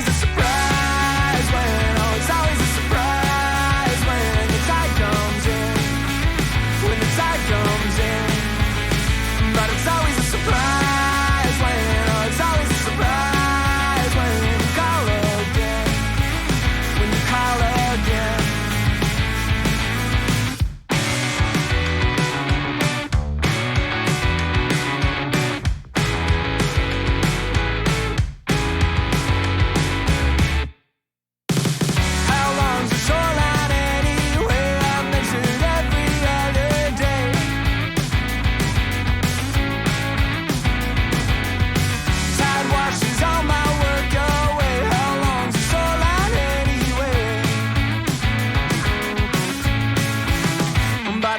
always a surprise when, oh, it's always a surprise when the tide comes in, when the tide comes in. But it's always a surprise when, oh, it's always a surprise when you call again, when you call again.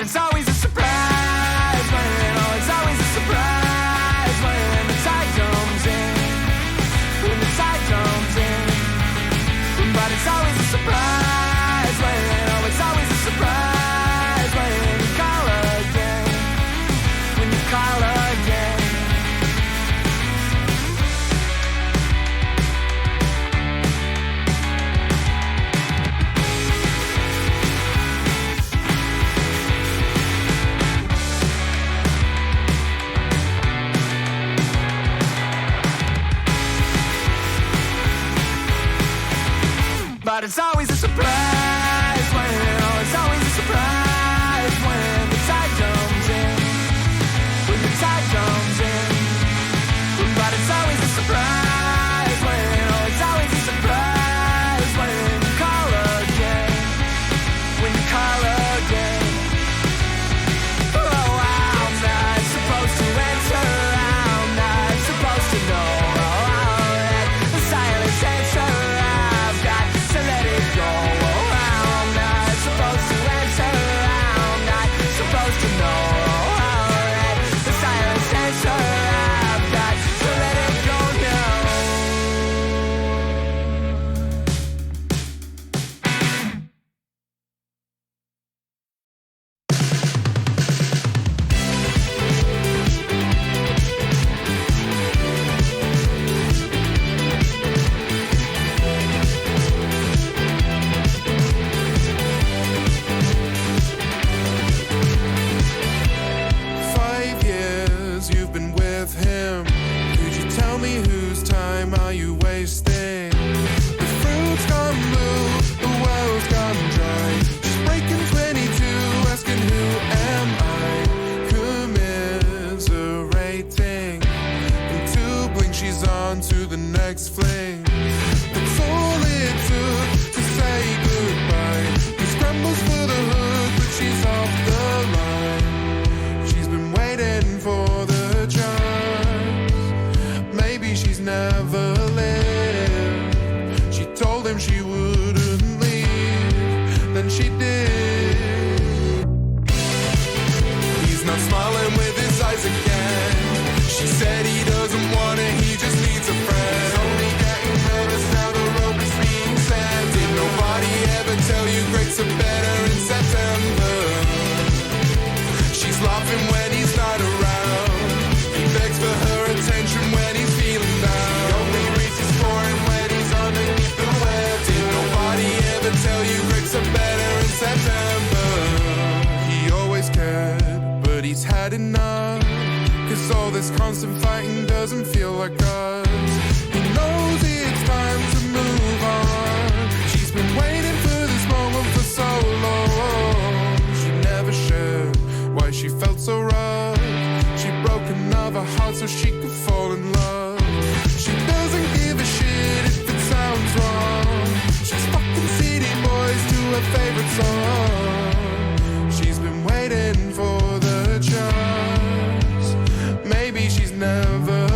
It's always a surprise when, oh, it's always a surprise when the tide comes in, when the tide comes in. But it's always a surprise when, oh, it's always a surprise when you call again, when you call again. But it's always a surprise when, oh, it's always a surprise when the tide comes in, when the tide comes in. But it's always a surprise when, oh, it's always a surprise when you call again, when you call again. Oh, I'm not supposed to answer, I'm not supposed to know, oh, that the silence answer. Let it go. Oh, I'm not supposed to answer. I'm not supposed to know. Oh, that the silence answer. I've got to let it go to the next fling. That's all it took to say goodbye. He scrambles for the hood, but she's off the line. She's been waiting for the chance. Maybe she's never lived. She told him she wouldn't leave, then she did. He's not smiling with his eyes again. She said he doesn't want it, he just needs a friend. He's only getting nervous now the rope is being set. Did nobody ever tell you grapes are better in September? She's laughing when he's not around. He begs for her attention when he's feeling down. He only reaches for him when he's underneath the web. Did nobody ever tell you grapes are better in September? He always cared, but he's had enough. Cause all this constant fighting doesn't feel like us. He knows it's time to move on. She's been waiting for this moment for so long. She never shared why she felt so rough. She broke another heart so she could fall in love. She doesn't give a shit if it sounds wrong. She's fucking City Boys to her favorite song. She's been waiting for the chance. Maybe she's never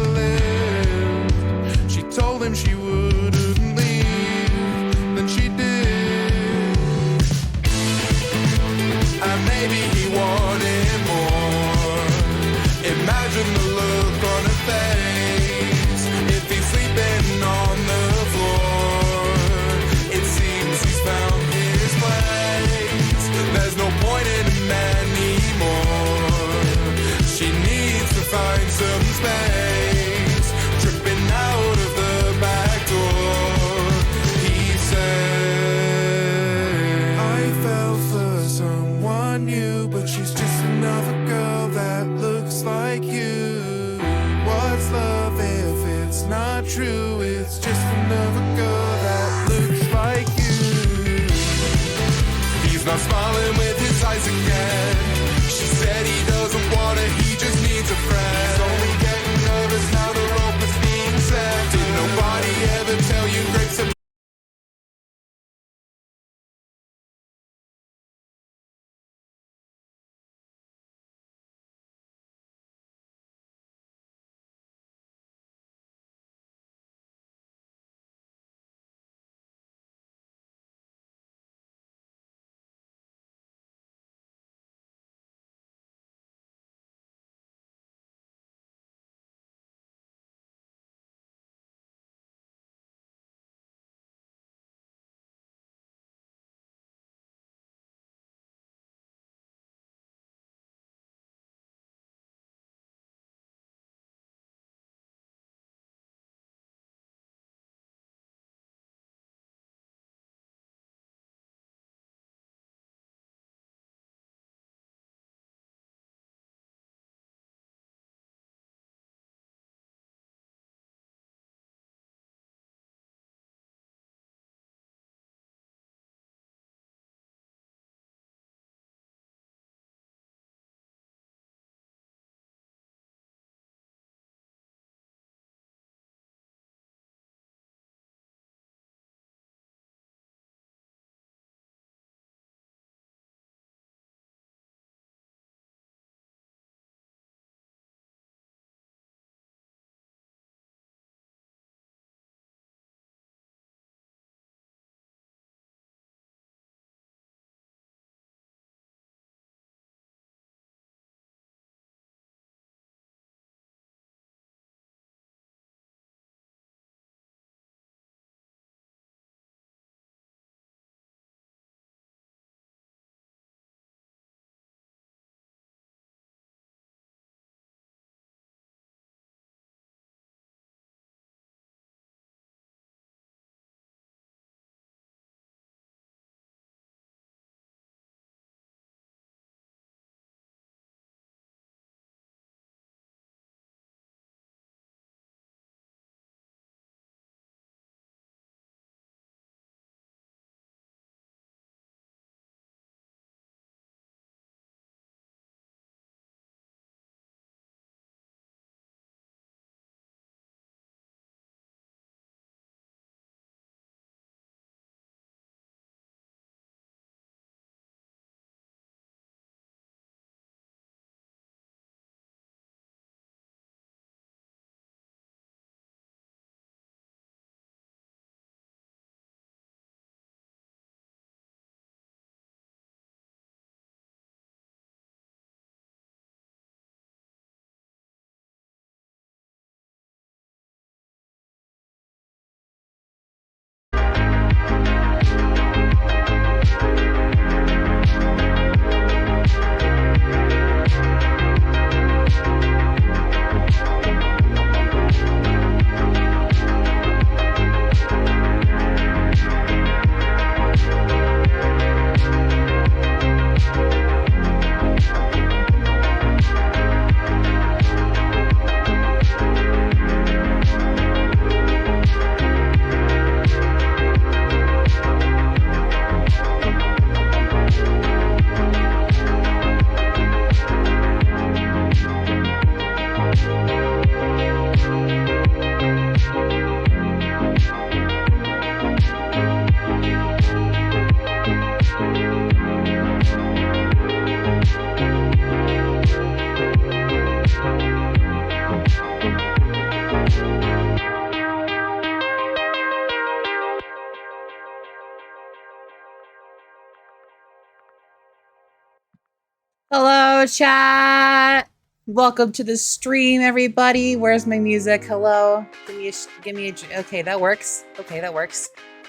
Hello, chat. Welcome to the stream, everybody. Where's my music? Hello. Give me a. Okay, that works. Okay, that works.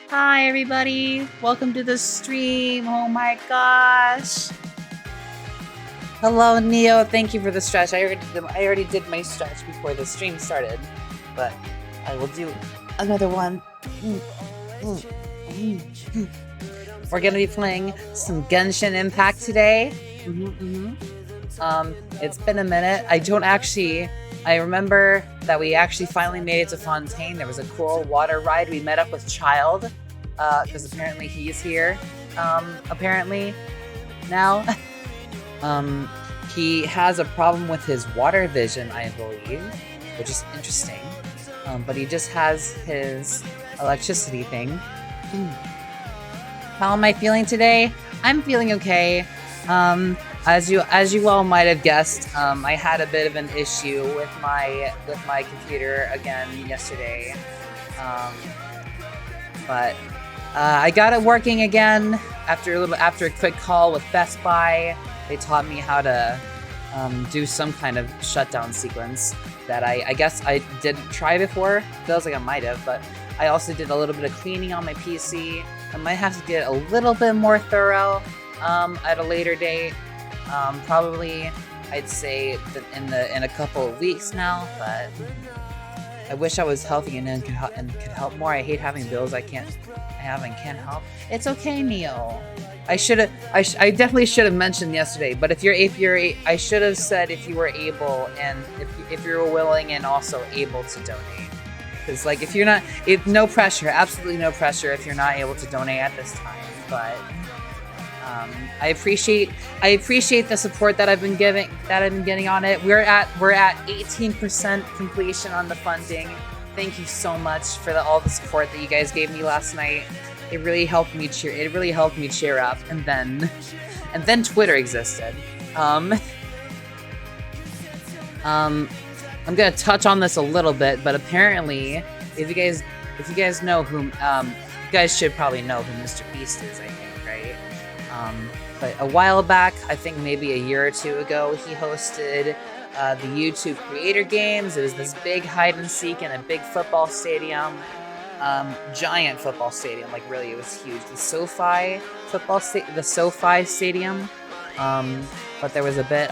Hi, everybody. Welcome to the stream. Oh my gosh. Hello, Neo. Thank you for the stretch. I already did my stretch before the stream started, but I will do another one. We're gonna be playing some Genshin Impact today. It's been a minute. I remember that we actually finally made it to Fontaine. There was a cool water ride. We met up with Child, because apparently he's here. Apparently now. He has a problem with his water vision, I believe, which is interesting. But he just has his electricity thing. How am I feeling today? I'm feeling okay. As you all might have guessed, I had a bit of an issue with my computer again yesterday. But I got it working again after a quick call with Best Buy. They taught me how to do some kind of shutdown sequence that I guess I didn't try before. Feels like I might have, but I also did a little bit of cleaning on my PC. I might have to get a little bit more thorough at a later date. Probably, I'd say that in a couple of weeks now. But I wish I was healthy and could help more. I hate having bills I can't help. It's okay, Neo. I definitely should have mentioned yesterday. But I should have said if you were able and if you were willing and also able to donate. Because like if you're not, no pressure, absolutely no pressure if you're not able to donate at this time. But I appreciate the support that I've been getting on it. We're at 18% completion on the funding. Thank you so much for all the support that you guys gave me last night. It really helped me cheer up. And then Twitter existed. I'm gonna touch on this a little bit, but apparently, if you guys know who, you guys should probably know who Mr. Beast is, I think, right? But a while back, I think maybe a year or two ago, he hosted the YouTube Creator Games. It was this big hide and seek in a big football stadium, giant football stadium. Like really, it was huge. The SoFi Stadium. But there was a bit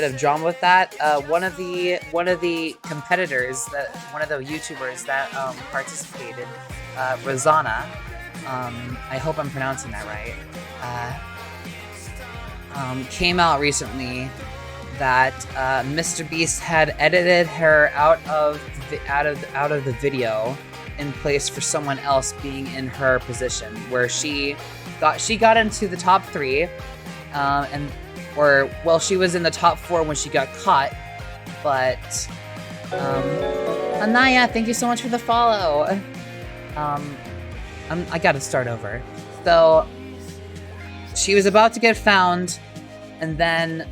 of drama with that. One of the competitors, one of the YouTubers that participated, Rosanna. I hope I'm pronouncing that right. Came out recently that Mr. Beast had edited her out of the video in place for someone else being in her position, where she got into the top 3, she was in the top 4 when she got caught, but Anaya, thank you so much for the follow. I gotta start over. So she was about to get found, and then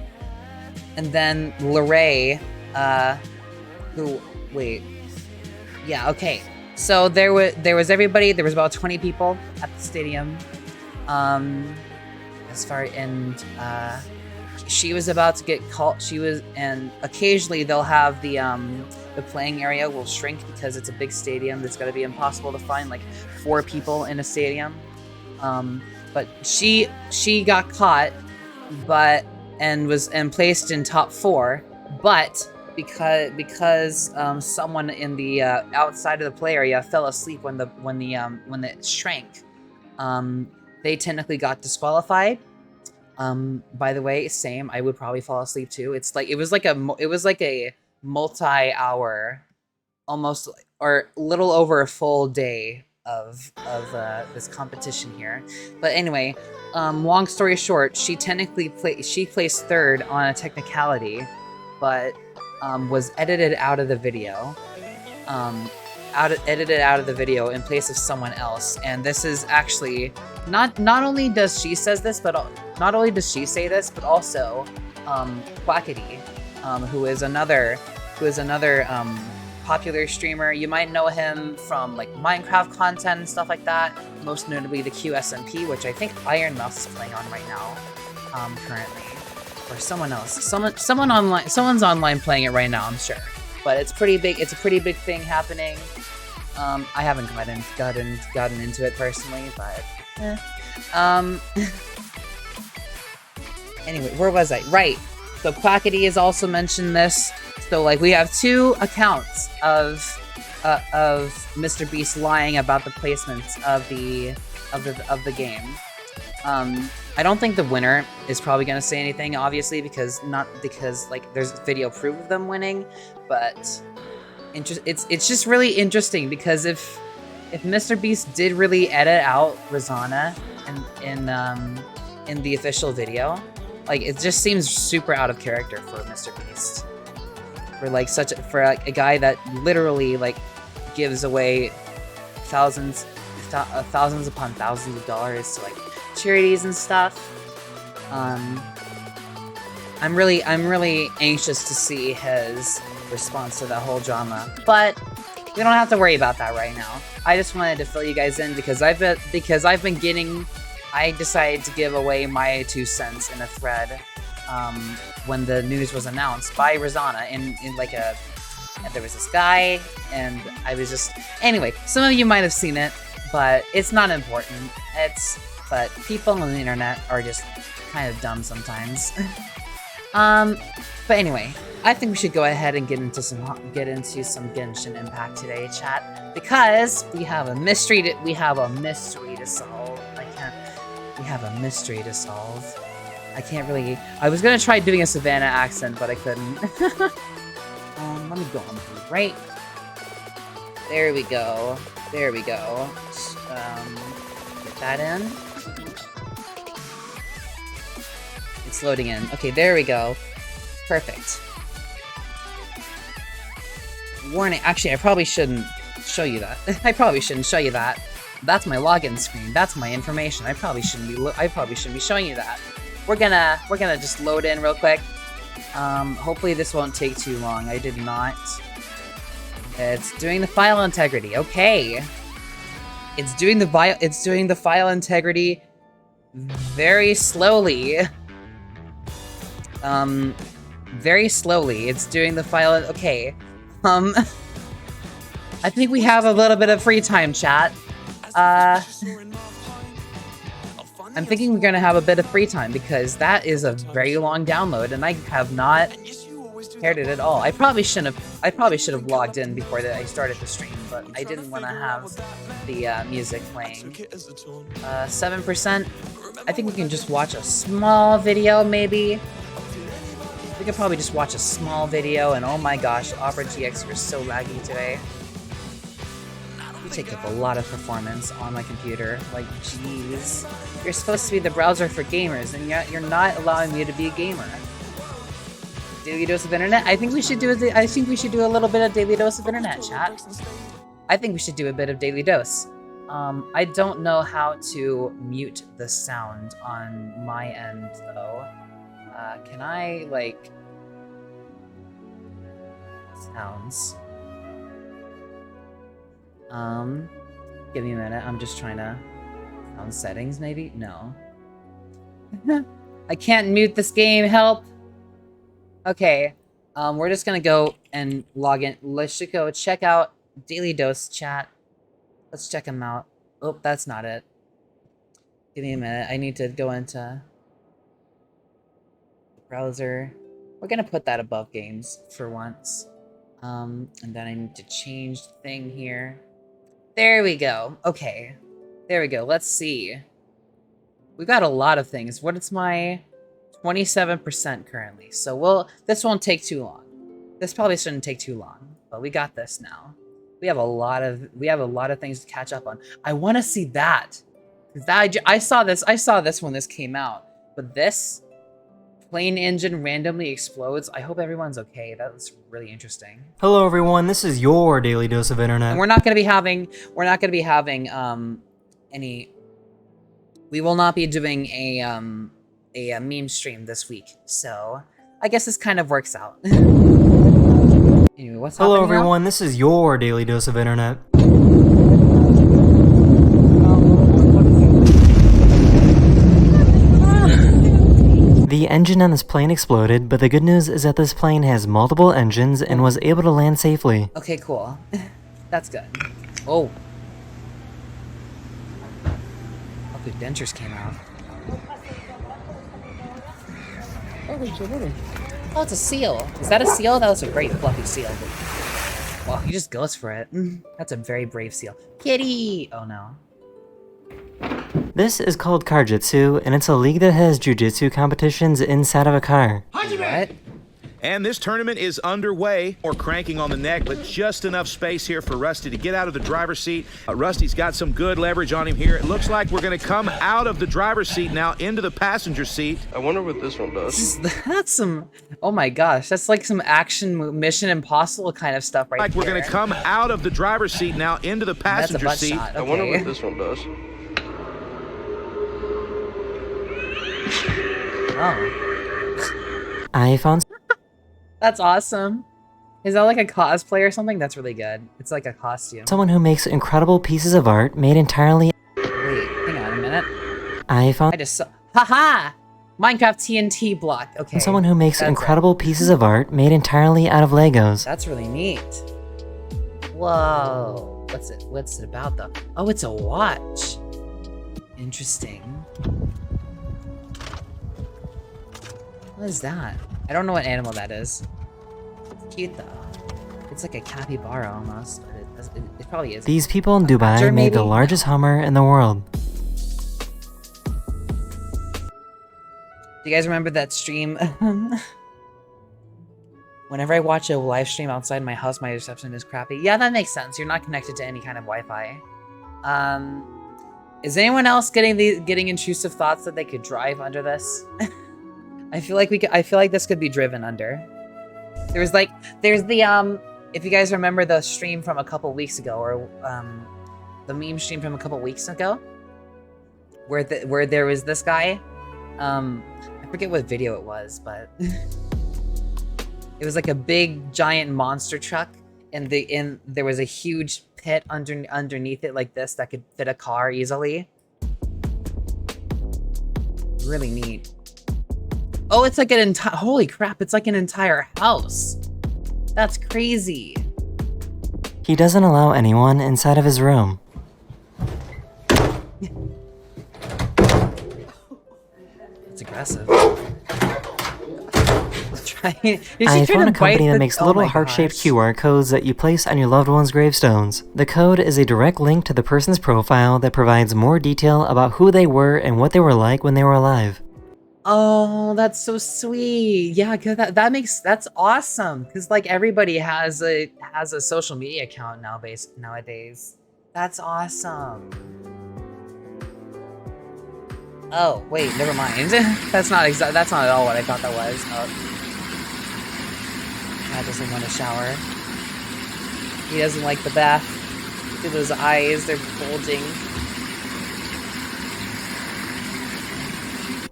Lorray, so there was everybody. There was about 20 people at the stadium. She was about to get called. And occasionally they'll have the playing area will shrink because it's a big stadium. It's going to be impossible to find like 4 people in a stadium. But she got caught, and placed in top 4, but because someone in the outside of the play area fell asleep when it shrank, they technically got disqualified. By the way, same. I would probably fall asleep too. It was like a multi-hour, almost or little over a full day of this competition here. But anyway, long story short, she technically placed 3rd on a technicality, but was edited out of the video. Edited out of the video in place of someone else. And this is actually not only does she say this, but also Quackity, who is another popular streamer. You might know him from like Minecraft content and stuff like that. Most notably the QSMP, which I think Iron Mouse is playing on right now. currently, or someone else. Someone online. Someone's online playing it right now, I'm sure. But it's pretty big. It's a pretty big thing happening. I haven't gotten into it personally, but anyway, where was I? Right. So Quackity has also mentioned this. So like we have 2 accounts of Mr. Beast lying about the placements of the game. I don't think the winner is probably gonna say anything, obviously, because like there's video proof of them winning, but it's just really interesting because if Mr. Beast did really edit out Rosanna in the official video, like it just seems super out of character for Mr. Beast. For a guy that literally like gives away thousands upon thousands of dollars to like charities and stuff. I'm really anxious to see his response to that whole drama, but we don't have to worry about that right now. I just wanted to fill you guys in because I decided to give away my 2 cents in a thread when the news was announced by Rosanna in like there was this guy, and I was just... Anyway, some of you might have seen it, but it's not important. But people on the internet are just kind of dumb sometimes. But anyway, I think we should go ahead and get into some Genshin Impact today, chat, because we have a mystery to solve. We have a mystery to solve. I can't really... I was gonna try doing a Savannah accent, but I couldn't. Let me go on right. There we go. There we go. Get that in. It's loading in. Okay, there we go. Perfect. Warning. Actually, I probably shouldn't show you that. I probably shouldn't show you that. That's my login screen. That's my information. I probably shouldn't be showing you that. We're gonna just load in real quick. Hopefully this won't take too long. I did not. It's doing the file integrity. Okay. It's doing the file integrity very slowly. Very slowly. It's doing the file. Okay. I think we have a little bit of free time, chat. I'm thinking we're gonna have a bit of free time because that is a very long download, and I have not heard it at all. I probably should have logged in before I started the stream, but I didn't want to have the music playing. 7%. I think we can just watch a small video, maybe. We could probably just watch a small video, and oh my gosh, Opera GX, you're so laggy today. You take up a lot of performance on my computer. Like, jeez. You're supposed to be the browser for gamers, and yet you're not allowing me to be a gamer. Daily dose of internet? I think we should do a little bit of daily dose of internet, chat. I think we should do a bit of daily dose. I don't know how to mute the sound on my end, though. Can I, like... Sounds. Give me a minute. I'm just trying to... Sound settings, maybe? No. I can't mute this game. Help! Okay. We're just gonna go and log in. Let's just go check out Daily Dose chat. Let's check them out. Oh, that's not it. Give me a minute. I need to go into... the browser. We're gonna put that above games for once. And then I need to change the thing here. There we go. Okay. There we go. Let's see. We've got a lot of things. What is my 27% currently? So this won't take too long. This probably shouldn't take too long, but we got this now. We have a lot of things to catch up on. I want to see that. I saw this when this came out, but this plane engine randomly explodes. I hope everyone's okay. That was really interesting. Hello everyone, this is your Daily Dose of Internet. And we're not going to be having any... We will not be doing a meme stream this week, so I guess this kind of works out. Anyway, what's Hello happening everyone, now? this is your Daily Dose of Internet. The engine on this plane exploded, but the good news is that this plane has multiple engines and was able to land safely. Okay, cool. That's good. Oh. Oh, the dentures came out. Oh, it's a seal. Is that a seal? That was a great fluffy seal. Well, he just goes for it. That's a very brave seal. Kitty! Oh no. This is called Karjitsu, and it's a league that has jujitsu competitions inside of a car. What? And this tournament is underway. Or cranking on the neck, but just enough space here for Rusty to get out of the driver's seat. Rusty's got some good leverage on him here. It looks like we're going to come out of the driver's seat now into the passenger seat. I wonder what this one does. That's some... Oh my gosh, that's like some action Mission Impossible kind of stuff right We're going to come out of the driver's seat now into the passenger That's a butt seat. shot. Okay. I wonder what this one does. Oh. I found That's awesome. Is that like a cosplay or something? That's really good. It's like a costume. someone who makes incredible pieces of art made entirely. Wait, hang on a minute. I found I just saw... Haha! Minecraft TNT block. Okay. someone who makes that's incredible pieces of art made entirely out of Legos. That's really neat. Whoa. What's it about though? Oh, it's a watch. Interesting. What is that? I don't know what animal that is. It's cute though. It's like a capybara almost, but it probably is. These people in Dubai Badger, made the maybe? largest Hummer in the world. Do you guys remember that stream? Whenever I watch a live stream outside my house, my reception is crappy. Yeah, that makes sense. You're not connected to any kind of Wi-Fi. Is anyone else getting intrusive thoughts that they could drive under this? I feel like this could be driven under. There's the if you guys remember the stream from a couple weeks ago, or the meme stream from a couple weeks ago, where there was this guy. I forget what video it was, but it was like a big giant monster truck, and there was a huge pit underneath it like this that could fit a car easily. Really neat. Oh, it's like an entire... Holy crap, it's like an entire house. That's crazy. He doesn't allow anyone inside of his room. It's aggressive. I found a company that makes little heart-shaped QR codes that you place on your loved one's gravestones. The code is a direct link to the person's profile that provides more detail about who they were and what they were like when they were alive. Oh, that's so sweet. Yeah, cause that's awesome. Cause like everybody has a social media account nowadays. That's awesome. Oh, wait, never mind. That's not at all what I thought that was. Oh. Dad doesn't want to shower. He doesn't like the bath. Look at those eyes, they're bulging.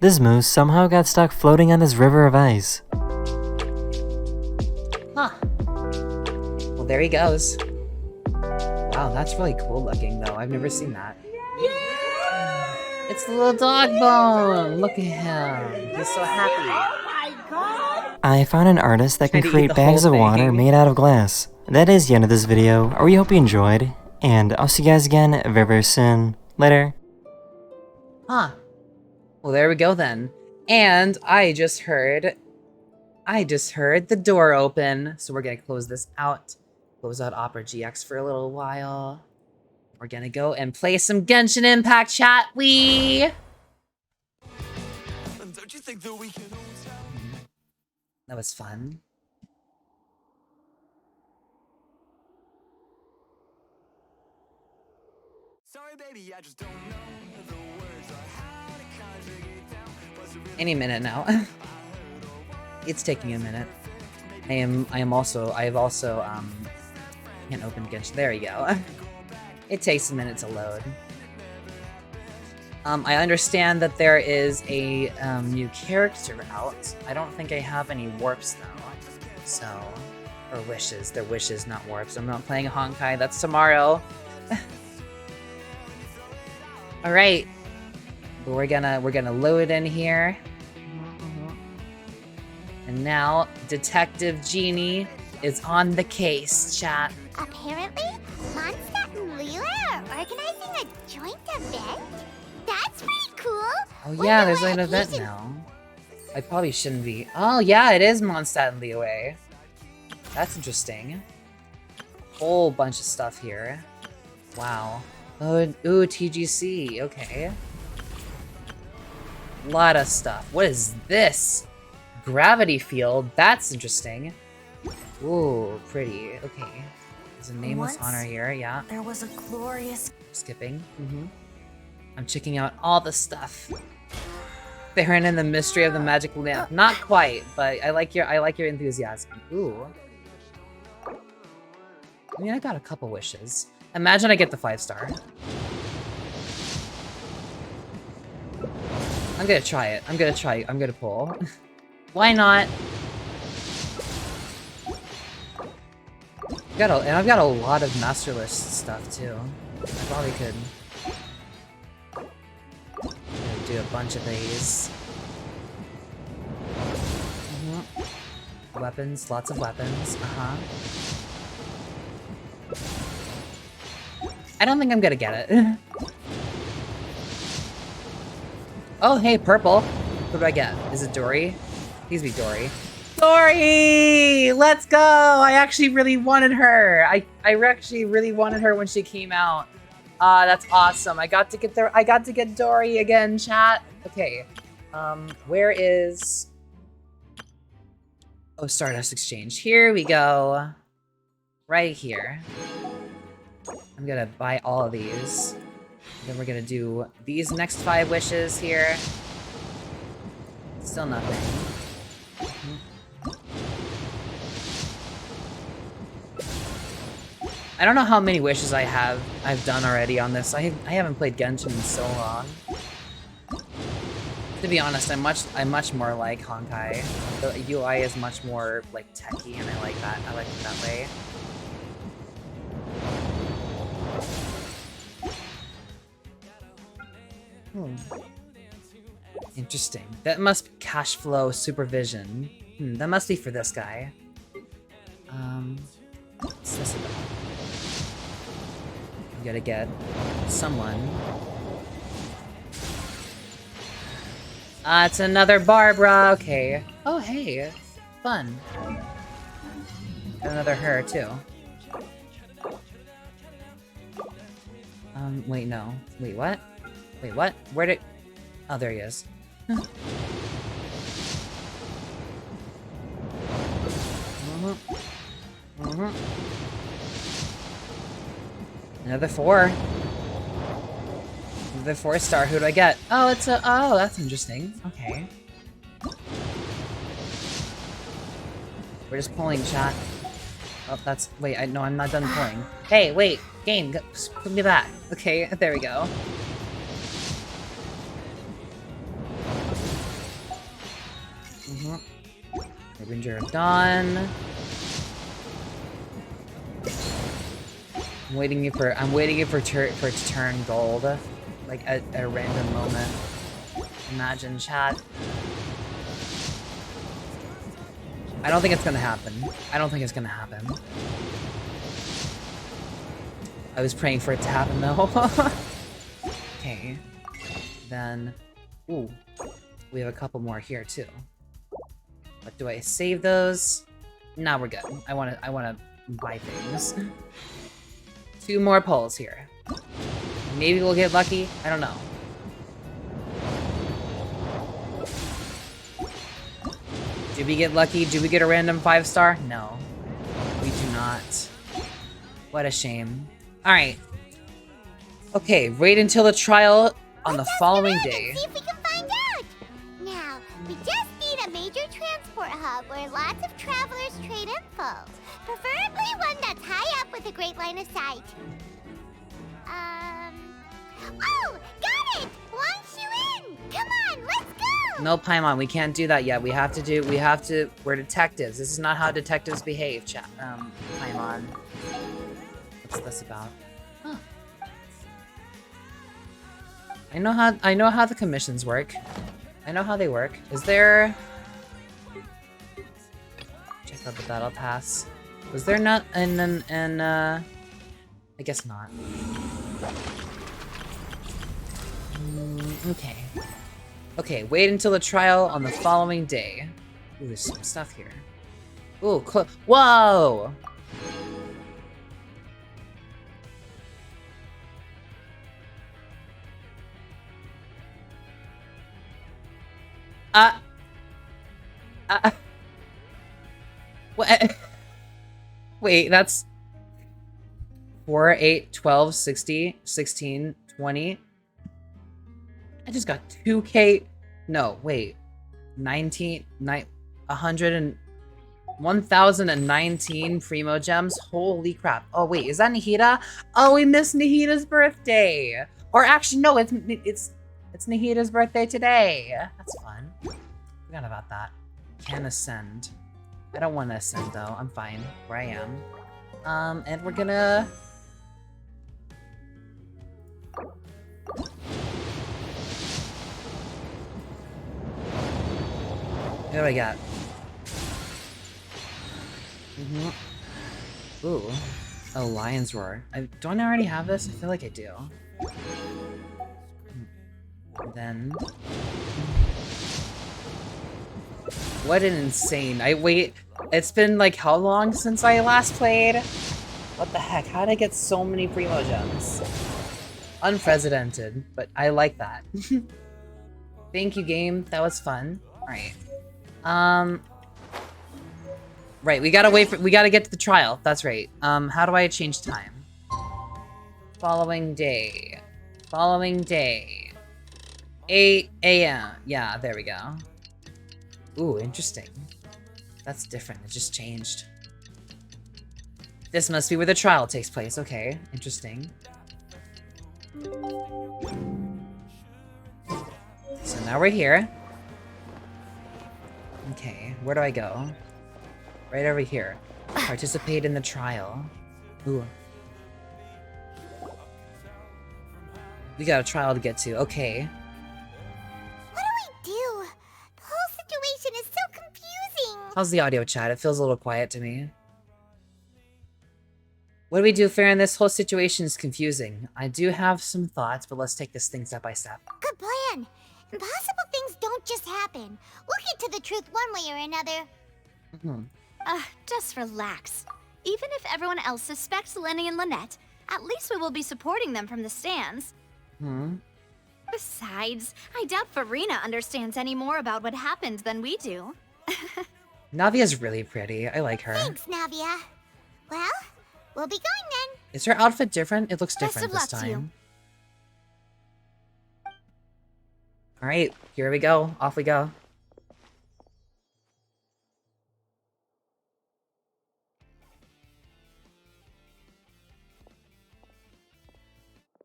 This moose somehow got stuck floating on this river of ice. Huh. Well, there he goes. Wow, that's really cool looking, though. I've never seen that. Yeah! It's the little dog bone! Look at him. He's so happy. I found an artist that can Trying to eat create the bags whole of water thing. made out of glass. That is the end of this video. I really hope you enjoyed, and I'll see you guys again very, very soon. Later. Huh. Well, there we go then. And I just heard the door open. So we're gonna close this out. Close out Opera GX for a little while. We're gonna go and play some Genshin Impact, chat. Don't you think that we can always have... That was fun. Sorry, baby, I just don't know the words or how to conjugate down. Was it really Any minute now. It's taking a minute. I have also can't open Genshin. There you go. It takes a minute to load. I understand that there is a new character out. I don't think I have any warps though. So, or wishes. They're wishes, not warps. I'm not playing Honkai. That's tomorrow. All right. But we're gonna load in here. And now, Detective Genie is on the case, chat. Apparently, Mondstadt and Leela are organizing a joint event? That's pretty cool! Oh yeah, there's like an event now. I probably shouldn't be. Oh yeah, it is Mondstadt and Liyue. That's interesting. Whole bunch of stuff here. Wow. Oh, ooh, TGC. Okay. Lot of stuff. What is this? Gravity field. That's interesting. Ooh, pretty. Okay. There's a nameless honor here. Yeah. There was a glorious. Skipping. I'm checking out all the stuff. Farron and the mystery of the magic lamp. Not quite, but I like your enthusiasm. Ooh. I mean, I got a couple wishes. Imagine I get the 5-star. I'm gonna try it. I'm gonna pull. Why not? And I've got a lot of Master List stuff too. I probably could do a bunch of these. Weapons, lots of weapons. I don't think I'm gonna get it. Oh, hey, purple. What do I get? Is it Dory? Please be Dory. Dory! Let's go! I actually really wanted her. I actually really wanted her when she came out. That's awesome. I got to get Dory again, chat. Okay. Where is... Oh, Stardust Exchange. Here we go. Right here. I'm gonna buy all of these. Then we're gonna do these next 5 wishes here. Still nothing. I don't know how many wishes I've done already on this. I haven't played Genshin in so long. To be honest, I'm much more like Honkai. The UI is much more like techy, and I like that. I like it that way. Interesting. That must be cash flow supervision. That must be for this guy. What's this about? You gotta get someone. It's another Barbara. Okay. Oh, hey. Fun. Got another her, too. Wait, no. Wait, what? Wait, what? Where did... Oh, there he is. Another 4. Another 4-star. Who do I get? Oh, it's a... Oh, that's interesting. Okay. We're just pulling, chat. Oh, that's... Wait, no, I'm not done pulling. Hey, wait! Game, put me back. Okay, there we go. Ranger of Dawn. I'm waiting for it to turn gold, like at a random moment. Imagine, chat. I don't think it's gonna happen. I don't think it's gonna happen. I was praying for it to happen though. Okay. Then, ooh, we have a couple more here too. But do I save those? Nah, we're good. I wanna buy things. 2 more pulls here. Maybe we'll get lucky. I don't know. Did we get lucky? Did we get a random 5-star? No. We do not. What a shame. Alright. Okay, wait until the trial on the following day. See if we can find out. Now, we just need a major transport hub where lots of travelers trade info. Preferably one that's high up with a great line of sight. Oh, got it! Launch you in! Come on, let's go! No, Paimon, we can't do that yet. We're detectives. This is not how detectives behave, Paimon. What's this about? Huh. I know how the commissions work. I know how they work. Is there... Got the battle pass. Was there not and I guess not. Okay. Okay, wait until the trial on the following day. Ooh, there's some stuff here. Ooh, whoa! What? Wait, that's 4, 8, 12, 60, 16, 20. I just got 2K. No, wait. 1,019 Primo Gems. Holy crap. Oh, wait, is that Nahida? Oh, we missed Nahida's birthday. Or actually, no, it's Nahida's birthday today. That's fun. Forgot about that. Can ascend. I don't want to ascend though. I'm fine where I am. And we're gonna... What do I got? Ooh. Oh, Lion's Roar. Don't I already have this? I feel like I do. Then... What an insane... It's been like how long since I last played? What the heck? How did I get so many Primo Gems? Unprecedented, but I like that. Thank you, game. That was fun. Alright. Right, we gotta get to the trial. That's right. How do I change time? Following day. Following day. 8 a.m. Yeah, there we go. Ooh, interesting. That's different. It just changed. This must be where the trial takes place. Okay, interesting. So now we're here. Okay, where do I go? Right over here. Participate in the trial. Ooh. We got a trial to get to. Okay. What do we do? The whole situation is so confusing. How's the audio chat? It feels a little quiet to me. What do we do, Farron? This whole situation is confusing. I do have some thoughts, but let's take this thing step by step. Good plan. Impossible things don't just happen. We'll get to the truth one way or another. Just relax. Even if everyone else suspects Lenny and Lynette, at least we will be supporting them from the stands. Besides, I doubt Farina understands any more about what happened than we do. Navia's really pretty. I like her. Thanks, Navia. Well, we'll be going then. Is her outfit different? It looks Best different of this luck to you. time. Alright, here we go. Off we go.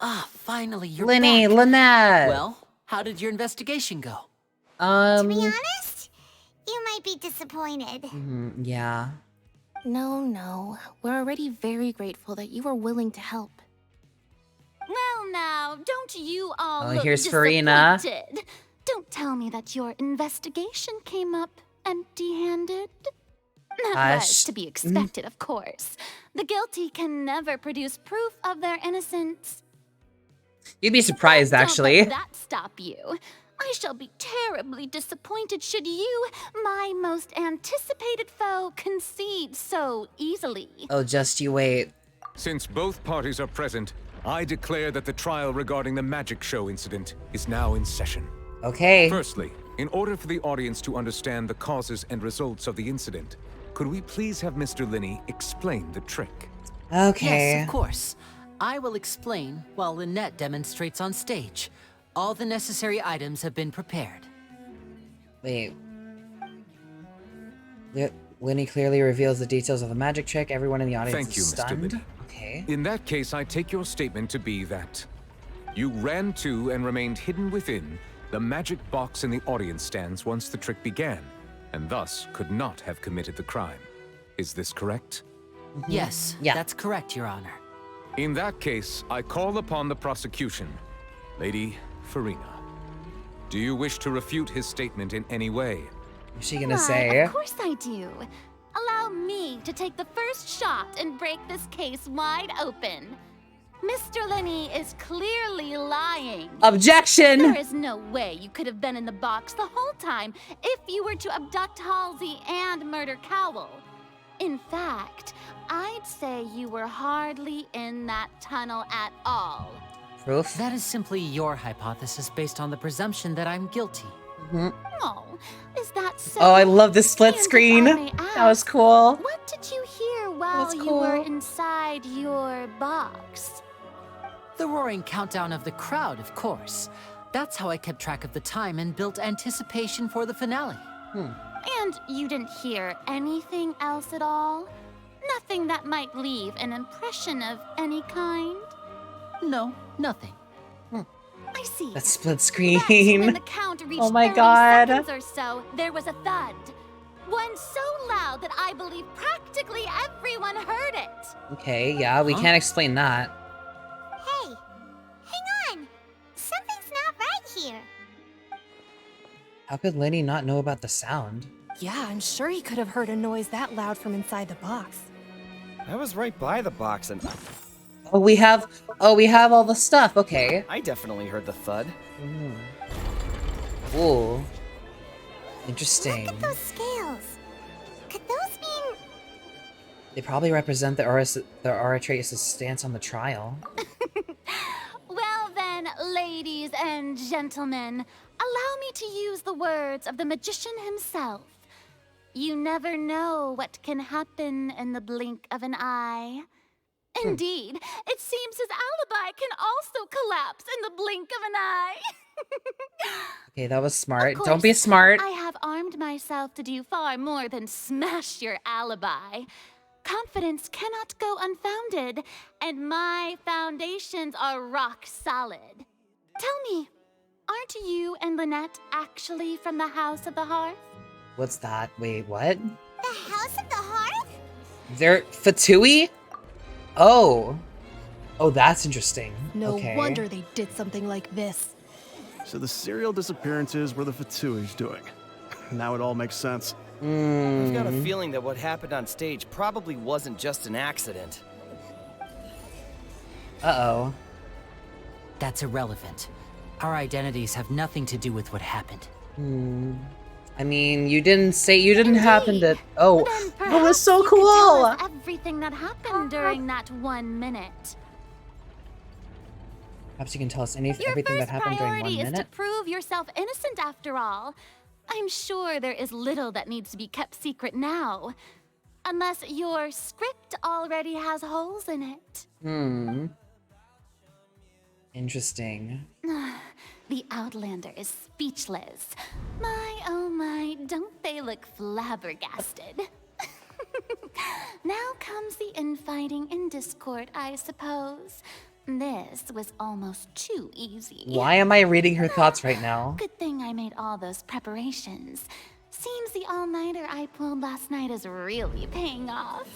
Ah, finally, you're Lenny, back. Lynette! Well, how did your investigation go? To be honest, you might be disappointed. Yeah. No. We're already very grateful that you were willing to help. Well, now, don't you all Oh, look here's Farina. disappointed. Don't tell me that your investigation came up empty-handed. That Hush. was to be expected, of course. The guilty can never produce proof of their innocence. You'd be surprised, Don't actually. let that stop you. I shall be terribly disappointed should you, my most anticipated foe, concede so easily. Oh, just you wait. Since both parties are present, I declare that the trial regarding the magic show incident is now in session. Okay. Firstly, in order for the audience to understand the causes and results of the incident, could we please have Mr. Linney explain the trick? Okay. Yes, of course. I will explain while Lynette demonstrates on stage. All the necessary items have been prepared. Wait. Lenny clearly reveals the details of the magic trick. Everyone in the audience Thank you, is Mr. stunned. Linney. Okay. In that case, I take your statement to be that you ran to and remained hidden within the magic box in the audience stands once the trick began, and thus could not have committed the crime. Is this correct? Yes, Yeah. that's correct, Your Honor. In that case, I call upon the prosecution. Lady Farina, do you wish to refute his statement in any way? What's she gonna Why, say? of course I do. Allow allow me to take the first shot and break this case wide open. Mr. Lenny is clearly lying. Objection! There is no way you could have been in the box the whole time if you were to abduct Halsey and murder Cowell. In fact, I'd say you were hardly in that tunnel at all. Proof? That is simply your hypothesis based on the presumption that I'm guilty. Oh, is that so? Oh, I love the split And if screen. I may That was ask, cool. What did you hear while That's you were cool. inside your box? The roaring countdown of the crowd, of course. That's how I kept track of the time and built anticipation for the finale. And you didn't hear anything else at all? Nothing that might leave an impression of any kind? No, nothing. I see. That split But screen. when the count reached Oh my 30 God. seconds or so, there was a thud. One so loud that I believe practically everyone heard it. Okay, yeah, we can't explain that. Hey, hang on. Something's not right here. How could Lenny not know about the sound? Yeah, I'm sure he could have heard a noise that loud from inside the box. I was right by the box and Oh, we have all the stuff. Okay. I definitely heard the thud. Ooh. Interesting. Look at those scales. Could those mean... They probably represent the Oratrace's stance on the trial. Well then, ladies and gentlemen, allow me to use the words of the magician himself. You never know what can happen in the blink of an eye. Indeed, it seems his alibi can also collapse in the blink of an eye. Okay, that was smart. Of Don't be course, smart. I have armed myself to do far more than smash your alibi. Confidence cannot go unfounded, and my foundations are rock solid. Tell me, aren't you and Lynette actually from the House of the Hearth? What's that? Wait, what? The House of the Hearth? They're Fatui? Oh. Oh, that's interesting. No Okay. wonder they did something like this. So the serial disappearances were the Fatui's doing. Now it all makes sense. I've got a feeling that what happened on stage probably wasn't just an accident. Uh-oh. That's irrelevant. Our identities have nothing to do with what happened. I mean, you didn't happen to... Oh, Then that was so perhaps you could tell cool! us everything that happened during that 1 minute. Perhaps you can tell us Your everything that first happened during 1 priority is to minute? prove yourself innocent after all. I'm sure there is little that needs to be kept secret now. Unless your script already has holes in it. Interesting. The Outlander is speechless. My, oh my, don't they look flabbergasted? Now comes the infighting and discord, I suppose. This was almost too easy. Why am I reading her thoughts right now? Good thing I made all those preparations. Seems the all-nighter I pulled last night is really paying off.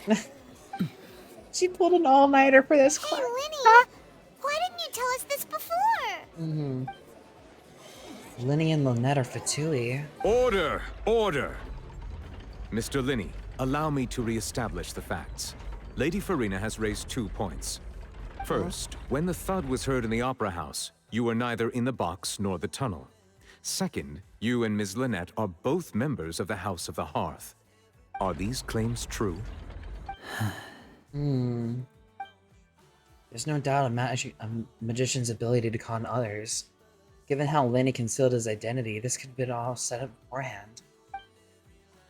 She pulled an all-nighter for this Hey, class. Linny, why didn't you tell us this before? Linny and Lynette are Fatui. Order! Order! Mr. Linney, allow me to re-establish the facts. Lady Farina has raised 2 points. First, when the thud was heard in the Opera House, you were neither in the box nor the tunnel. Second, you and Ms. Lynette are both members of the House of the Hearth. Are these claims true? There's no doubt a magician's ability to con others. Given how Lenny concealed his identity, this could have been all set up beforehand.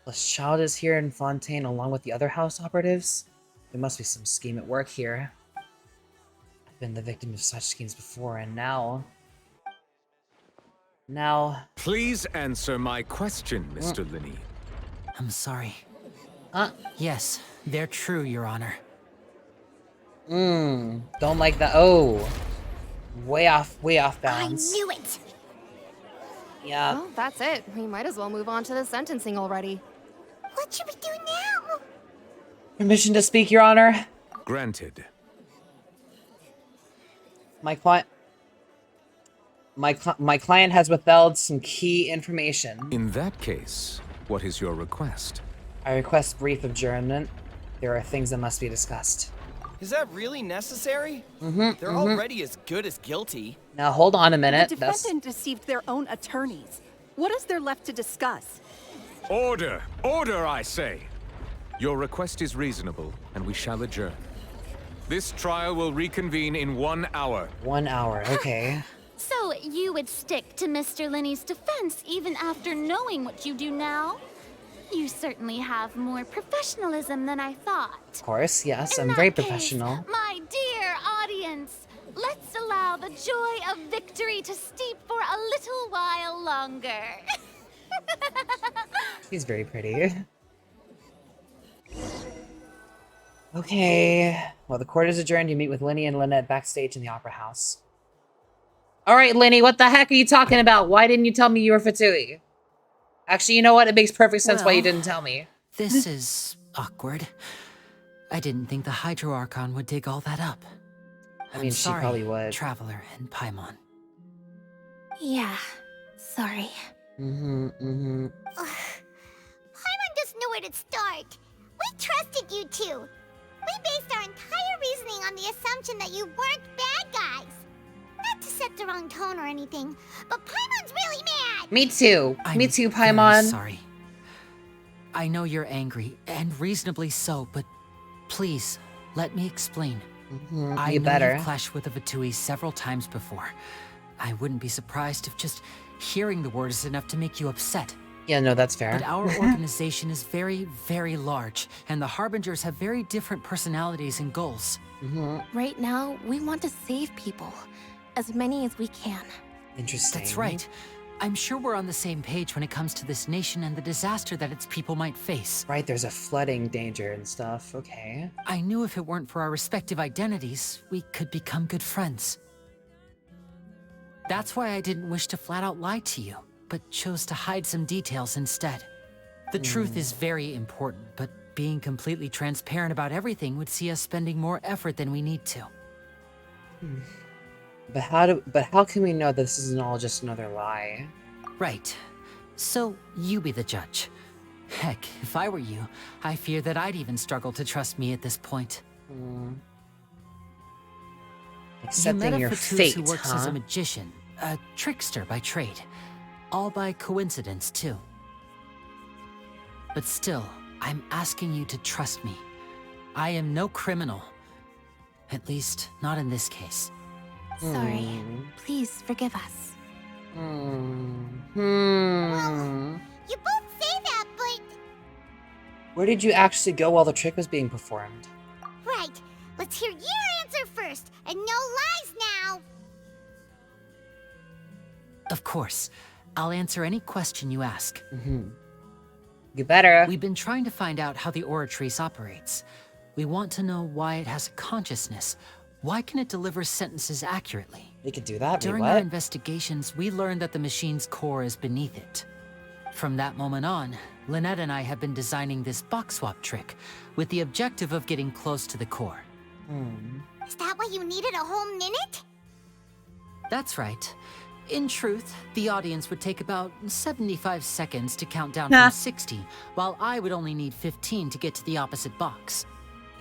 Plus, Child is here in Fontaine along with the other house operatives. There must be some scheme at work here. I've been the victim of such schemes before, and now... Please answer my question, Mr. Linney. I'm sorry. Yes, they're true, Your Honor. Don't like that. Oh. Way off bounds. I knew it! Yeah. Well, that's it. We might as well move on to the sentencing already. What should we do now? Permission to speak, Your Honor. Granted. My client has withheld some key information. In that case, what is your request? I request brief adjournment. There are things that must be discussed. Is that really necessary? They're already as good as guilty. Now hold on a minute. The defendant deceived their own attorneys. What is there left to discuss? Order! Order, I say! Your request is reasonable, and we shall adjourn. This trial will reconvene in 1 hour. 1 hour, okay. So you would stick to Mr. Linney's defense even after knowing what you do now? You certainly have more professionalism than I thought. Of course, yes, In I'm very that case, professional. my dear audience, let's allow the joy of victory to steep for a little while longer. She's very pretty. Okay. Well, the court is adjourned. You meet with Linny and Lynette backstage in the Opera House. All right, Linny, what the heck are you talking about? Why didn't you tell me you were Fatui? Actually, you know what? It makes perfect sense why you didn't tell me. This is awkward. I didn't think the Hydro Archon would dig all that up. I mean, she probably would. Traveler and Paimon. Yeah, sorry. Paimon doesn't know where to start. We trusted you two. We based our entire reasoning on the assumption that you weren't bad guys. Not to set the wrong tone or anything, but Paimon's really mad. Me too. Me too, very Paimon. sorry. I know you're angry, and reasonably so, but please, let me explain. I know you've clashed with the Vatui several times before. I wouldn't be surprised if just hearing the word is enough to make you upset. Yeah, no, that's fair. But our organization is very, very large, and the Harbingers have very different personalities and goals. Right now, we want to save people. As many as we can. Interesting. That's right. I'm sure we're on the same page when it comes to this nation and the disaster that its people might face. Right, there's a flooding danger and stuff. Okay. I knew if it weren't for our respective identities, we could become good friends. That's why I didn't wish to flat out lie to you, but chose to hide some details instead. The truth is very important, but being completely transparent about everything would see us spending more effort than we need to. But how can we know this isn't all just another lie? Right. So, you be the judge. Heck, if I were you, I fear that I'd even struggle to trust me at this point. Accepting your Fatui fate, who works as a magician, a trickster by trade. All by coincidence, too. But still, I'm asking you to trust me. I am no criminal. At least, not in this case. Sorry. Please forgive us. Well, you both say that, but... Where did you actually go while the trick was being performed? Right. Let's hear your answer first, and no lies now. Of course. I'll answer any question you ask. You better. We've been trying to find out how the Oratrice operates. We want to know why it has a consciousness. Why can it deliver sentences accurately? They could do that. During our investigations, we learned that the machine's core is beneath it. From that moment on, Lynette and I have been designing this box swap trick with the objective of getting close to the core. Is that why you needed a whole minute? That's right. In truth, the audience would take about 75 seconds to count down from 60, while I would only need 15 to get to the opposite box.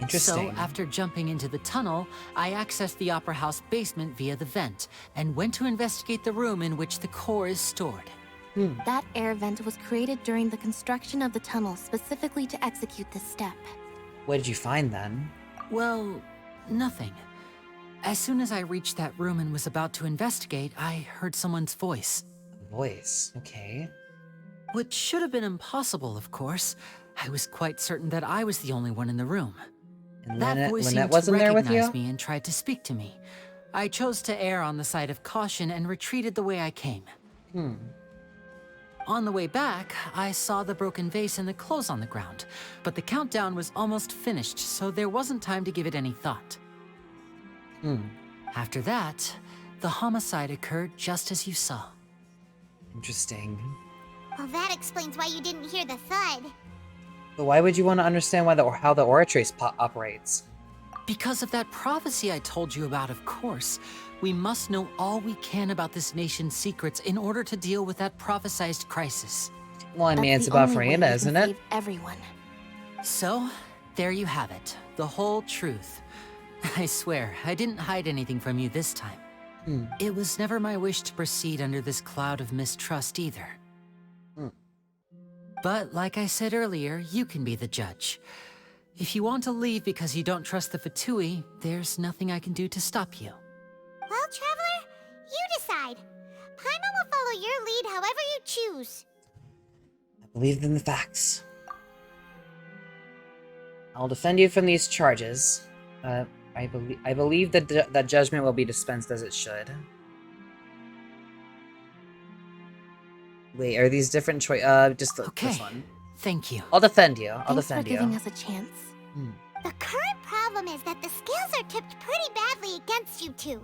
Interesting. So, after jumping into the tunnel, I accessed the Opera House basement via the vent, and went to investigate the room in which the core is stored. That air vent was created during the construction of the tunnel specifically to execute this step. What did you find then? Well, nothing. As soon as I reached that room and was about to investigate, I heard someone's voice. Voice, okay. Which should have been impossible, of course. I was quite certain that I was the only one in the room. And That voice Lynette seemed wasn't to there with recognize you? me and tried to speak to me. I chose to err on the side of caution and retreated the way I came. On the way back, I saw the broken vase and the clothes on the ground, but the countdown was almost finished, so there wasn't time to give it any thought. After that, the homicide occurred just as you saw. Interesting. Well, that explains why you didn't hear the thud. But why would you want to understand how the Oratrice operates? Because of that prophecy I told you about, of course. We must know all we can about this nation's secrets in order to deal with that prophesized crisis. Well, I mean, it's That's the about only way we Farina, can isn't it? save everyone. So, there you have it. The whole truth. I swear, I didn't hide anything from you this time. It was never my wish to proceed under this cloud of mistrust either. But like I said earlier, you can be the judge. If you want to leave because you don't trust the Fatui, there's nothing I can do to stop you. Well, Traveler, you decide. Paimon will follow your lead however you choose. I believe in the facts. I'll defend you from these charges. I believe that judgment will be dispensed as it should. Wait, are these different just this one? Thank you. I'll defend you. Thanks for giving us a chance. The current problem is that the scales are tipped pretty badly against you two.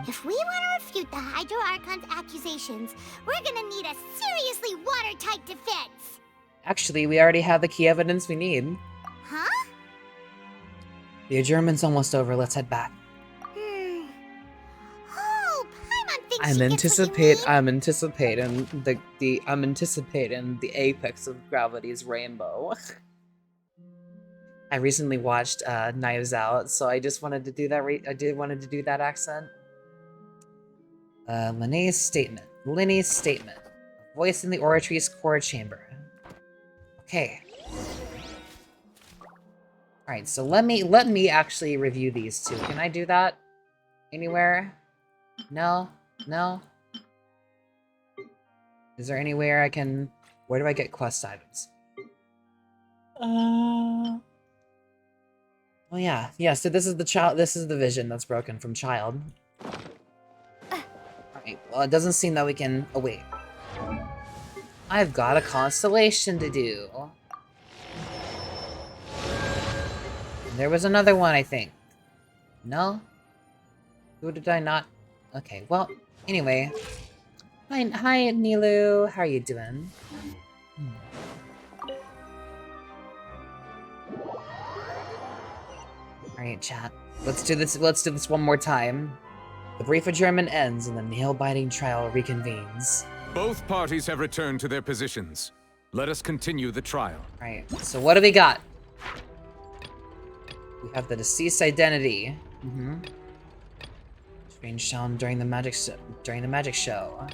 If we want to refute the Hydro Archon's accusations, we're gonna need a seriously watertight defense. Actually, we already have the key evidence we need. Huh? The adjournment's almost over. Let's head back. Oh, Paimon thinks I'm anticipating the apex of gravity's rainbow. I recently watched Knives Out, so I just wanted to do that. Wanted to do that accent. Linnea's statement. Voice in the oratory's core chamber. Okay. All right. So let me actually review these two. Can I do that anywhere? No. No. Is there anywhere I can? Where do I get quest items? Oh yeah, yeah. So this is the child. This is the vision that's broken from child. Alright, well, it doesn't seem that we can... Oh, wait. I've got a constellation to do. And there was another one, I think. No? Who did I not... Okay, well, anyway. Hi, Nilu. How are you doing? Alright, chat. Let's do this one more time. The brief adjournment ends and the nail-biting trial reconvenes. Both parties have returned to their positions. Let us continue the trial. Alright, so what do we got? We have the deceased identity. Strange sound during the magic show.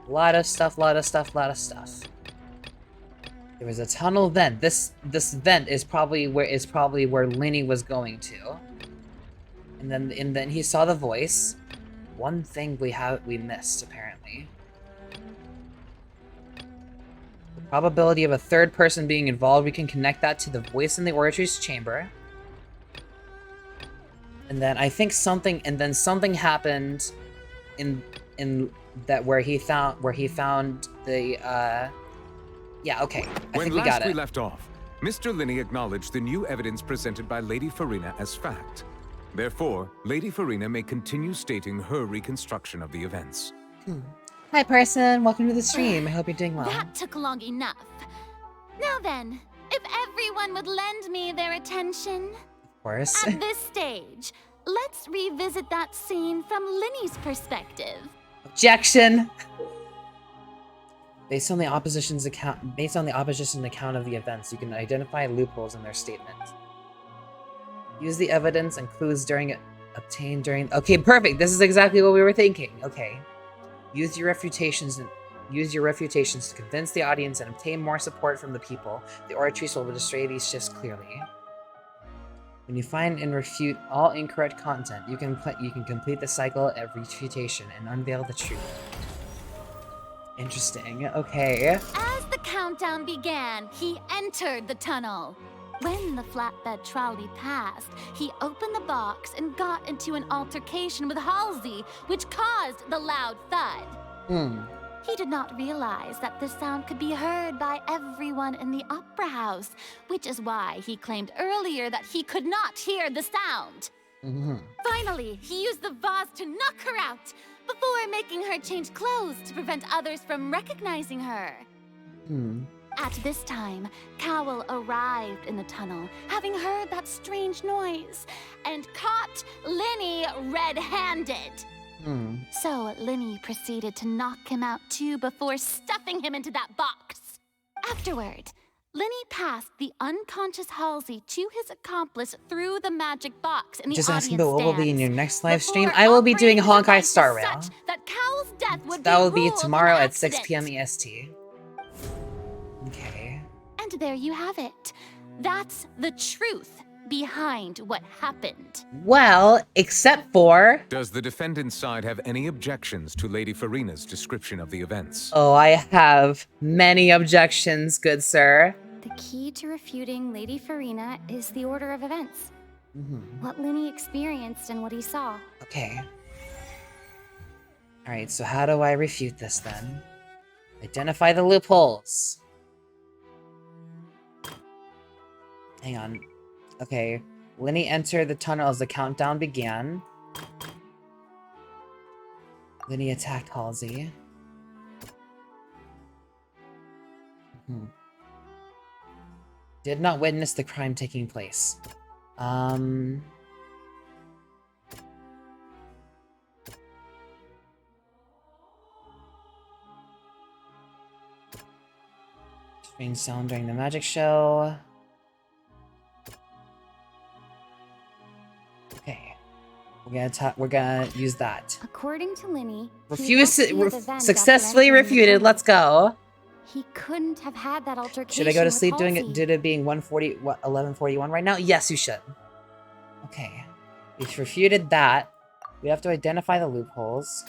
Lot of stuff. There was a tunnel vent. This vent is probably where Linny was going to. And then he saw the voice. One thing we missed, apparently. The probability of a third person being involved, we can connect that to the voice in the oratory's chamber. And then I think something happened in that where he found the yeah, okay. I think we got it. When last we left off, Mr. Linny acknowledged the new evidence presented by Lady Farina as fact. Therefore, Lady Farina may continue stating her reconstruction of the events. Hi, person. Welcome to the stream. I hope you're doing well. That took long enough. Now then, if everyone would lend me their attention. Of course. At this stage, let's revisit that scene from Linny's perspective. Objection! Based on the opposition's account of the events, you can identify loopholes in their statement. Use the evidence and clues obtained during. Okay, perfect. This is exactly what we were thinking. Okay, use your refutations to convince the audience and obtain more support from the people. The oratrice will illustrate these shifts clearly. When you find and refute all incorrect content, you can complete the cycle of refutation and unveil the truth. Interesting. Okay. As the countdown began, he entered the tunnel. When the flatbed trolley passed, he opened the box and got into an altercation with Halsey, which caused the loud thud. He did not realize that the sound could be heard by everyone in the opera house, which is why he claimed earlier that he could not hear the sound. Finally, he used the vase to knock her out, before making her change clothes to prevent others from recognizing her. At this time, Cowell arrived in the tunnel, having heard that strange noise, and caught Linny red-handed. So Linny proceeded to knock him out too before stuffing him into that box. Afterward, Lenny passed the unconscious Halsey to his accomplice through the magic box in the Just audience asking about what will be in your stands. next live stream. Before I will be doing operating Honkai his Star device Rail. such that Cowell's death would That will be ruled tomorrow an at 6 accident. p.m. EST. Okay. And there you have it. That's the truth behind what happened. Well, except for... Does the defendant's side have any objections to Lady Farina's description of the events? Oh, I have many objections, good sir. The key to refuting Lady Farina is the order of events. What Lenny experienced and what he saw. Okay. Alright, so how do I refute this then? Identify the loopholes. Hang on. Okay. Lenny entered the tunnel as the countdown began. Lenny attacked Halsey. Did not witness the crime taking place. Strange sound during the magic show. Okay. We're gonna use that. According to Lenny, Successfully refuted. Let's go. He couldn't have had that altercation. Should I go to sleep with doing Halsey. it? Did it being 11:41 right now? Yes, you should. Okay. We've refuted that. We have to identify the loopholes.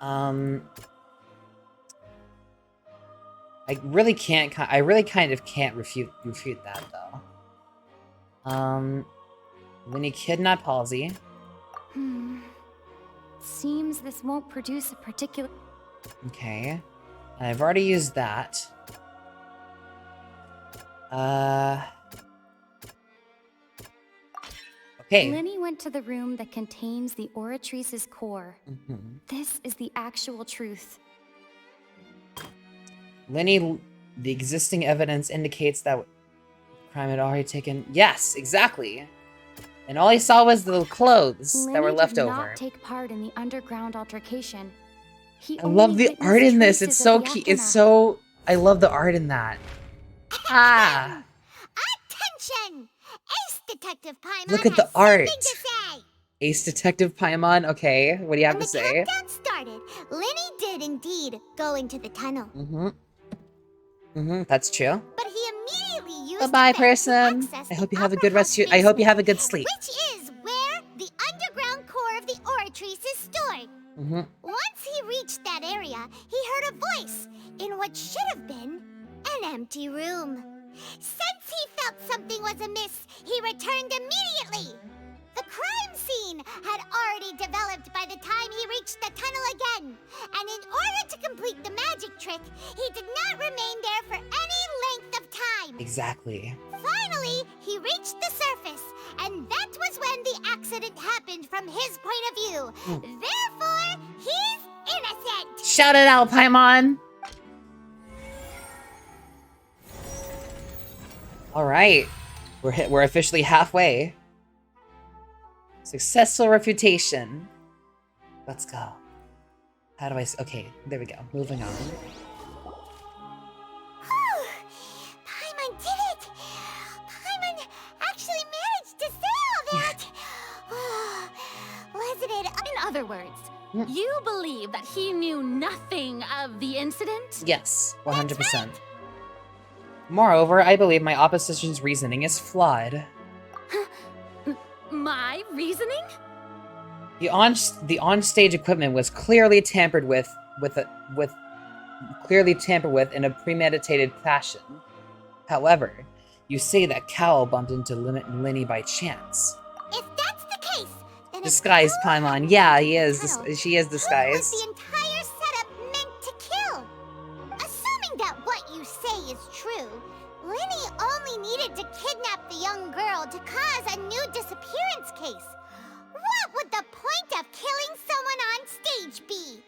I really kind of can't refute that though. Lenny kidnapped Halsey. Seems this won't produce a particular... Okay. And I've already used that. Okay. Lenny went to the room that contains the Oratrice's core. This is the actual truth. Lenny, the existing evidence indicates that the crime had already taken... Yes, exactly. And all he saw was the clothes that were left Lenny did over. not take part in the underground altercation. I love the art in this. It's so cute. It's so... I love the art in that. Ah! Attention! Ace Detective Paimon Look at the has art. something to say. Ace Detective Paimon. Okay, what do you have to say? When the countdown started, Lenny did indeed go into the tunnel. That's true. But he immediately used Bye-bye, the vent to person. access I the hope you have a upper good rest. house I hope you basement, have a good sleep. which is where the underground core of the Oratrice is stored. Once he reached that area, he heard a voice in what should have been an empty room. Since he felt something was amiss, he returned immediately. The crime scene had already developed by the time he reached the tunnel again, and in order to complete the magic trick, he did not remain there for any length of time. Exactly. Finally, he reached the surface, and that was when the accident happened from his point of view. Therefore, he's innocent. Shout it out, Paimon. All right, we're officially halfway. Successful refutation. Let's go. How do I... Okay, there we go. Moving on. Paimon did it! Paimon actually managed to say all that! Wasn't it... In other words, you believe that he knew nothing of the incident? Yes, 100%. Moreover, I believe my opposition's reasoning is flawed. My reasoning? The on-stage equipment was clearly tampered with in a premeditated fashion. However, you say that Cowell bumped into Lenny by chance. If that's the case, then Disguised Paimon. Yeah, he is. She is disguised. the entire setup meant to kill. Assuming that what you say is true, Lenny only needed to kidnap the young girl to cause a new disappearance case. What would the point of killing someone on stage be?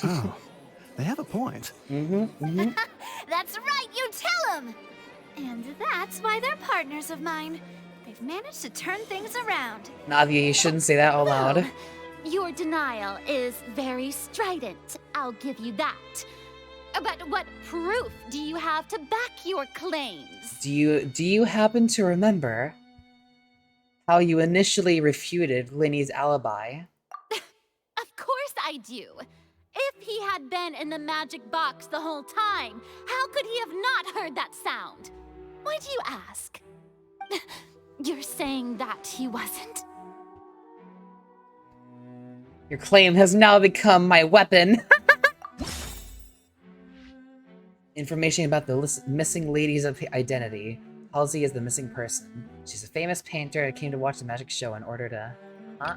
Oh, they have a point. That's right, you tell him! And that's why they're partners of mine. They've managed to turn things around. Navia, you shouldn't say that out loud. Your denial is very strident, I'll give you that. But what proof do you have to back your claims? Do you happen to remember how you initially refuted Linny's alibi? Of course I do. If he had been in the magic box the whole time, how could he have not heard that sound? Why do you ask? You're saying that he wasn't? Your claim has now become my weapon. Information about the missing lady's identity. Halsey is the missing person. She's a famous painter and came to watch the magic show in order to... Huh?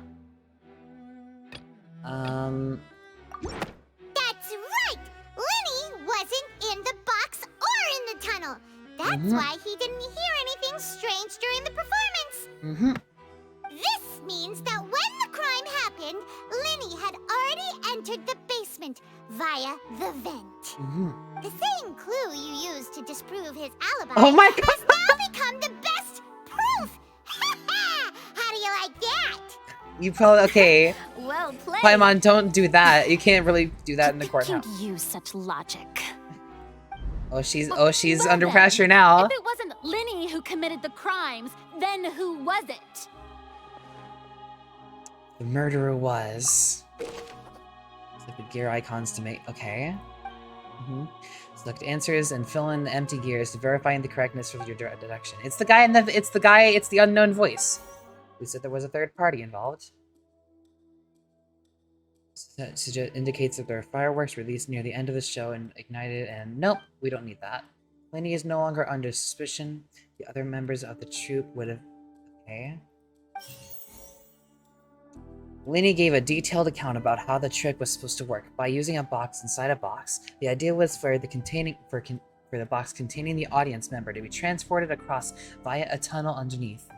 That's right! Linny wasn't in the box or in the tunnel. That's why he didn't hear anything strange during the performance. This means that when the crime happened, Linny had already entered the basement via the vent. The same clue you used to disprove his alibi has now become the best proof! How do you like that? You probably... Okay. Well played. Paimon, don't do that. You can't really do that in the courthouse. Can't use such logic. Oh, she's under pressure now. If it wasn't Linny who committed the crimes, then who was it? The murderer was... Select the gear icons to make... Okay. Select answers and fill in the empty gears to verify the correctness of your deduction. It's the guy in the... It's the unknown voice. Who said there was a third party involved. That indicates that there are fireworks released near the end of the show and ignited and... Nope, we don't need that. Linny is no longer under suspicion. The other members of the troupe would have... Okay. Linny gave a detailed account about how the trick was supposed to work by using a box inside a box. The idea was for the box containing the audience member to be transported across via a tunnel underneath.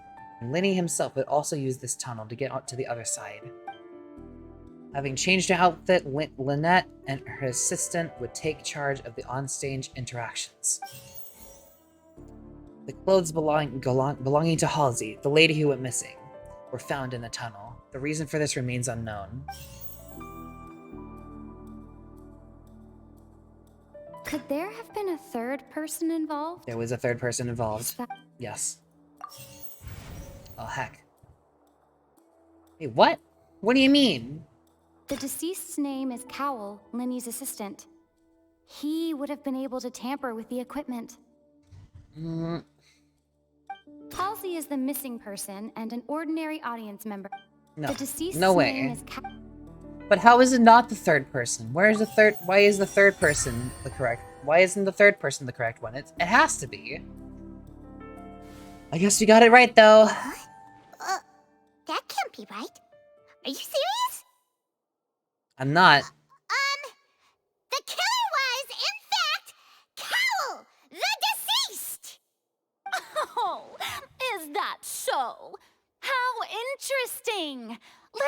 And Linny himself would also use this tunnel to get out to the other side. Having changed her outfit, Lynette and her assistant would take charge of the onstage interactions. The clothes belonging to Halsey, the lady who went missing, were found in the tunnel. The reason for this remains unknown. Could there have been a third person involved? There was a third person involved. Yes. Oh, heck. Wait, what? What do you mean? The deceased's name is Cowell, Linny's assistant. He would have been able to tamper with the equipment. Halsey is the missing person and an ordinary audience member. No, the deceased's no way. name is But how is it not the third person? Why is the third person the correct? Why isn't the third person the correct one? It has to be. I guess you got it right though. That can't be right. Are you serious? I'm not. The killer was, in fact, Cowell, the deceased! Oh, is that so? How interesting!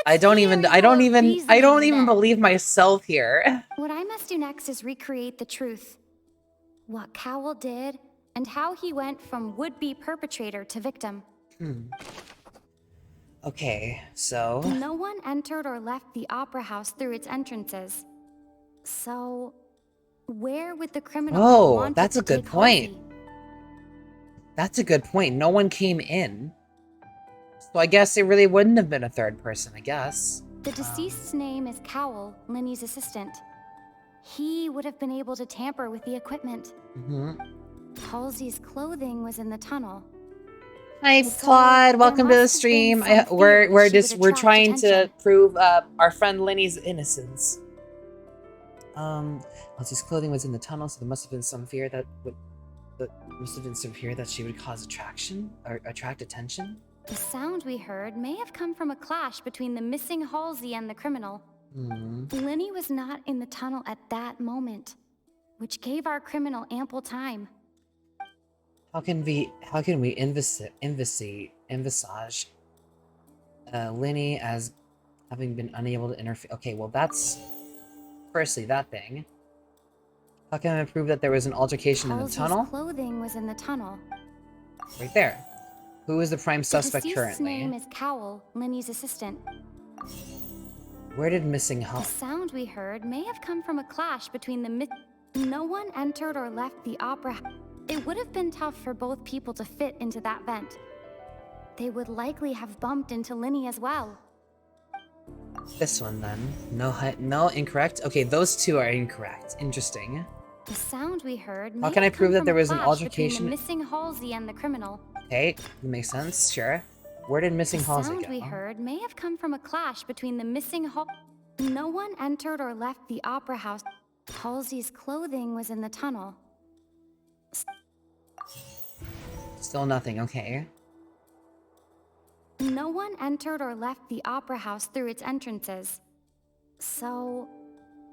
I don't even believe myself here. What I must do next is recreate the truth. What Cowell did, and how he went from would-be perpetrator to victim. Okay, so... No one entered or left the opera house through its entrances. So, where would the criminal have wanted that's a to good take point. Halsey? That's a good point. No one came in. So I guess it really wouldn't have been a third person, I guess. The deceased's name is Cowell, Linny's assistant. He would have been able to tamper with the equipment. Halsey's clothing was in the tunnel. Hi, Claude. Welcome to the stream. We're trying to prove our friend Linny's innocence. Halsey's clothing was in the tunnel, so there must have been some fear that she would cause attraction or attract attention. The sound we heard may have come from a clash between the missing Halsey and the criminal. Linny was not in the tunnel at that moment, which gave our criminal ample time. How can we envisage Linny as having been unable to interfere? Okay, well that's firstly that thing. How can I prove that there was an altercation in the tunnel? Halsey's clothing was in the tunnel. Right there. Who is the prime suspect the currently? name is Cowell, Linny's assistant. Where did missing The sound we heard may have come from a clash between the No one entered or left the opera. It would have been tough for both people to fit into that vent. They would likely have bumped into Linny as well. This one then. No, incorrect. Okay, those two are incorrect. Interesting. The sound we heard. How can I prove that there was an altercation? The missing Halsey and the criminal. Okay, that makes sense. Sure. Where did missing Halsey go? The sound we heard may have come from a clash between the missing No one entered or left the opera house. Halsey's clothing was in the tunnel. Still nothing. Okay. No one entered or left the opera house through its entrances. So,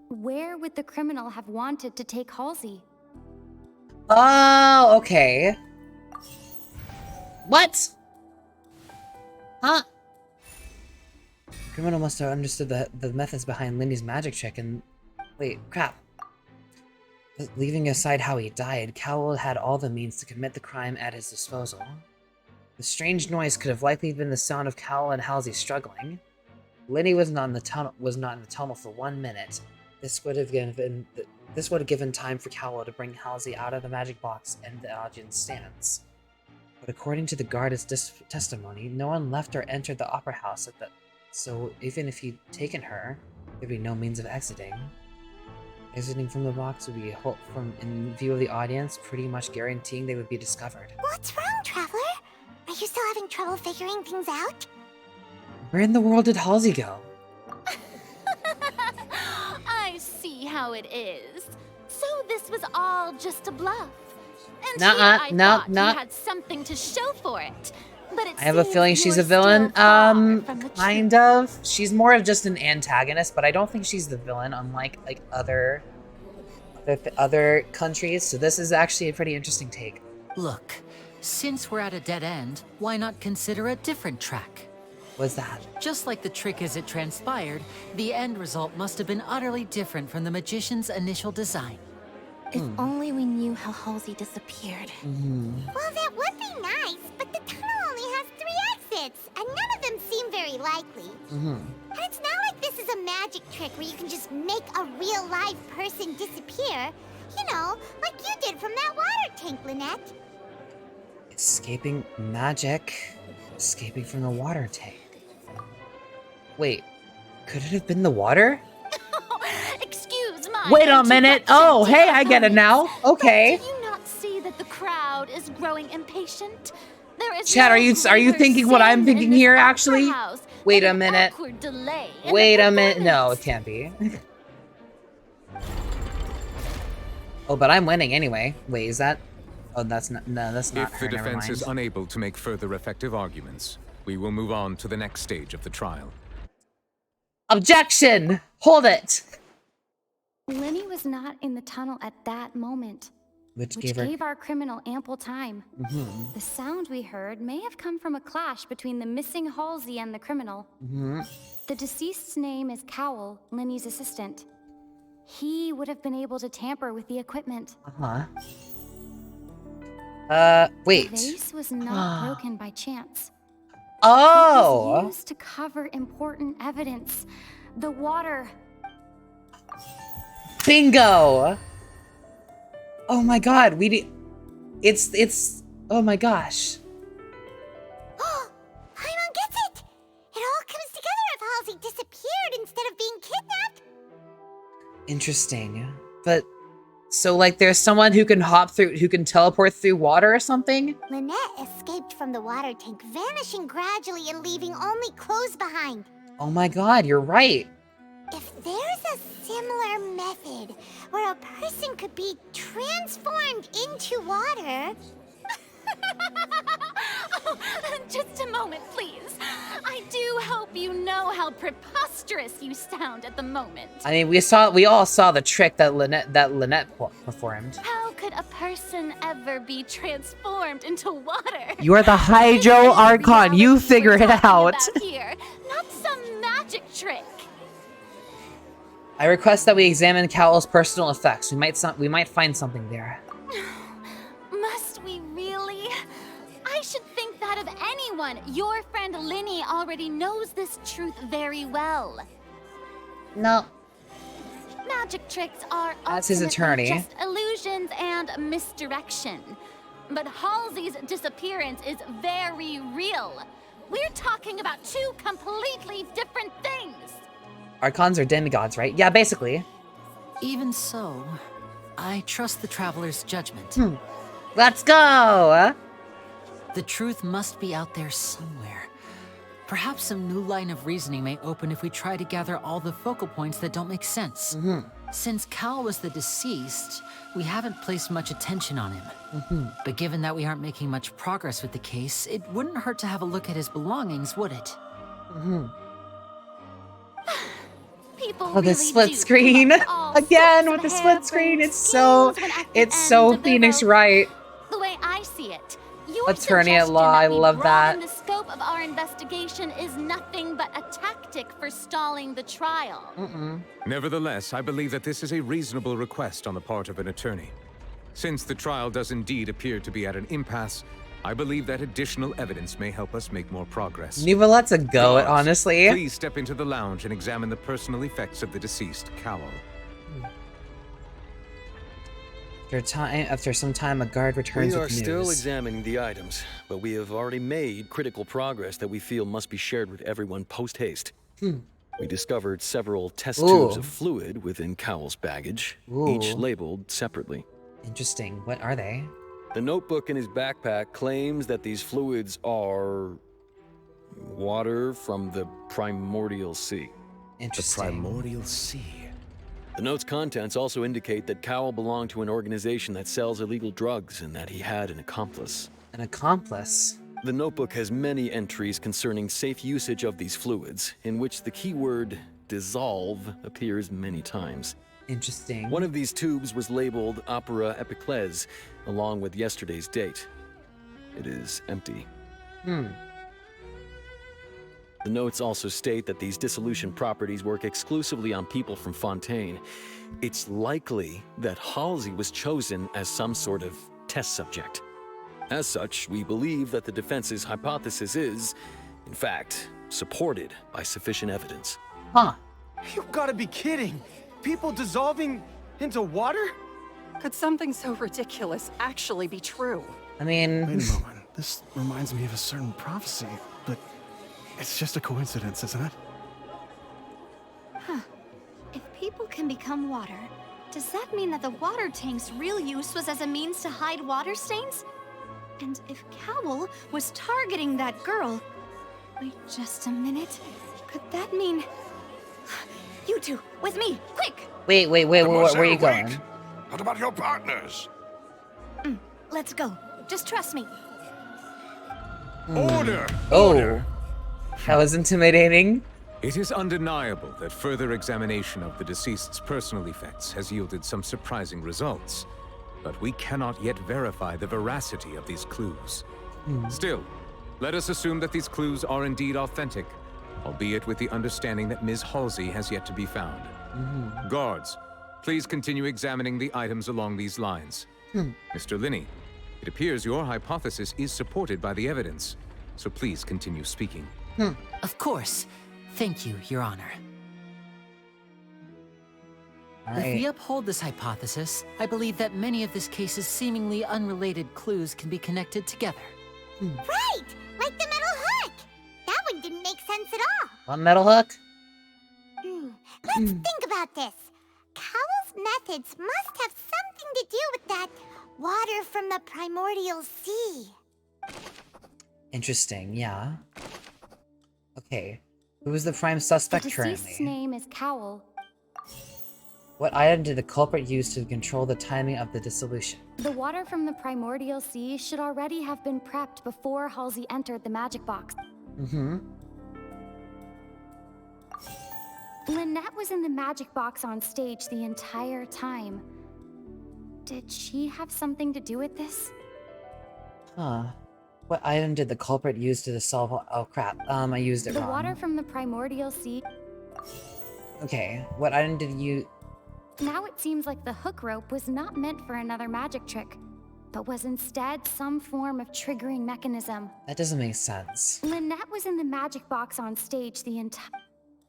where would the criminal have wanted to take Halsey? Oh, okay. What? Huh? The criminal must have understood the methods behind Lindy's magic trick and... Wait, crap. Leaving aside how he died, Cowell had all the means to commit the crime at his disposal. The strange noise could have likely been the sound of Cowell and Halsey struggling. Lindy was not in the tunnel for 1 minute. This would have given time for Cowell to bring Halsey out of the magic box and the audience stands. But according to the guard's testimony, no one left or entered the opera house so even if he'd taken her, there'd be no means of exiting. Exiting from the box would be in view of the audience, pretty much guaranteeing they would be discovered. What's wrong, Traveler? Are you still having trouble figuring things out? Where in the world did Halsey go? I see how it is. So this was all just a bluff. And I you had something to show for it. But I have a feeling she's a villain. Kind of. She's more of just an antagonist, but I don't think she's the villain, unlike like other countries. So this is actually a pretty interesting take. Look, since we're at a dead end, why not consider a different track? What's that? Just like the trick as it transpired, the end result must have been utterly different from the magician's initial design. If only we knew how Halsey disappeared. Well, that would be nice, but the tunnel only has 3 exits, and none of them seem very likely. And it's not like this is a magic trick where you can just make a real live person disappear. You know, like you did from that water tank, Lynette. Escaping magic. Escaping from the water tank. Wait, could it have been the water? Excuse my Wait a minute. Oh, hey, I get it now. Okay. Do you not see that the crowd is growing impatient? There is Chad, are you thinking what I'm thinking here, actually? Wait a minute. Wait a minute. No, it can't be. Oh, but I'm winning anyway. Wait, is that... Oh, that's not... No, that's not her. If the defense is unable to make further effective arguments, we will move on to the next stage of the trial. Objection! Hold it! Linny was not in the tunnel at that moment, which gave our criminal ample time. The sound we heard may have come from a clash between the missing Halsey and the criminal. The deceased's name is Cowell, Linny's assistant. He would have been able to tamper with the equipment. Wait. The vase was not broken by chance. Oh! It was used to cover important evidence. The water. Bingo! Oh my god, it's... Oh my gosh. Paimon gets it! It all comes together if Halsey disappeared instead of being kidnapped. Interesting. But... So, like, there's someone who can who can teleport through water or something? Lynette escaped from the water tank, vanishing gradually and leaving only clothes behind. Oh my god, you're right. If there's a similar method where a person could be transformed into water... Oh, just a moment, please. I do hope you know how preposterous you sound at the moment. I mean, we all saw the trick that Lynette performed. How could a person ever be transformed into water? You are the Hydro Archon. You figure it out. Here, not some magic trick. I request that we examine Cowell's personal effects. We might find something there. Must we really? I should think that of anyone. Your friend Linny already knows this truth very well. No. Magic tricks are That's his attorney. just illusions and misdirection. But Halsey's disappearance is very real. We're talking about two completely different things. Archons are demigods, right? Yeah, basically. Even so, I trust the traveler's judgment. Let's go! The truth must be out there somewhere. Perhaps some new line of reasoning may open if we try to gather all the focal points that don't make sense. Since Cal was the deceased, we haven't placed much attention on him. But given that we aren't making much progress with the case, it wouldn't hurt to have a look at his belongings, would it? People Oh, the split screen again with the split screen. It's so Phoenix Wright. The way I see it, your Attorney at law, I love that. The scope of our investigation is nothing but a tactic for stalling the trial. Nevertheless, I believe that this is a reasonable request on the part of an attorney. Since the trial does indeed appear to be at an impasse, I believe that additional evidence may help us make more progress. Nuva lets a go, Guards, honestly. Please step into the lounge and examine the personal effects of the deceased Cowell. After some time, a guard returns We with are news. still examining the items, but we have already made critical progress that we feel must be shared with everyone post-haste. We discovered several test tubes of fluid within Cowell's baggage, each labeled separately. Interesting. What are they? The notebook in his backpack claims that these fluids are water from the primordial sea. Interesting. The primordial sea. The note's contents also indicate that Cowell belonged to an organization that sells illegal drugs and that he had an accomplice. An accomplice? The notebook has many entries concerning safe usage of these fluids, in which the keyword dissolve appears many times. Interesting. One of these tubes was labeled Opera Epiclese, along with yesterday's date. It is empty. The notes also state that these dissolution properties work exclusively on people from Fontaine. It's likely that Halsey was chosen as some sort of test subject. As such, we believe that the defense's hypothesis is, in fact, supported by sufficient evidence. You gotta be kidding! People dissolving into water? Could something so ridiculous actually be true? I mean... Wait a moment. This reminds me of a certain prophecy, but it's just a coincidence, isn't it? If people can become water, does that mean that the water tank's real use was as a means to hide water stains? And if Cowell was targeting that girl... Wait just a minute. Could that mean... You two, with me, quick! Wait, where are you going? What about your partners? Let's go. Just trust me. Order! Oh, that was intimidating. It is undeniable that further examination of the deceased's personal effects has yielded some surprising results, but we cannot yet verify the veracity of these clues. Still, let us assume that these clues are indeed authentic, albeit with the understanding that Ms. Halsey has yet to be found. Guards, please continue examining the items along these lines. Mr. Linney, it appears your hypothesis is supported by the evidence, so please continue speaking. Of course. Thank you, Your Honor. If we uphold this hypothesis, I believe that many of this case's seemingly unrelated clues can be connected together. Right! Like the metal hook! That one didn't make sense at all. What metal hook? Let's think about this. Cowell's methods must have something to do with that water from the primordial sea. Interesting, yeah. Okay. Who is the prime suspect The deceased's currently? name is Cowell. What item did the culprit use to control the timing of the dissolution? The water from the primordial sea should already have been prepped before Halsey entered the magic box. Lynette was in the magic box on stage the entire time. Did she have something to do with this? What item did the culprit use to dissolve? Oh crap, I used it The wrong. water from the primordial sea. Okay, what item did you... Now it seems like the hook rope was not meant for another magic trick, but was instead some form of triggering mechanism. That doesn't make sense. Lynette was in the magic box on stage the entire...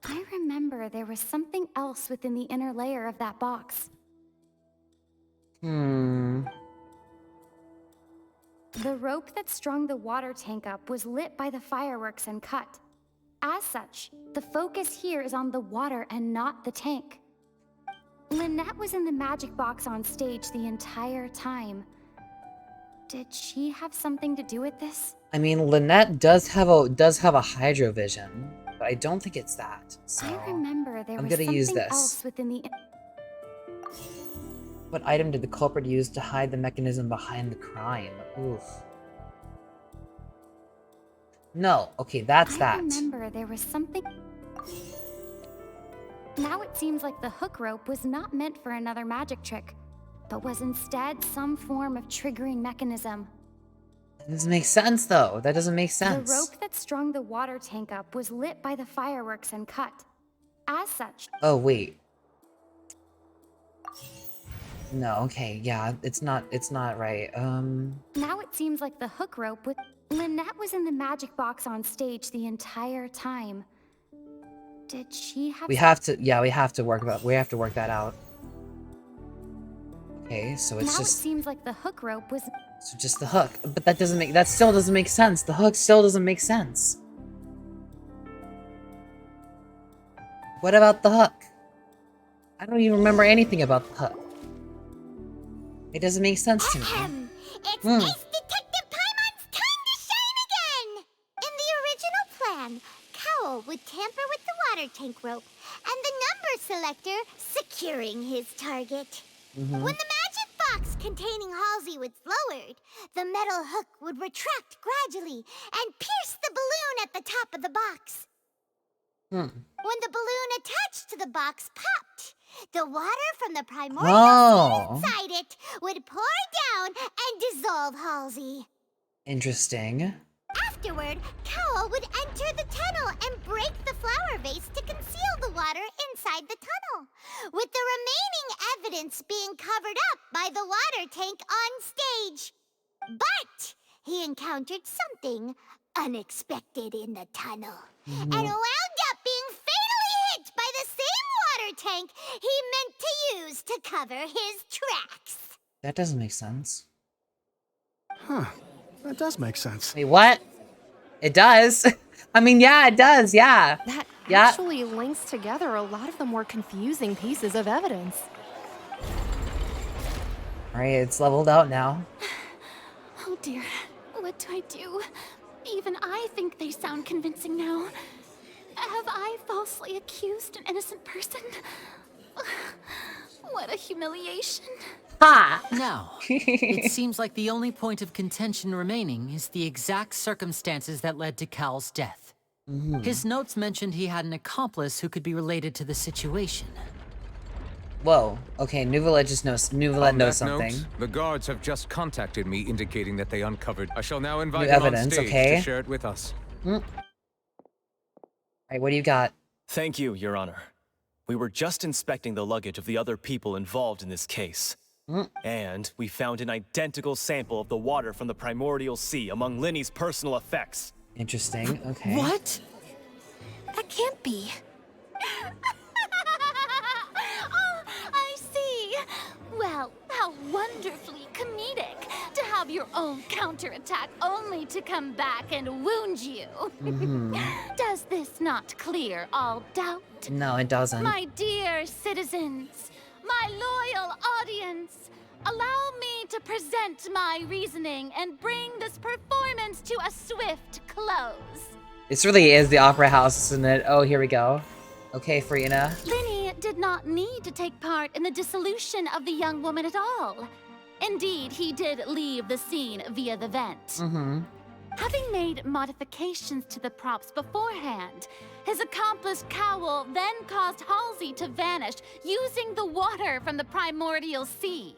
I remember there was something else within the inner layer of that box. The rope that strung the water tank up was lit by the fireworks and cut. As such, the focus here is on the water and not the tank. Lynette was in the magic box on stage the entire time. Did she have something to do with this? I mean, Lynette does have a hydro vision, but I don't think it's that. So I remember there I'm was gonna use something this. else within the. What item did the culprit use to hide the mechanism behind the crime? Oof. No, okay, that's that. I remember there was something. Now it seems like the hook rope was not meant for another magic trick, but was instead some form of triggering mechanism. That doesn't make sense, though. That doesn't make sense. The rope that strung the water tank up was lit by the fireworks and cut. As such. Oh, wait. No, okay, yeah, it's not right. Now it seems like the hook rope with Lynette was in the magic box on stage the entire time. Did she have we have to work that out. Okay, so it's now just it seems like the hook rope was so just the hook. But that still doesn't make sense. The hook still doesn't make sense. What about the hook? I don't even remember anything about the hook. It doesn't make sense to me. It's Ace Detective Paimon's time to shine again! In the original plan, Cowl would tamper with the water tank rope and the number selector securing his target. When the magic box containing Halsey was lowered, the metal hook would retract gradually and pierce the balloon at the top of the box. When the balloon attached to the box popped, the water from the primordial sea inside it would pour down and dissolve Halsey. Interesting. Afterward, Cowl would enter the tunnel and break the flower vase to conceal the water inside the tunnel, with the remaining evidence being covered up by the water tank on stage. But he encountered something unexpected in the tunnel, and wound up being fatally hit by the same water tank he meant to use to cover his tracks. That doesn't make sense. Huh. That does make sense. Wait, what? It does? I mean, yeah, it does, yeah. That actually links together a lot of the more confusing pieces of evidence. Alright, it's leveled out now. Oh dear, what do I do? Even I think they sound convincing now. Have I falsely accused an innocent person? What a humiliation. Ha! Now, it seems like the only point of contention remaining is the exact circumstances that led to Cal's death. His notes mentioned he had an accomplice who could be related to the situation. Whoa, okay, Nouvelette knows something. Note, the guards have just contacted me indicating that they uncovered. I shall now invite New them evidence, on stage okay. to share it with us. Alright, what do you got? Thank you, Your Honor. We were just inspecting the luggage of the other people involved in this case. And we found an identical sample of the water from the primordial sea among Linny's personal effects. Interesting, okay. What? That can't be. Oh, I see. Well, how wonderfully comedic to have your own counterattack only to come back and wound you. Does this not clear all doubt? No, it doesn't. My dear citizens, my loyal audience, allow me to present my reasoning and bring this performance to a swift close. This really is the opera house, isn't it? Oh, here we go. Okay, Farina. Linny did not need to take part in the dissolution of the young woman at all. Indeed, he did leave the scene via the vent. Having made modifications to the props beforehand, his accomplice Cowl then caused Halsey to vanish using the water from the primordial sea.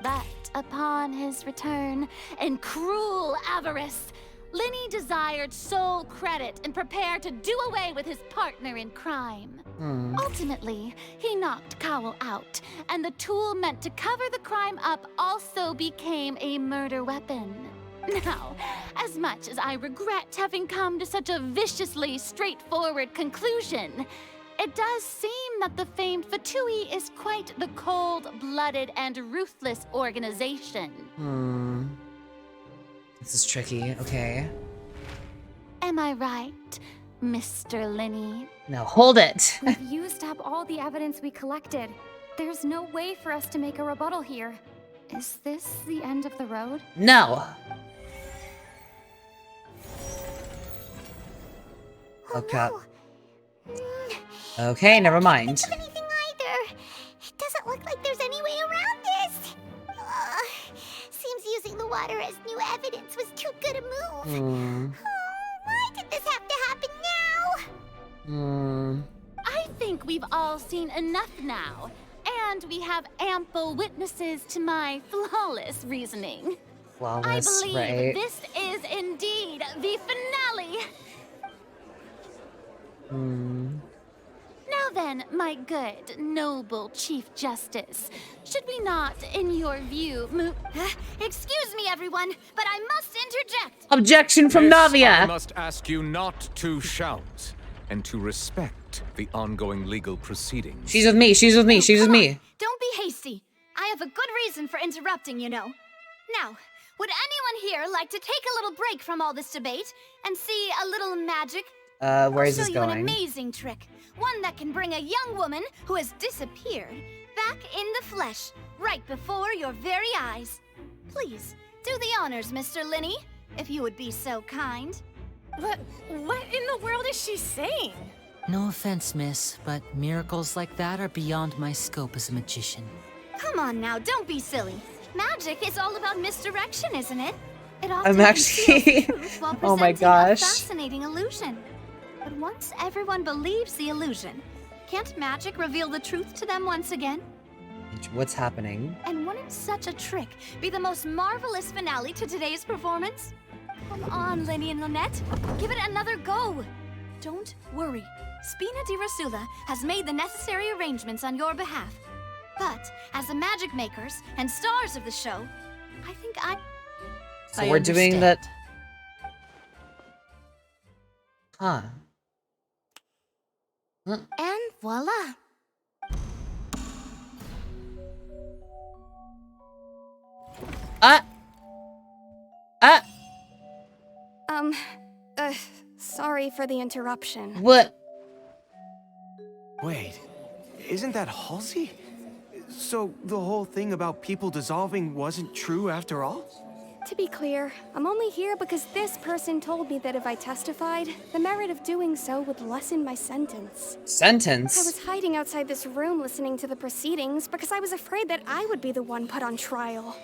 But upon his return, in cruel avarice, Linny desired sole credit and prepared to do away with his partner in crime. Ultimately, he knocked Cowl out, and the tool meant to cover the crime up also became a murder weapon. Now, as much as I regret having come to such a viciously straightforward conclusion, it does seem that the famed Fatui is quite the cold-blooded and ruthless organization. This is tricky, okay. Am I right, Mr. Lenny? Now hold it. We've used up all the evidence we collected. There's no way for us to make a rebuttal here. Is this the end of the road? No. Okay. Okay, never mind. Anything either. It doesn't look like there's any way around this. Seems using the water as new evidence was too good a move. Why did this have to happen now? I think we've all seen enough now, and we have ample witnesses to my flawless reasoning. Flawless, I believe right? this is indeed the finale. Now then, my good, noble Chief Justice, should we not, in your view, move... Excuse me, everyone, but I must interject. Objection from Miss, Navia. I must ask you not to shout and to respect the ongoing legal proceedings. She's with me, she's with me, she's with me. Don't be hasty. I have a good reason for interrupting, you know. Now, would anyone here like to take a little break from all this debate and see a little magic? Where is I'll this show you an going? amazing trick. One that can bring a young woman who has disappeared back in the flesh, right before your very eyes. Please, do the honors, Mr. Lenny, if you would be so kind. What in the world is she saying? No offense, miss, but miracles like that are beyond my scope as a magician. Come on now, don't be silly. Magic is all about misdirection, isn't it? It often I'm actually... conceals truth while Oh my presenting gosh. a fascinating illusion. But once everyone believes the illusion, can't magic reveal the truth to them once again? What's happening? And wouldn't such a trick be the most marvelous finale to today's performance? Come on, Lenny and Lynette. Give it another go. Don't worry. Spina di Rasula has made the necessary arrangements on your behalf. But as the magic makers and stars of the show, I think So we're doing that... Huh. And voila. Sorry for the interruption. What? Wait, isn't that Halsey? So the whole thing about people dissolving wasn't true after all? To be clear, I'm only here because this person told me that if I testified, the merit of doing so would lessen my sentence. Sentence? I was hiding outside this room listening to the proceedings because I was afraid that I would be the one put on trial.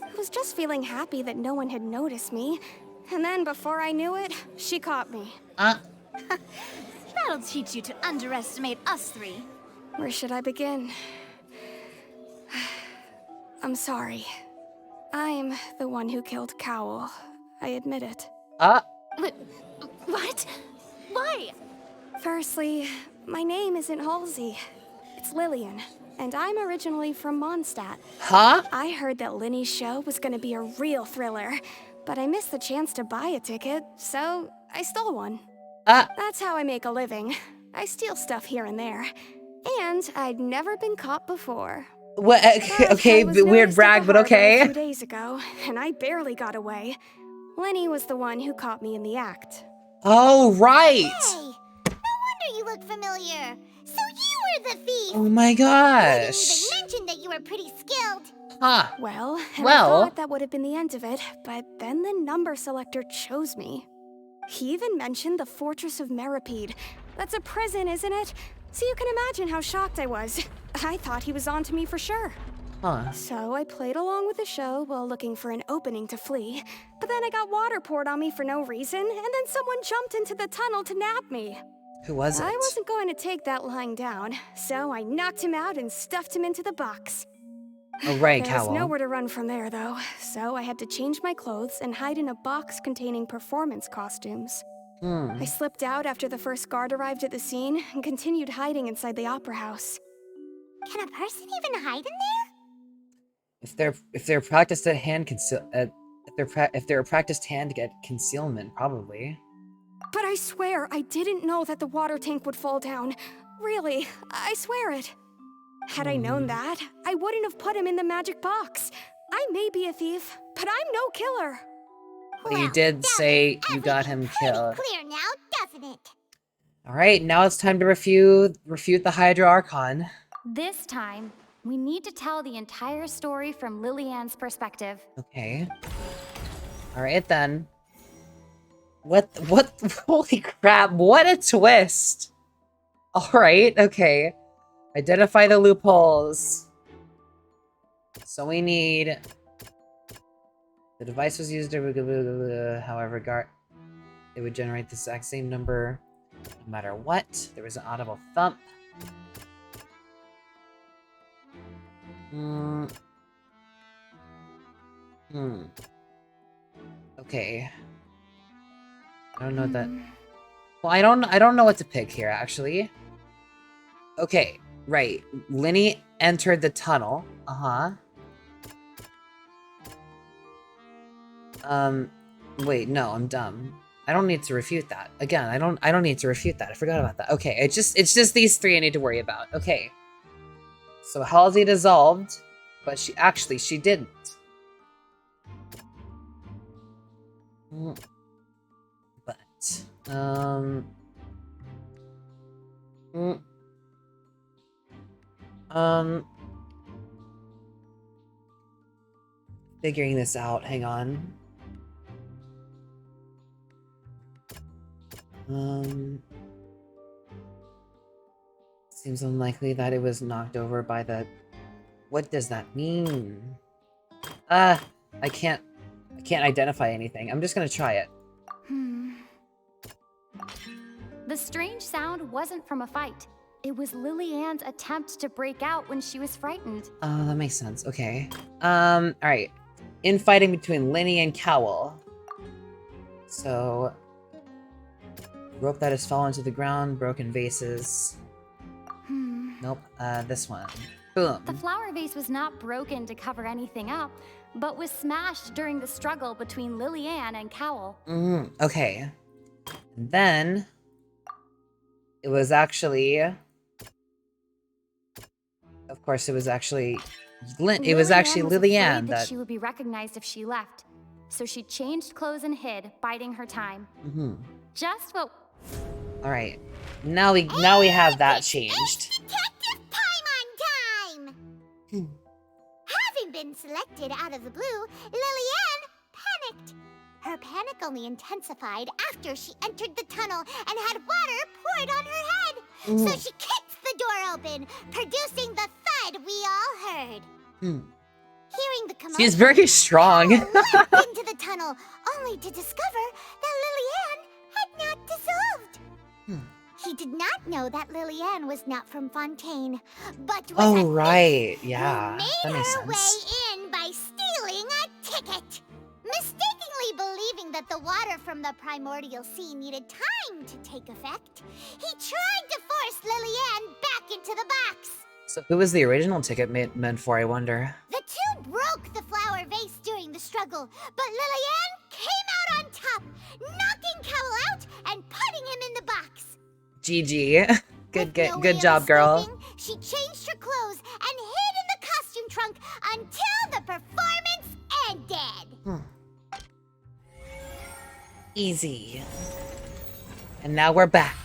I was just feeling happy that no one had noticed me. And then before I knew it, she caught me. That'll teach you to underestimate us three. Where should I begin? I'm sorry. I'm the one who killed Cowell. I admit it. What? Why? Firstly, my name isn't Halsey. It's Lillian, and I'm originally from Mondstadt. Huh? I heard that Linny's show was gonna be a real thriller, but I missed the chance to buy a ticket, so I stole one. That's how I make a living. I steal stuff here and there. And I'd never been caught before. What? Okay, weird brag, but okay. A few days ago, and I barely got away. Lenny was the one who caught me in the act. Oh, right. Hey, no wonder you look familiar. So you were the thief. Oh my You gosh. didn't even mention that you were pretty skilled. Huh. Well, I Well. thought that would have been the end of it, but then the number selector chose me. He even mentioned the Fortress of Meripede. That's a prison, isn't it? So you can imagine how shocked I was. I thought he was onto me for sure. Huh. So I played along with the show while looking for an opening to flee. But then I got water poured on me for no reason, and then someone jumped into the tunnel to nab me. Who was it? I wasn't going to take that lying down, so I knocked him out and stuffed him into the box. Oh, right, There was Cowell. nowhere to run from there, though, so I had to change my clothes and hide in a box containing performance costumes. I slipped out after the first guard arrived at the scene and continued hiding inside the opera house. Can a person even hide in there? If they're practiced at If they're a practiced hand to get concealment, probably. But I swear I didn't know that the water tank would fall down. Really, I swear it. Had I known that, I wouldn't have put him in the magic box. I may be a thief, but I'm no killer. Well, you did say you got him killed. Clear now, doesn't it? All right, now it's time to refute the Hydra Archon. This time, we need to tell the entire story from Lily-Ann's perspective. Okay. All right then. What? Holy crap! What a twist! All right, okay. Identify the loopholes. So we need. The device was used to, however, it would generate the exact same number no matter what. There was an audible thump. Okay. I don't know that. Well, I don't know what to pick here, actually. Okay, right. Linny entered the tunnel. Wait, no, I'm dumb. I don't need to refute that. Again, I don't need to refute that. I forgot about that. Okay, it's just these three I need to worry about. Okay. So Halsey dissolved, but she didn't. Figuring this out, hang on. Seems unlikely that it was knocked over by the... What does that mean? I can't identify anything. I'm just gonna try it. The strange sound wasn't from a fight. It was Lily-Ann's attempt to break out when she was frightened. That makes sense. Okay. Alright. Infighting between Linny and Cowell. So... rope that has fallen to the ground, broken vases. Nope, this one. Boom. The flower vase was not broken to cover anything up, but was smashed during the struggle between Lily-Ann and Cowell. Okay. And then... it was actually... Of course, it was actually... Lily-Ann that... she would be recognized if she left. So she changed clothes and hid, biding her time. Just what... Alright. Now we have that changed. Detective Paimon time! Having been selected out of the blue, Lily-Ann panicked. Her panic only intensified after she entered the tunnel and had water poured on her head. So she kicked the door open, producing the thud we all heard. Hearing the commotion, she's very strong. leapt into the tunnel, only to discover that Lily-Ann had not dissolved. He did not know that Lily-Ann was not from Fontaine, but was a right. thief Yeah, who that made makes her sense. way in by stealing a ticket. Mistakenly believing that the water from the primordial sea needed time to take effect, he tried to force Lily-Ann back into the box. So who was the original ticket meant for, I wonder? The two broke the flower vase during the struggle, but Lily-Ann came out on top, knocking Cowell out and putting him in the box. GG. Good job, girl. Escaping, she changed her clothes and hid in the costume trunk until the performance ended. Easy. And now we're back.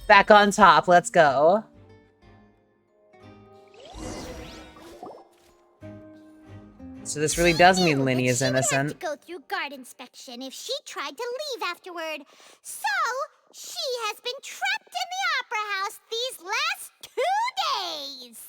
Back on top. Let's go. So this really does mean Linny is innocent. She would have to go through guard inspection if she tried to leave afterward. So she has been trapped in the opera house these last 2 days.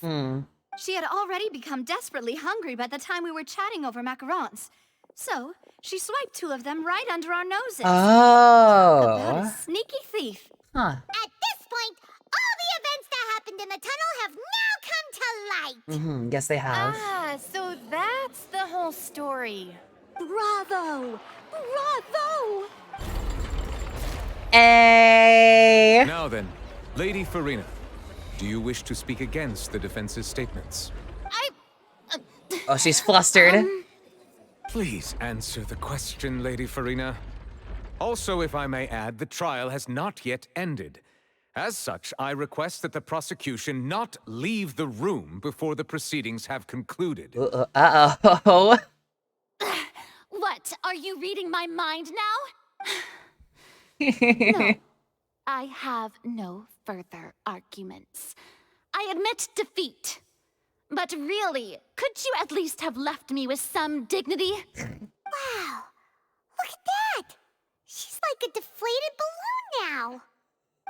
She had already become desperately hungry by the time we were chatting over macarons. So she swiped 2 of them right under our noses. Oh. About a sneaky thief. Huh. At this point, all the events that happened in the tunnel have now come to light. Yes, they have. Ah, so that's the whole story. Bravo! Bravo! Hey! Now then, Lady Farina, do you wish to speak against the defense's statements? Oh, she's flustered. Please answer the question, Lady Farina. Also, if I may add, the trial has not yet ended. As such, I request that the prosecution not leave the room before the proceedings have concluded. Uh-oh. What? Are you reading my mind now? No. I have no further arguments. I admit defeat. But really, could you at least have left me with some dignity? Wow. Look at that. She's like a deflated balloon now.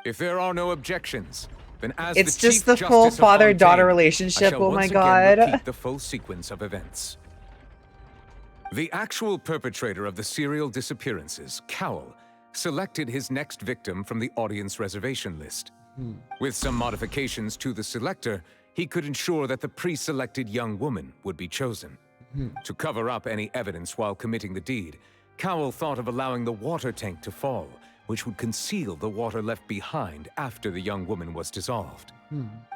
If there are no objections, then as it's the just Chief the Justice full of father-daughter Fontaine, relationship. I shall Oh my once god. again repeat the full sequence of events. The actual perpetrator of the serial disappearances, Cowell, selected his next victim from the audience reservation list. With some modifications to the selector, he could ensure that the pre-selected young woman would be chosen. To cover up any evidence while committing the deed, Cowell thought of allowing the water tank to fall, which would conceal the water left behind after the young woman was dissolved.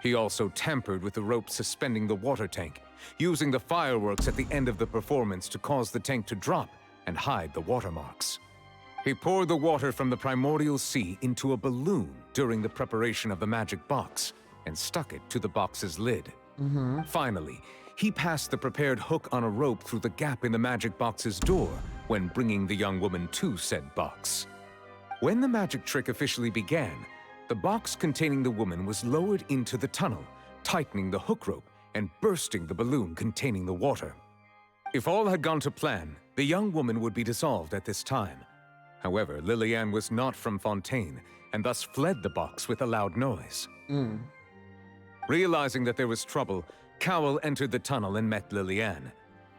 He also tampered with the rope suspending the water tank, using the fireworks at the end of the performance to cause the tank to drop and hide the watermarks. He poured the water from the primordial sea into a balloon during the preparation of the magic box and stuck it to the box's lid. Finally, he passed the prepared hook on a rope through the gap in the magic box's door when bringing the young woman to said box. When the magic trick officially began, the box containing the woman was lowered into the tunnel, tightening the hook rope and bursting the balloon containing the water. If all had gone to plan, the young woman would be dissolved at this time. However, Lillian was not from Fontaine, and thus fled the box with a loud noise. Realizing that there was trouble, Cowell entered the tunnel and met Lillian.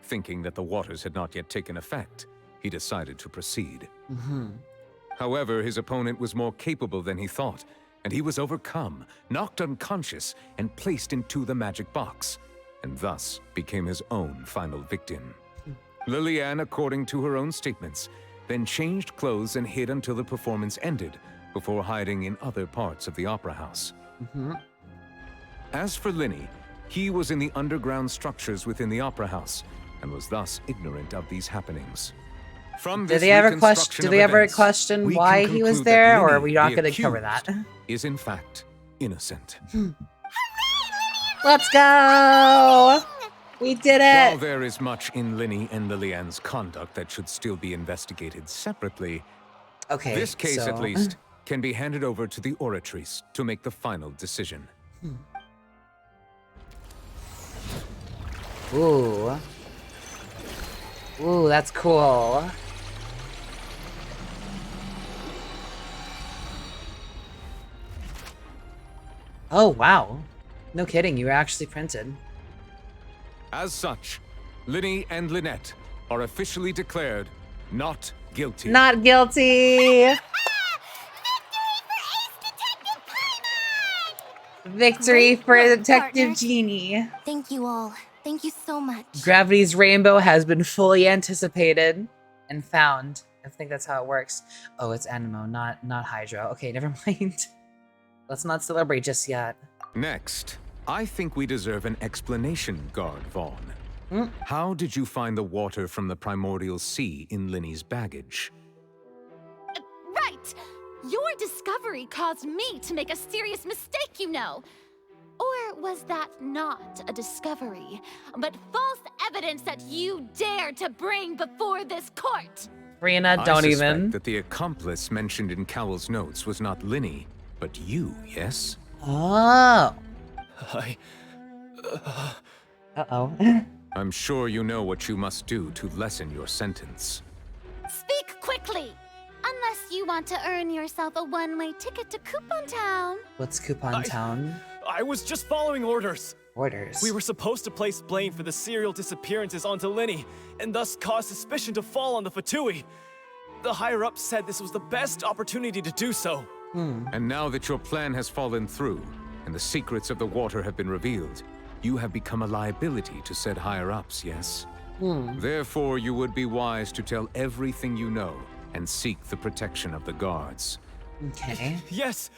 Thinking that the waters had not yet taken effect, he decided to proceed. However, his opponent was more capable than he thought, and he was overcome, knocked unconscious, and placed into the magic box, and thus became his own final victim. Lillian, according to her own statements, then changed clothes and hid until the performance ended, before hiding in other parts of the opera house. As for Linny, he was in the underground structures within the opera house, and was thus ignorant of these happenings. From this Do they ever question why he was there, or are we not going to cover that? Is in fact innocent. Let's go! We did it! While there is much in Linny and Lillian's conduct that should still be investigated separately, this case at least can be handed over to the Oratrice to make the final decision. Ooh. Ooh, that's cool. Oh, wow. No kidding, you were actually printed. As such, Linny and Lynette are officially declared not guilty. Not guilty! Victory for Detective Genie. Thank you all. Thank you so much. Gravity's rainbow has been fully anticipated and found. I think that's how it works. Oh, it's Anemo, not Hydro. Okay, never mind. Let's not celebrate just yet. Next, I think we deserve an explanation, Guard Vaughn. How did you find the water from the primordial sea in Linny's baggage? Right! Your discovery caused me to make a serious mistake, you know. Or was that not a discovery, but false evidence that you dared to bring before this court? Rena, don't I even. suspect that the accomplice mentioned in Cowell's notes was not Linny, but you, yes? Oh. Uh-oh. I'm sure you know what you must do to lessen your sentence. Speak quickly! Unless you want to earn yourself a one-way ticket to Coupon Town. What's Coupon Town? I was just following orders. Orders? We were supposed to place blame for the serial disappearances onto Linny, and thus cause suspicion to fall on the Fatui. The higher-ups said this was the best opportunity to do so. And now that your plan has fallen through, and the secrets of the water have been revealed, you have become a liability to said higher-ups, yes? Therefore, you would be wise to tell everything you know, and seek the protection of the guards. Okay. Yes,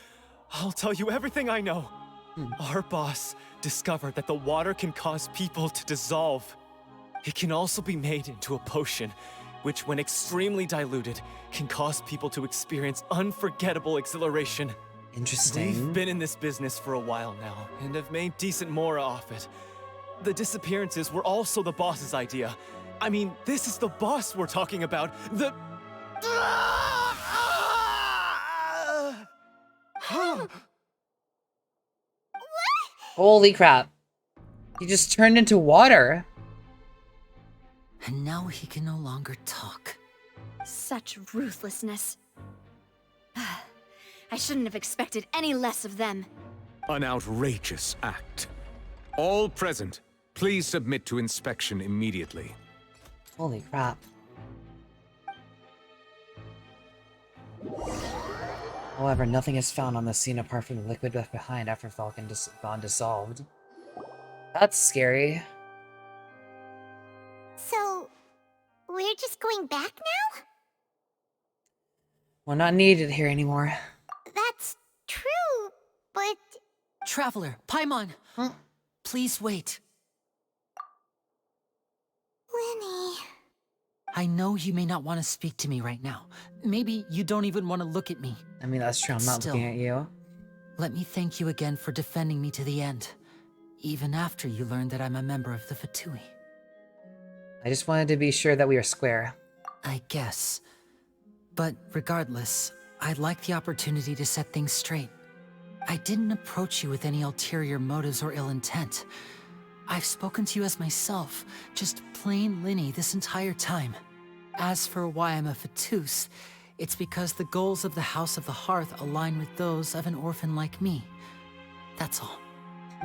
I'll tell you everything I know. Our boss discovered that the water can cause people to dissolve. It can also be made into a potion, which when extremely diluted, can cause people to experience unforgettable exhilaration. Interesting. We've been in this business for a while now, and have made decent mora off it. The disappearances were also the boss's idea. I mean, this is the boss we're talking about. The... Holy crap. He just turned into water. And now he can no longer talk. Such ruthlessness. I shouldn't have expected any less of them. An outrageous act. All present, please submit to inspection immediately. Holy crap. However, nothing is found on the scene apart from the liquid left behind after Falcon gone dissolved. That's scary. So, we're just going back now? We're not needed here anymore. That's true, but... Traveler, Paimon! Huh? Please wait. Lenny... I know you may not want to speak to me right now. Maybe you don't even want to look at me. I mean, that's true. I'm not looking at you. Let me thank you again for defending me to the end, even after you learned that I'm a member of the Fatui. I just wanted to be sure that we are square. I guess. But regardless, I'd like the opportunity to set things straight. I didn't approach you with any ulterior motives or ill intent. I've spoken to you as myself, just plain Linny this entire time. As for why I'm a Fatus, it's because the goals of the House of the Hearth align with those of an orphan like me. That's all.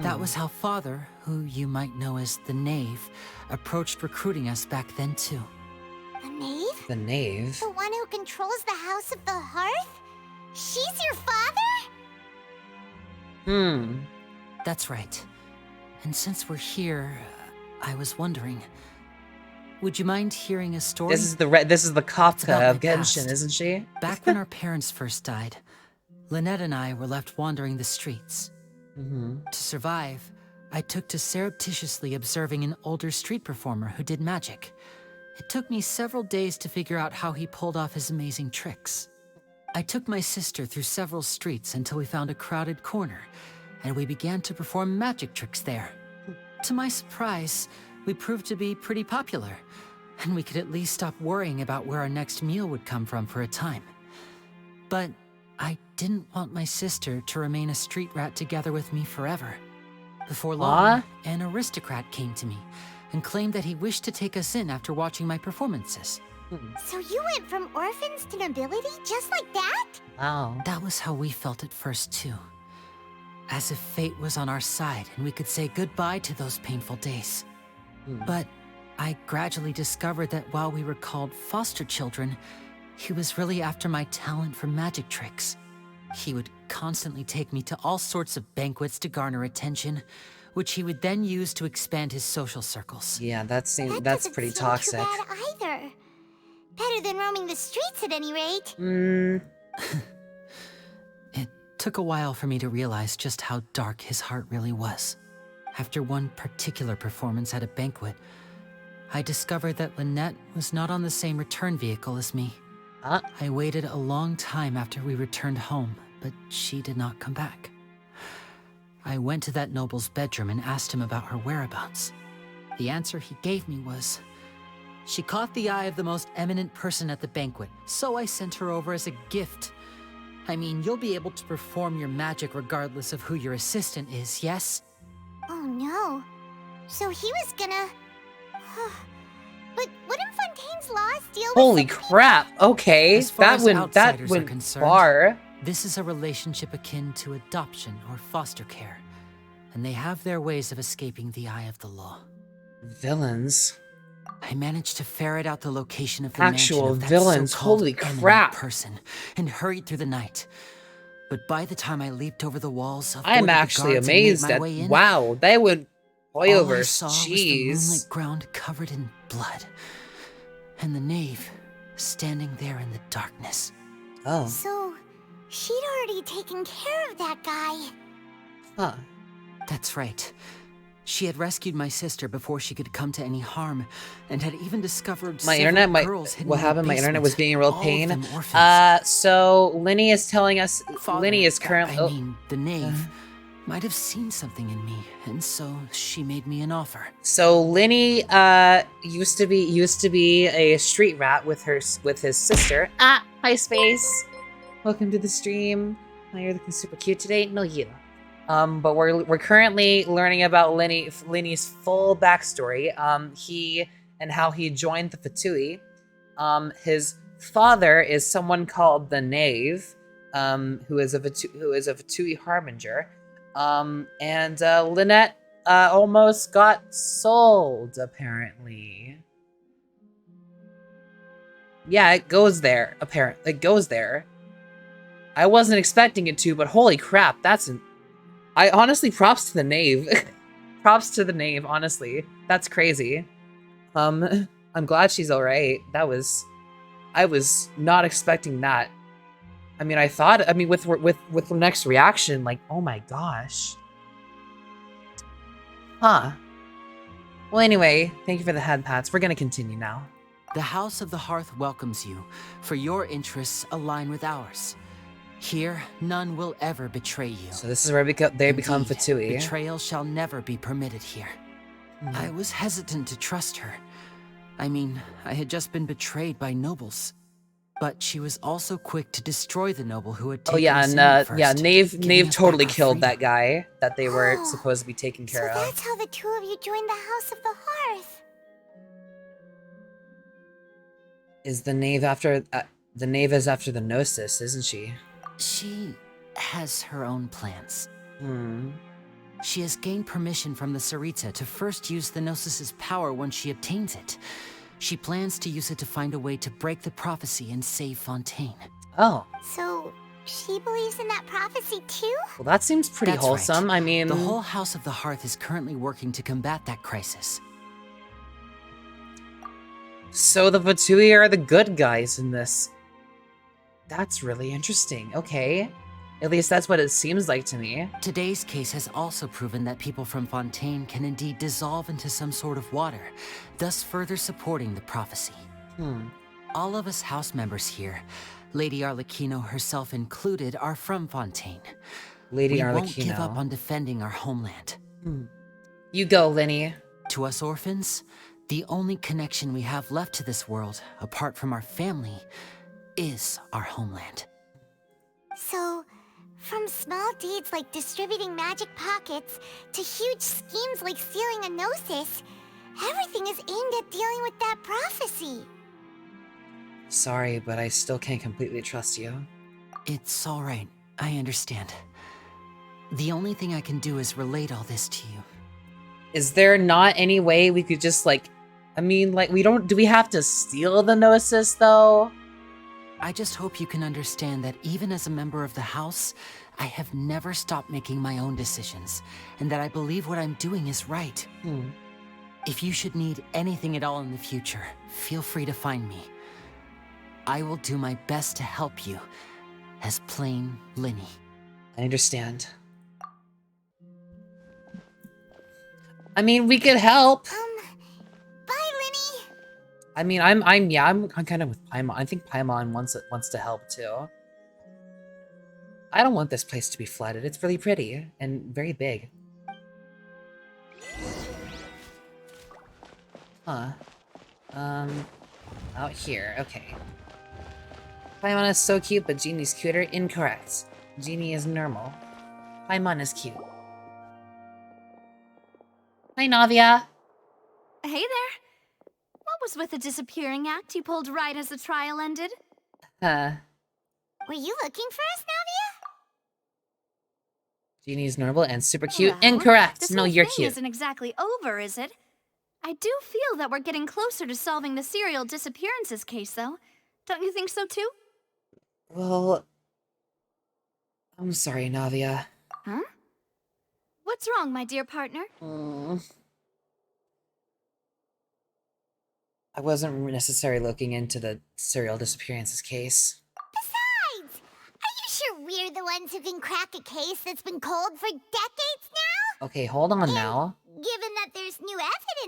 That was how Father, who you might know as the Knave, approached recruiting us back then too. The Knave? The Knave? The one who controls the House of the Hearth? She's your father? That's right. And since we're here, I was wondering, would you mind hearing a story? This is the Kafka of Genshin, isn't she? Back when our parents first died, Lynette and I were left wandering the streets. To survive, I took to surreptitiously observing an older street performer who did magic. It took me several days to figure out how he pulled off his amazing tricks. I took my sister through several streets until we found a crowded corner, and we began to perform magic tricks there. To my surprise, we proved to be pretty popular, and we could at least stop worrying about where our next meal would come from for a time. But I didn't want my sister to remain a street rat together with me forever. Before long, an aristocrat came to me and claimed that he wished to take us in after watching my performances. So you went from orphans to nobility just like that? Wow. That was how we felt at first too. As if fate was on our side and we could say goodbye to those painful days. But I gradually discovered that while we were called foster children, he was really after my talent for magic tricks. He would constantly take me to all sorts of banquets to garner attention, which he would then use to expand his social circles. Yeah, that's pretty toxic. Not bad either. Better than roaming the streets at any rate. It took a while for me to realize just how dark his heart really was. After one particular performance at a banquet, I discovered that Lynette was not on the same return vehicle as me. I waited a long time after we returned home, but she did not come back. I went to that noble's bedroom and asked him about her whereabouts. The answer he gave me was, she caught the eye of the most eminent person at the banquet, so I sent her over as a gift. I mean, you'll be able to perform your magic regardless of who your assistant is, yes? Oh no. So he was gonna... But wouldn't Fontaine's laws deal with... Holy crap, okay. That went far. This is a relationship akin to adoption or foster care, and they have their ways of escaping the eye of the law. Villains. I managed to ferret out the location of the Actual mansion of that villains, so-called holy eminent crap. person and hurried through the night. But by the time I leaped over the walls, I'm actually amazed at wow, they went way all over. I saw was the moonlit ground covered in blood, and the knave standing there in the darkness. Oh. So, she'd already taken care of that guy. Huh. That's right. She had rescued my sister before she could come to any harm, and had even discovered my several internet. girls hidden What in the happened? My internet was basement, being a real all of pain. them orphans. So Linny is telling us. Father, Linny is currently. I mean, the knave might have seen something in me, and so she made me an offer. So Linny used to be a street rat with his sister. Hi Space. Welcome to the stream. Oh, you're looking super cute today. No, you. But we're currently learning about Linny's full backstory. He and how he joined the Fatui. His father is someone called the Knave, who is a Fatui harbinger. And Lynette almost got sold, apparently. Yeah, it goes there. It goes there. I wasn't expecting it to, but holy crap, I honestly, props to the Knave. Props to the Knave, honestly. That's crazy. I'm glad she's alright. I was not expecting that. I mean, with the next reaction, like, oh my gosh. Huh. Well, anyway, thank you for the head pats. We're gonna continue now. The House of the Hearth welcomes you, for your interests align with ours. Here, none will ever betray you. So this is where they become Fatui. Betrayal shall never be permitted here. I was hesitant to trust her. I mean, I had just been betrayed by nobles. But she was also quick to destroy the noble who had taken us in first, Knave totally killed that guy that they were supposed to be taking care of. So that's how the two of you joined the House of the Hearth. Is the Knave after the Knave is after the Gnosis, isn't she? She has her own plans. She has gained permission from the Sarita to first use the Gnosis's power when she obtains it. She plans to use it to find a way to break the prophecy and save Fontaine. Oh. So she believes in that prophecy too? Well, that seems pretty wholesome. Right. I mean, the whole House of the Hearth is currently working to combat that crisis. So the Fatui are the good guys in this. That's really interesting. Okay. At least that's what it seems like to me. Today's case has also proven that people from Fontaine can indeed dissolve into some sort of water, thus further supporting the prophecy. All of us house members here, Lady Arlecchino herself included, are from Fontaine. Lady Arlecchino. We won't give up on defending our homeland. You go, Linny. To us orphans, the only connection we have left to this world, apart from our family, is our homeland. So, from small deeds like distributing magic pockets to huge schemes like stealing a Gnosis, everything is aimed at dealing with that prophecy. Sorry, but I still can't completely trust you. It's all right. I understand. The only thing I can do is relate all this to you. Is there not any way we could just, like, I mean, like, do we have to steal the Gnosis, though? I just hope you can understand that even as a member of the House, I have never stopped making my own decisions, and that I believe what I'm doing is right. If you should need anything at all in the future, feel free to find me. I will do my best to help you, as plain Linny. I understand. I mean, we could help. Bye, Linny. I mean, I'm kind of with Paimon. I think Paimon wants to help too. I don't want this place to be flooded. It's really pretty and very big. Huh. Out here. Okay. Paimon is so cute, but Genie's cuter. Incorrect. Genie is normal. Paimon is cute. Hi, Navia. Hey there. What was with the disappearing act you pulled right as the trial ended? Were you looking for us, Navia? Genie's normal and super cute. Well, Incorrect. No, this you're thing cute. Isn't exactly over, is it? I do feel that we're getting closer to solving the serial disappearances case, though. Don't you think so too? Well, I'm sorry, Navia. Huh? What's wrong, my dear partner? I wasn't necessarily looking into the serial disappearances case. Besides, are you sure we're the ones who can crack a case that's been cold for decades now? Okay, hold on now. Given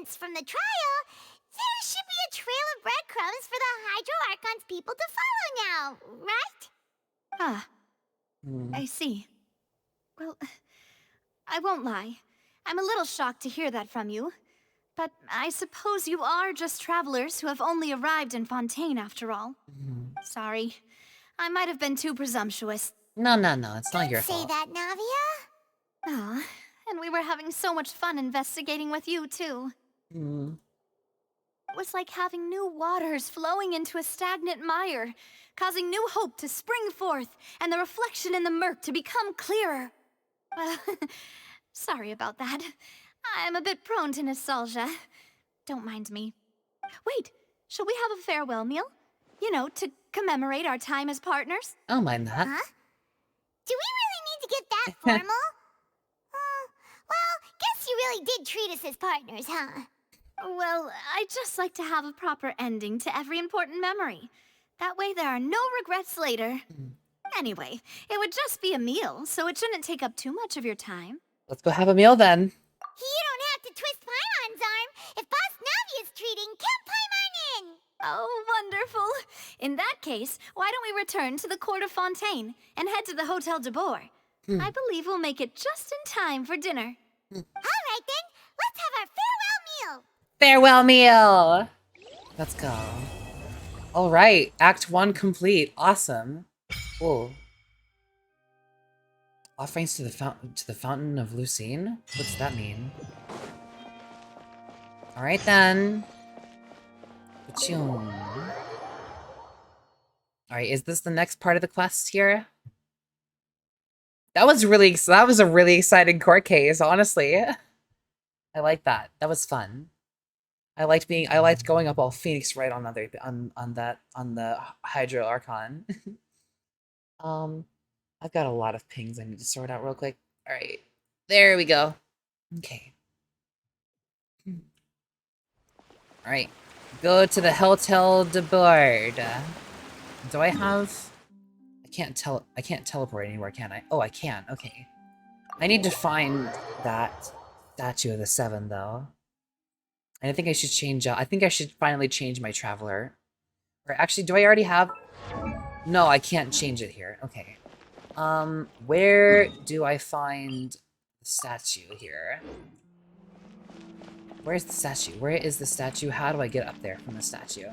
evidence from the trial, there should be a trail of breadcrumbs for the Hydro Archon's people to follow now, right? Ah, I see. Well, I won't lie. I'm a little shocked to hear that from you. But I suppose you are just travelers who have only arrived in Fontaine after all. Sorry. I might have been too presumptuous. No, it's not your Say fault. that, Navia. Ah, and we were having so much fun investigating with you, too. It was like having new waters flowing into a stagnant mire, causing new hope to spring forth, and the reflection in the murk to become clearer. Well, sorry about that. I'm a bit prone to nostalgia. Don't mind me. Wait, shall we have a farewell meal? You know, to commemorate our time as partners? I don't mind that. Huh? Do we really need to get that formal? Well, guess you really did treat us as partners, huh? Well, I'd just like to have a proper ending to every important memory. That way there are no regrets later. Anyway, it would just be a meal, so it shouldn't take up too much of your time. Let's go have a meal then. You don't have to twist Paimon's arm. If Boss Navia's treating, count Paimon in! Oh, wonderful. In that case, why don't we return to the Court of Fontaine and head to the Hotel de Boer? I believe we'll make it just in time for dinner. All right then, let's have our farewell meal. Farewell meal! Let's go. Alright, Act 1 complete. Awesome. Whoa. Offerings to the Fountain of Lucine? What's that mean? Alright then. Alright, is this the next part of the quest here? That was a really exciting court case, honestly. I like that. That was fun. I liked going up all Phoenix right on the Hydro Archon. I've got a lot of pings I need to sort out real quick. Alright. There we go. Okay. Alright. Go to the Hotel de Boer. Do I have... I can't teleport anywhere, can I? Oh, I can. Okay. I need to find that statue of the Seven, though. And I think I should change... I think I should finally change my Traveler. Or actually, do I already have... No, I can't change it here. Okay. Where do I find the statue here? Where's the statue? Where is the statue? How do I get up there from the statue?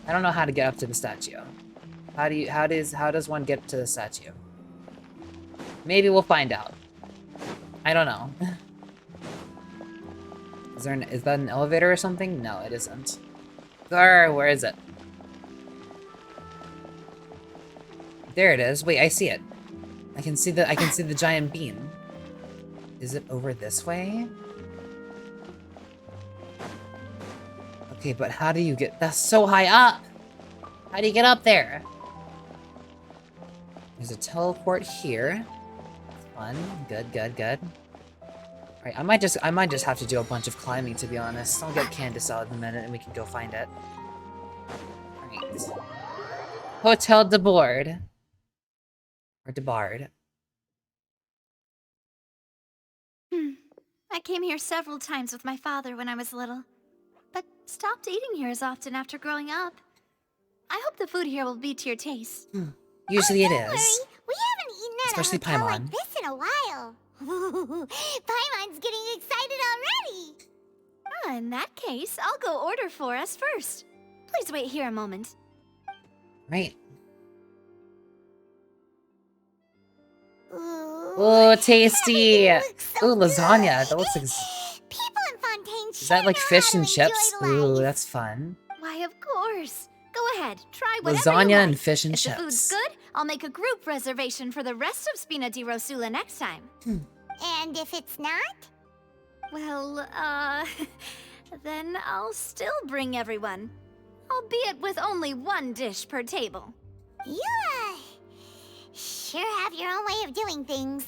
I don't know how to get up to the statue. How does one get to the statue? Maybe we'll find out. I don't know. Is that an elevator or something? No, it isn't. Where is it? There it is. Wait, I see it. I can see the giant beam. Is it over this way? Okay, but how do you get... That's so high up! How do you get up there? There's a teleport here. Fun. Good. Alright, I might just have to do a bunch of climbing, to be honest. I'll get Candace out in a minute and we can go find it. Alright. Hotel de Boer. Or de Bard. I came here several times with my father when I was little, but stopped eating here as often after growing up. I hope the food here will be to your taste. Usually it is. Worry. We haven't eaten at Especially a hotel Paimon. like this in a while. Paimon's getting excited already. In that case, I'll go order for us first. Please wait here a moment. Right. Ooh, tasty! Ooh, lasagna. That looks like... People in Fontaine Is that like fish and chips? Ooh, that's fun. Why, of course. Go ahead, try whatever Lasagna you like. and fish and if chips. If the food's good, I'll make a group reservation for the rest of Spina di Rosula next time. And if it's not? Well, then I'll still bring everyone. Albeit with only one dish per table. You, sure have your own way of doing things.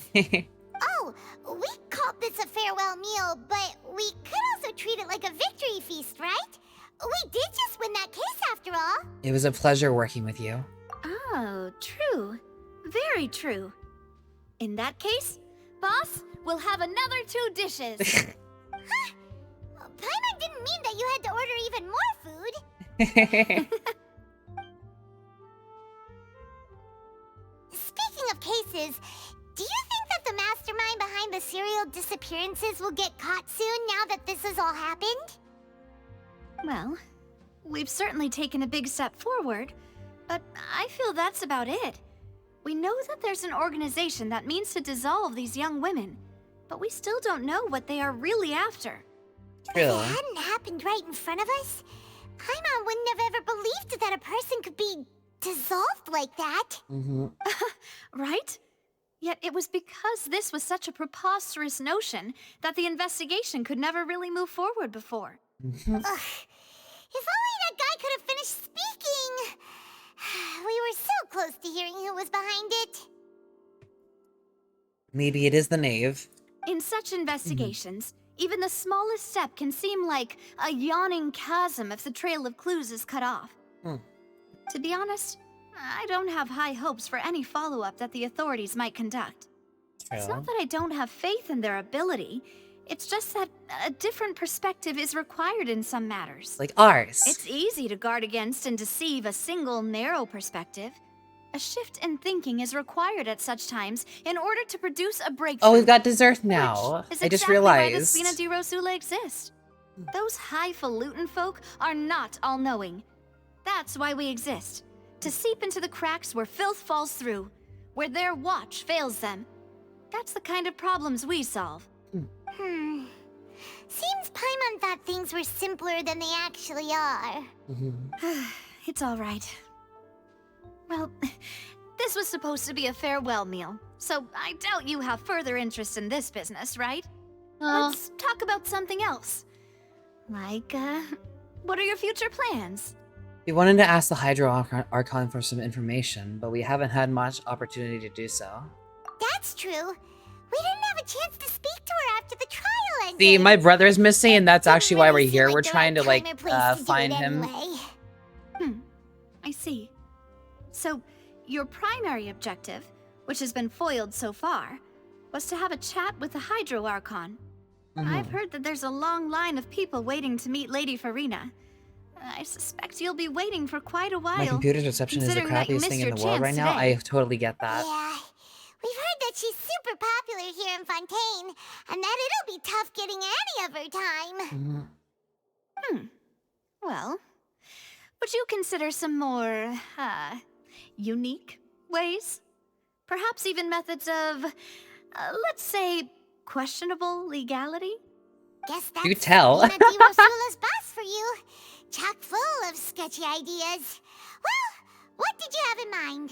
Oh, we called this a farewell meal, but we could also treat it like a victory feast, right? We did just win that case after all. It was a pleasure working with you. Oh, true. Very true. In that case, Boss, we'll have another 2 dishes. Huh? Paimon didn't mean that you had to order even more food. Speaking of cases, do you think that the mastermind behind the serial disappearances will get caught soon now that this has all happened? Well, we've certainly taken a big step forward, but I feel that's about it. We know that there's an organization that means to dissolve these young women, but we still don't know what they are really after. If it hadn't happened right in front of us, Paimon wouldn't have ever believed that a person could be dissolved like that. Right? Yet it was because this was such a preposterous notion that the investigation could never really move forward before. Ugh. If only that guy could have finished speaking. We were so close to hearing who was behind it. Maybe it is the knave. In such investigations, even the smallest step can seem like a yawning chasm if the trail of clues is cut off. To be honest, I don't have high hopes for any follow-up that the authorities might conduct. It's not that I don't have faith in their ability. It's just that a different perspective is required in some matters. Like ours. It's easy to guard against and deceive a single narrow perspective. A shift in thinking is required at such times in order to produce a breakthrough. Oh, we've got dessert now. I just realized. Why the Spina di Rosula exists. Those highfalutin folk are not all-knowing. That's why we exist. To seep into the cracks where filth falls through, where their watch fails them. That's the kind of problems we solve. Seems Paimon thought things were simpler than they actually are. It's all right. Well, this was supposed to be a farewell meal, so I doubt you have further interest in this business, right? Let's talk about something else. Like, what are your future plans? We wanted to ask the Hydro Archon for some information, but we haven't had much opportunity to do so. That's true. We didn't have a chance to speak to her after the trial ended. See, my brother's missing, and that's actually why we're here. We're trying to, like, find him. I see. So, your primary objective, which has been foiled so far, was to have a chat with the Hydro Archon. I've heard that there's a long line of people waiting to meet Lady Farina. I suspect you'll be waiting for quite a while. My computer's reception is the crappiest thing in the world right now. I totally get that. Yeah. We've heard that she's super popular here in Fontaine, and that it'll be tough getting any of her time. Well, would you consider some more, unique ways? Perhaps even methods of, let's say, questionable legality? Guess that's you tell. Spina di Rosula's boss for you. Chock full of sketchy ideas. Well, what did you have in mind?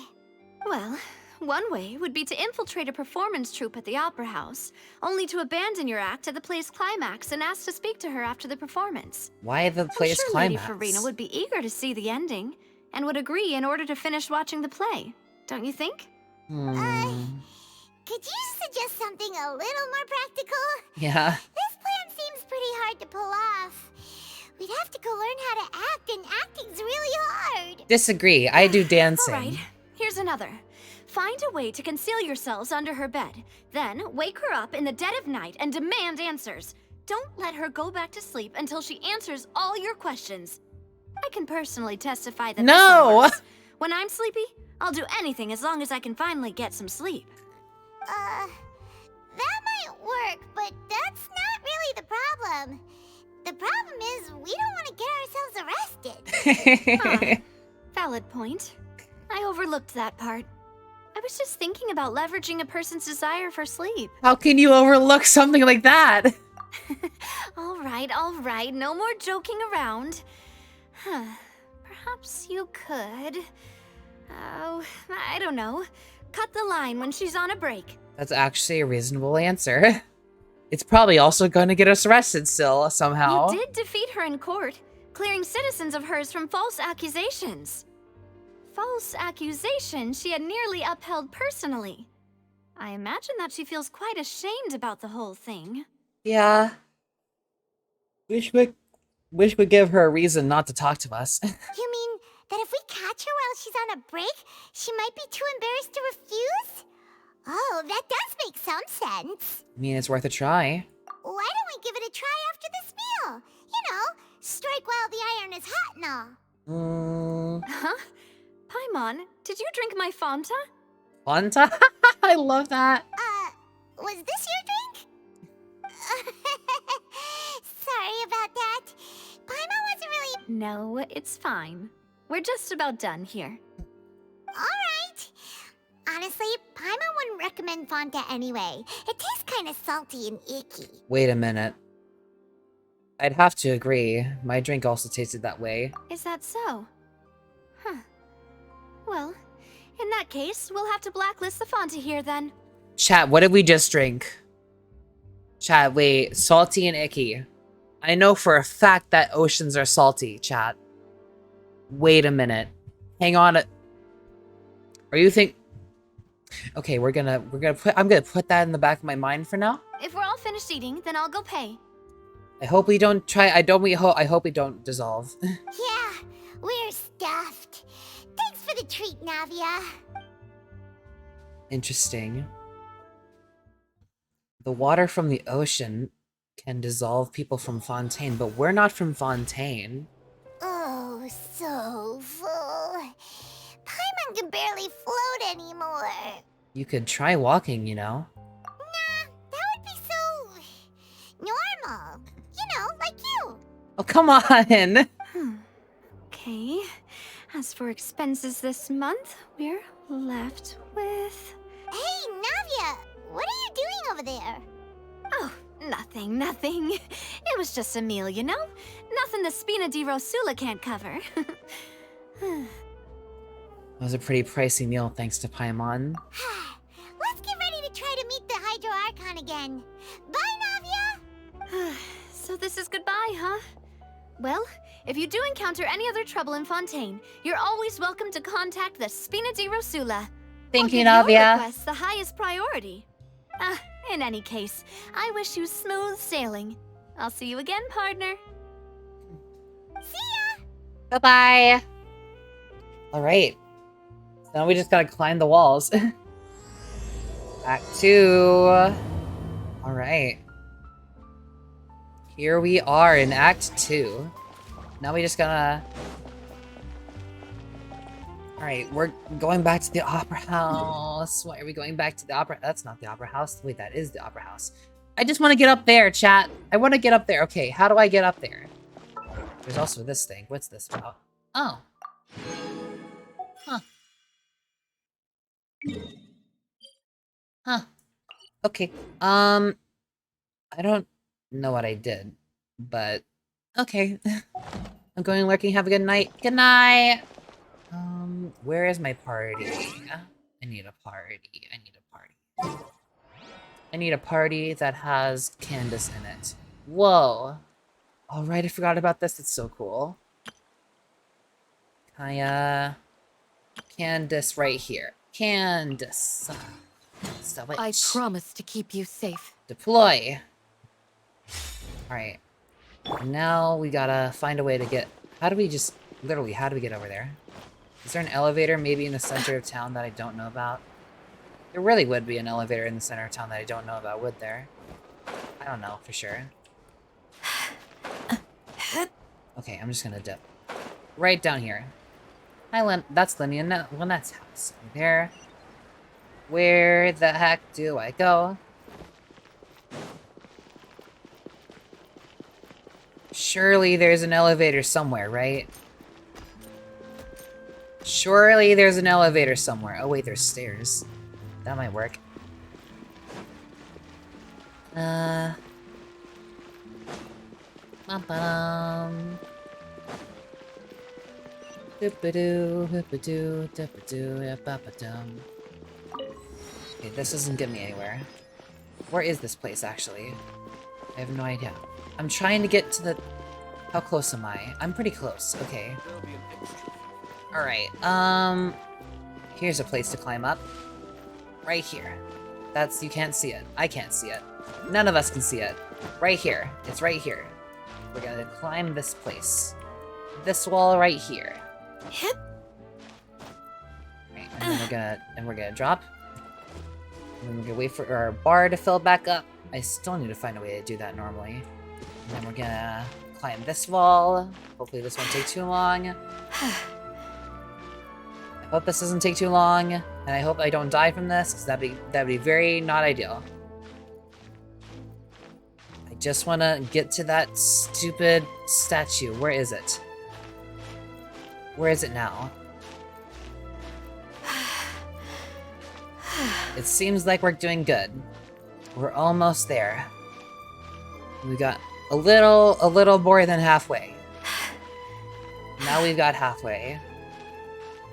Well, one way would be to infiltrate a performance troupe at the Opera House, only to abandon your act at the play's climax and ask to speak to her after the performance. Why the play's climax? Lady Farina would be eager to see the ending, and would agree in order to finish watching the play. Don't you think? Could you suggest something a little more practical? Yeah. This plan seems pretty hard to pull off. We'd have to go learn how to act, and acting's really hard. Disagree. I do dancing. All right, here's another. Find a way to conceal yourselves under her bed. Then wake her up in the dead of night and demand answers. Don't let her go back to sleep until she answers all your questions. I can personally testify that this works. When I'm sleepy, I'll do anything as long as I can finally get some sleep. That might work, but that's not really the problem. The problem is we don't want to get ourselves arrested. Valid point. I overlooked that part. I was just thinking about leveraging a person's desire for sleep. How can you overlook something like that? All right. No more joking around. Perhaps you could... Oh, I don't know. Cut the line when she's on a break. That's actually a reasonable answer. It's probably also going to get us arrested still, somehow. You did defeat her in court, clearing citizens of hers from false accusations. False accusations she had nearly upheld personally. I imagine that she feels quite ashamed about the whole thing. Yeah. Wish we'd give her a reason not to talk to us. You mean that if we catch her while she's on a break, she might be too embarrassed to refuse? Oh, that does make some nonsense. I mean, it's worth a try. Why don't we give it a try after this meal? You know, strike while the iron is hot and all. Huh? Paimon, did you drink my Fanta? Fanta? I love that. Was this your drink? Sorry about that. Paimon wasn't really... No, it's fine. We're just about done here. Alright. Honestly, Paimon wouldn't recommend Fanta anyway. It tastes kind of salty and icky. Wait a minute. I'd have to agree. My drink also tasted that way. Is that so? Huh. Well, in that case, we'll have to blacklist the Fanta here then. Chat, what did we just drink? Chat, wait. Salty and icky. I know for a fact that oceans are salty, chat. Wait a minute. Hang on. Are you think... Okay, I'm gonna put that in the back of my mind for now. If we're all finished eating, then I'll go pay. I hope we don't try... I hope we don't dissolve. Yeah, we're stuffed. Thanks for the treat, Navia. Interesting. The water from the ocean can dissolve people from Fontaine, but we're not from Fontaine. Oh, so full. Paimon can barely float anymore. You could try walking, you know. Nah, that would be so... normal. You know, like you. Oh, come on! Okay. As for expenses this month, we're left with... Hey, Navia! What are you doing over there? Oh, nothing. It was just a meal, you know? Nothing the Spina di Rosula can't cover. It was a pretty pricey meal, thanks to Paimon. Let's get ready to try to meet the Hydro Archon again. Bye, Navia! So this is goodbye, huh? Well, if you do encounter any other trouble in Fontaine, you're always welcome to contact the Spina di Rosula. Thank you, I'll give your Navia. request the highest priority. In any case, I wish you smooth sailing. I'll see you again, partner. See Bye ya! bye. Alright. So now we just gotta climb the walls. Act 2. Alright. Here we are in Act 2. Now we just gotta... Alright, we're going back to the Opera House. Why are we going back to the Opera... That's not the Opera House. Wait, that is the Opera House. I just want to get up there, chat. I want to get up there. Okay, how do I get up there? There's also this thing. What's this about? Oh. Huh. Huh. Okay. I don't know what I did, but okay. I'm going lurking. Have a good night. Good night. Where is my party? I need a party. I need a party that has Candace in it. Whoa. Alright, I forgot about this. It's so cool. Kaya. Candace right here. Candace. Switch. I promise to keep you safe. Deploy. Alright. Now we gotta find a way to get... How do we just... Literally, how do we get over there? Is there an elevator maybe in the center of town that I don't know about? There really would be an elevator in the center of town that I don't know about, would there? I don't know for sure. Okay, I'm just gonna dip. Right down here. Hi, Lynn. That's Lenny and Lynette's house. Right there. Where the heck do I go? Surely there's an elevator somewhere, right? Surely there's an elevator somewhere. Oh wait, there's stairs. That might work. Okay, this doesn't get me anywhere. Where is this place, actually? I have no idea. I'm trying to get to the... How close am I? I'm pretty close. Okay. Alright, here's a place to climb up. Right here. That's... You can't see it. I can't see it. None of us can see it. Right here. It's right here. We're gonna climb this place. This wall right here. Right, and then we're gonna drop. And then we're gonna wait for our bar to fill back up. I still need to find a way to do that normally. And then we're gonna climb this wall. Hopefully this won't take too long. I hope this doesn't take too long, and I hope I don't die from this, because that'd be very not ideal. I just want to get to that stupid statue. Where is it? Where is it now? It seems like we're doing good. We're almost there. We got a little more than halfway. Now we've got halfway.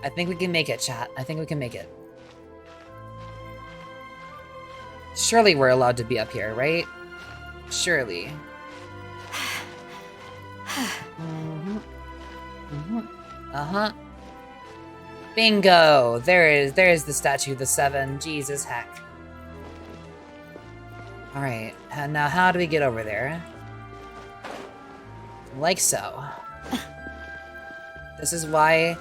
I think we can make it, chat. I think we can make it. Surely we're allowed to be up here, right? Surely. Uh-huh. Bingo! There's the statue of the 7. Jesus heck. Alright, and now how do we get over there? Like so. This is why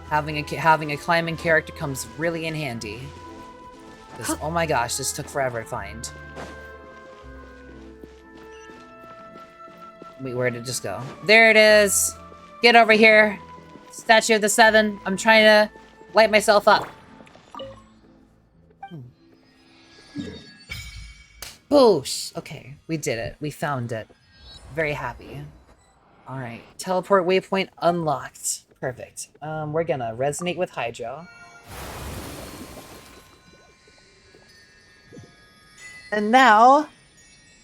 having a climbing character comes really in handy. Because, oh my gosh, this took forever to find. Wait, where did it just go? There it is! Get over here! Statue of the 7. I'm trying to light myself up. Boosh! Okay, we did it. We found it. Very happy. Alright, teleport waypoint unlocked. Perfect. We're gonna resonate with Hydro. And now,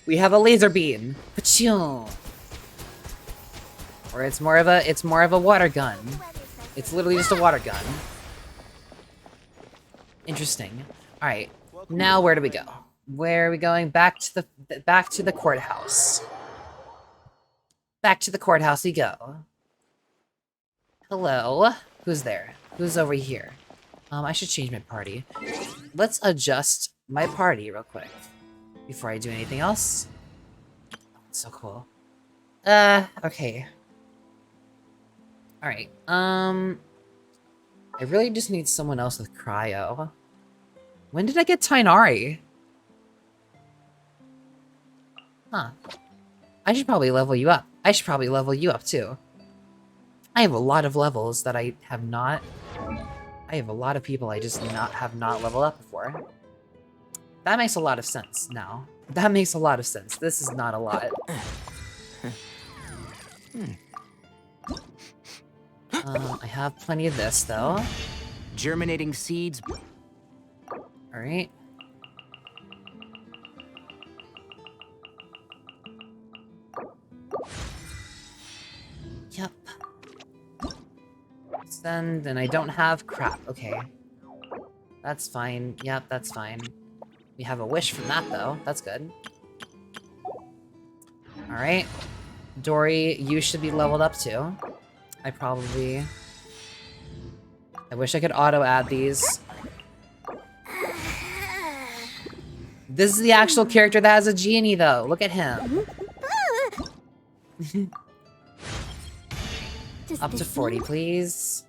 we have a laser beam. Pachoo! Or it's more of a water gun. It's literally just a water gun. Interesting. Alright, now where do we go? Where are we going? Back to the courthouse. Back to the courthouse we go. Hello? Who's there? Who's over here? I should change my party. Let's adjust my party real quick before I do anything else. So cool. Okay. Alright, I really just need someone else with cryo. When did I get Tainari? Huh. I should probably level you up. I should probably level you up too. I have a lot of levels that I have not... I have a lot of people I just have not leveled up before. That makes a lot of sense now. That makes a lot of sense. This is not a lot. I have plenty of this, though. Germinating seeds. Alright. Yep. Send, and I don't have crap. Okay. That's fine. Yep, that's fine. We have a wish from that, though. That's good. Alright. Dory, you should be leveled up, too. I wish I could auto-add these. This is the actual character that has a genie, though. Look at him. Up to 40, please.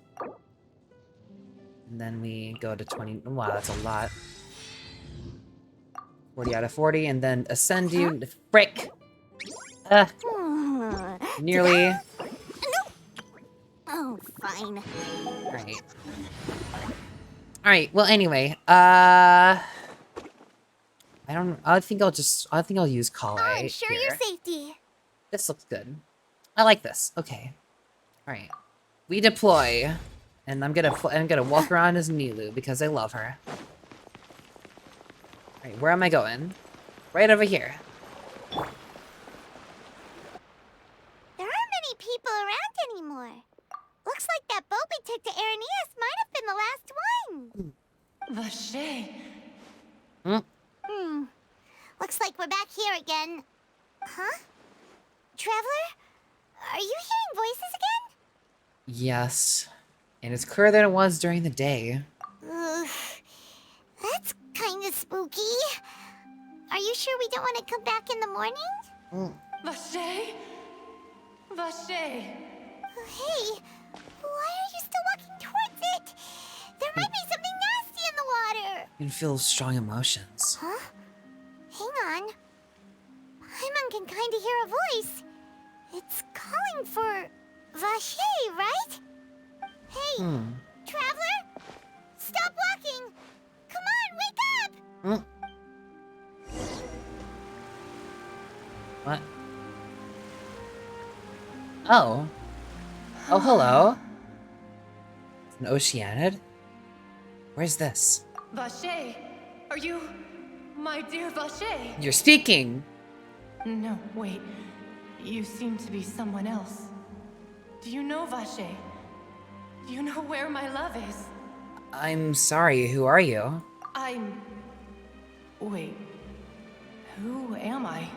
And then we go to 20. Wow, that's a lot. 40 out of 40, and then ascend you. Frick! Nearly. Oh, fine. Alright. Alright, well, anyway, I think I'll use Kale ensure here. your safety. This looks good. I like this. Okay. Alright. We deploy. And I'm gonna walk around as Nilu because I love her. Alright, where am I going? Right over here. There aren't many people around anymore. Looks like that boat we took to Araneas might have been the last one. Vache. Looks like we're back here again. Huh? Traveler? Are you hearing voices again? Yes. And it's clearer than it was during the day. That's kinda spooky. Are you sure we don't want to come back in the morning? Vache? Vache. Hey, why are you still walking towards it? There might be something nasty in the water. You can feel strong emotions. Huh? Hang on. Paimon can kinda hear a voice. It's calling for Vache, right? Hey, traveler? Stop walking! Come on, wake up! What? Oh. Oh, hello. It's an Oceanid? Where's this? Vache, are you my dear Vache? You're speaking! No, wait. You seem to be someone else. Do you know Vache? Do you know where my love is? I'm sorry, who are you? Wait. Who am I?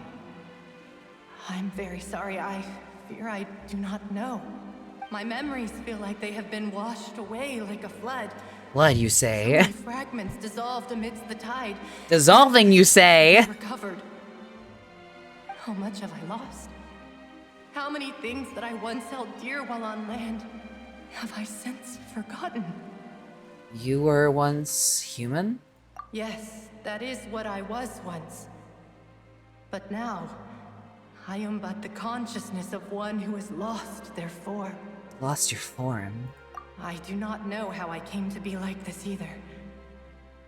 I'm very sorry. I fear I do not know. My memories feel like they have been washed away like a flood. Blood, you say? So many fragments dissolved amidst the tide. Dissolving, you say? Recovered. How much have I lost? How many things that I once held dear while on land have I since forgotten? You were once human? Yes, that is what I was once. But now, I am but the consciousness of one who has lost their form. Lost your form? I do not know how I came to be like this either.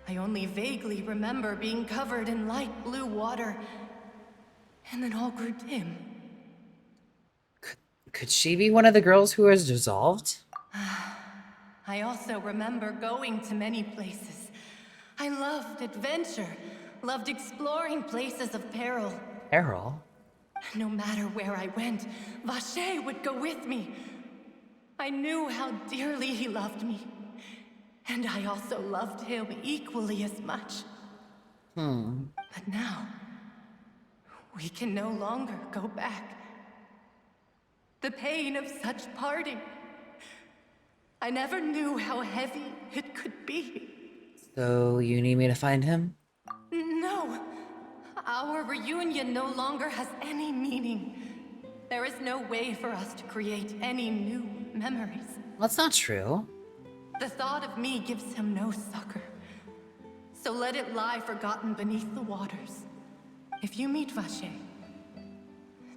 I only vaguely remember being covered in light blue water, and then all grew dim. Could she be one of the girls who was dissolved? I also remember going to many places. I loved adventure, loved exploring places of peril. Peril? No matter where I went, Vache would go with me. I knew how dearly he loved me, and I also loved him equally as much. But now, we can no longer go back. The pain of such parting, I never knew how heavy it could be. So you need me to find him? No, our reunion no longer has any meaning. There is no way for us to create any new memories. That's not true. The thought of me gives him no succor. So let it lie forgotten beneath the waters. If you meet Vache,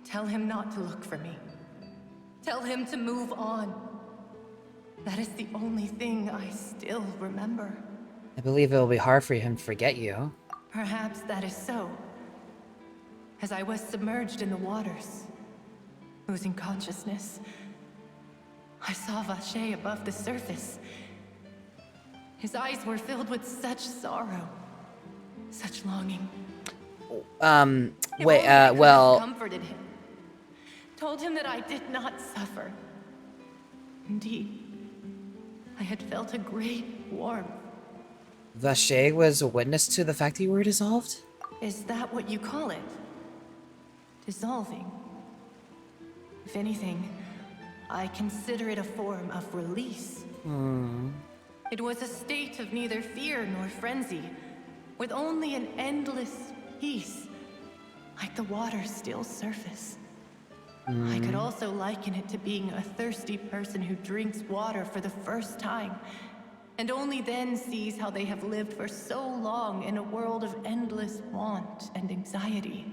tell him not to look for me. Tell him to move on. That is the only thing I still remember. I believe it will be hard for him to forget you. Perhaps that is so. As I was submerged in the waters, losing consciousness, I saw Vache above the surface. His eyes were filled with such sorrow, such longing. Well... Comforted him. Told him that I did not suffer. Indeed, I had felt a great warmth. Vache was a witness to the fact that you were dissolved? Is that what you call it? Dissolving? If anything, I consider it a form of release. It was a state of neither fear nor frenzy, with only an endless peace, like the water's still surface. I could also liken it to being a thirsty person who drinks water for the first time, and only then sees how they have lived for so long in a world of endless want and anxiety.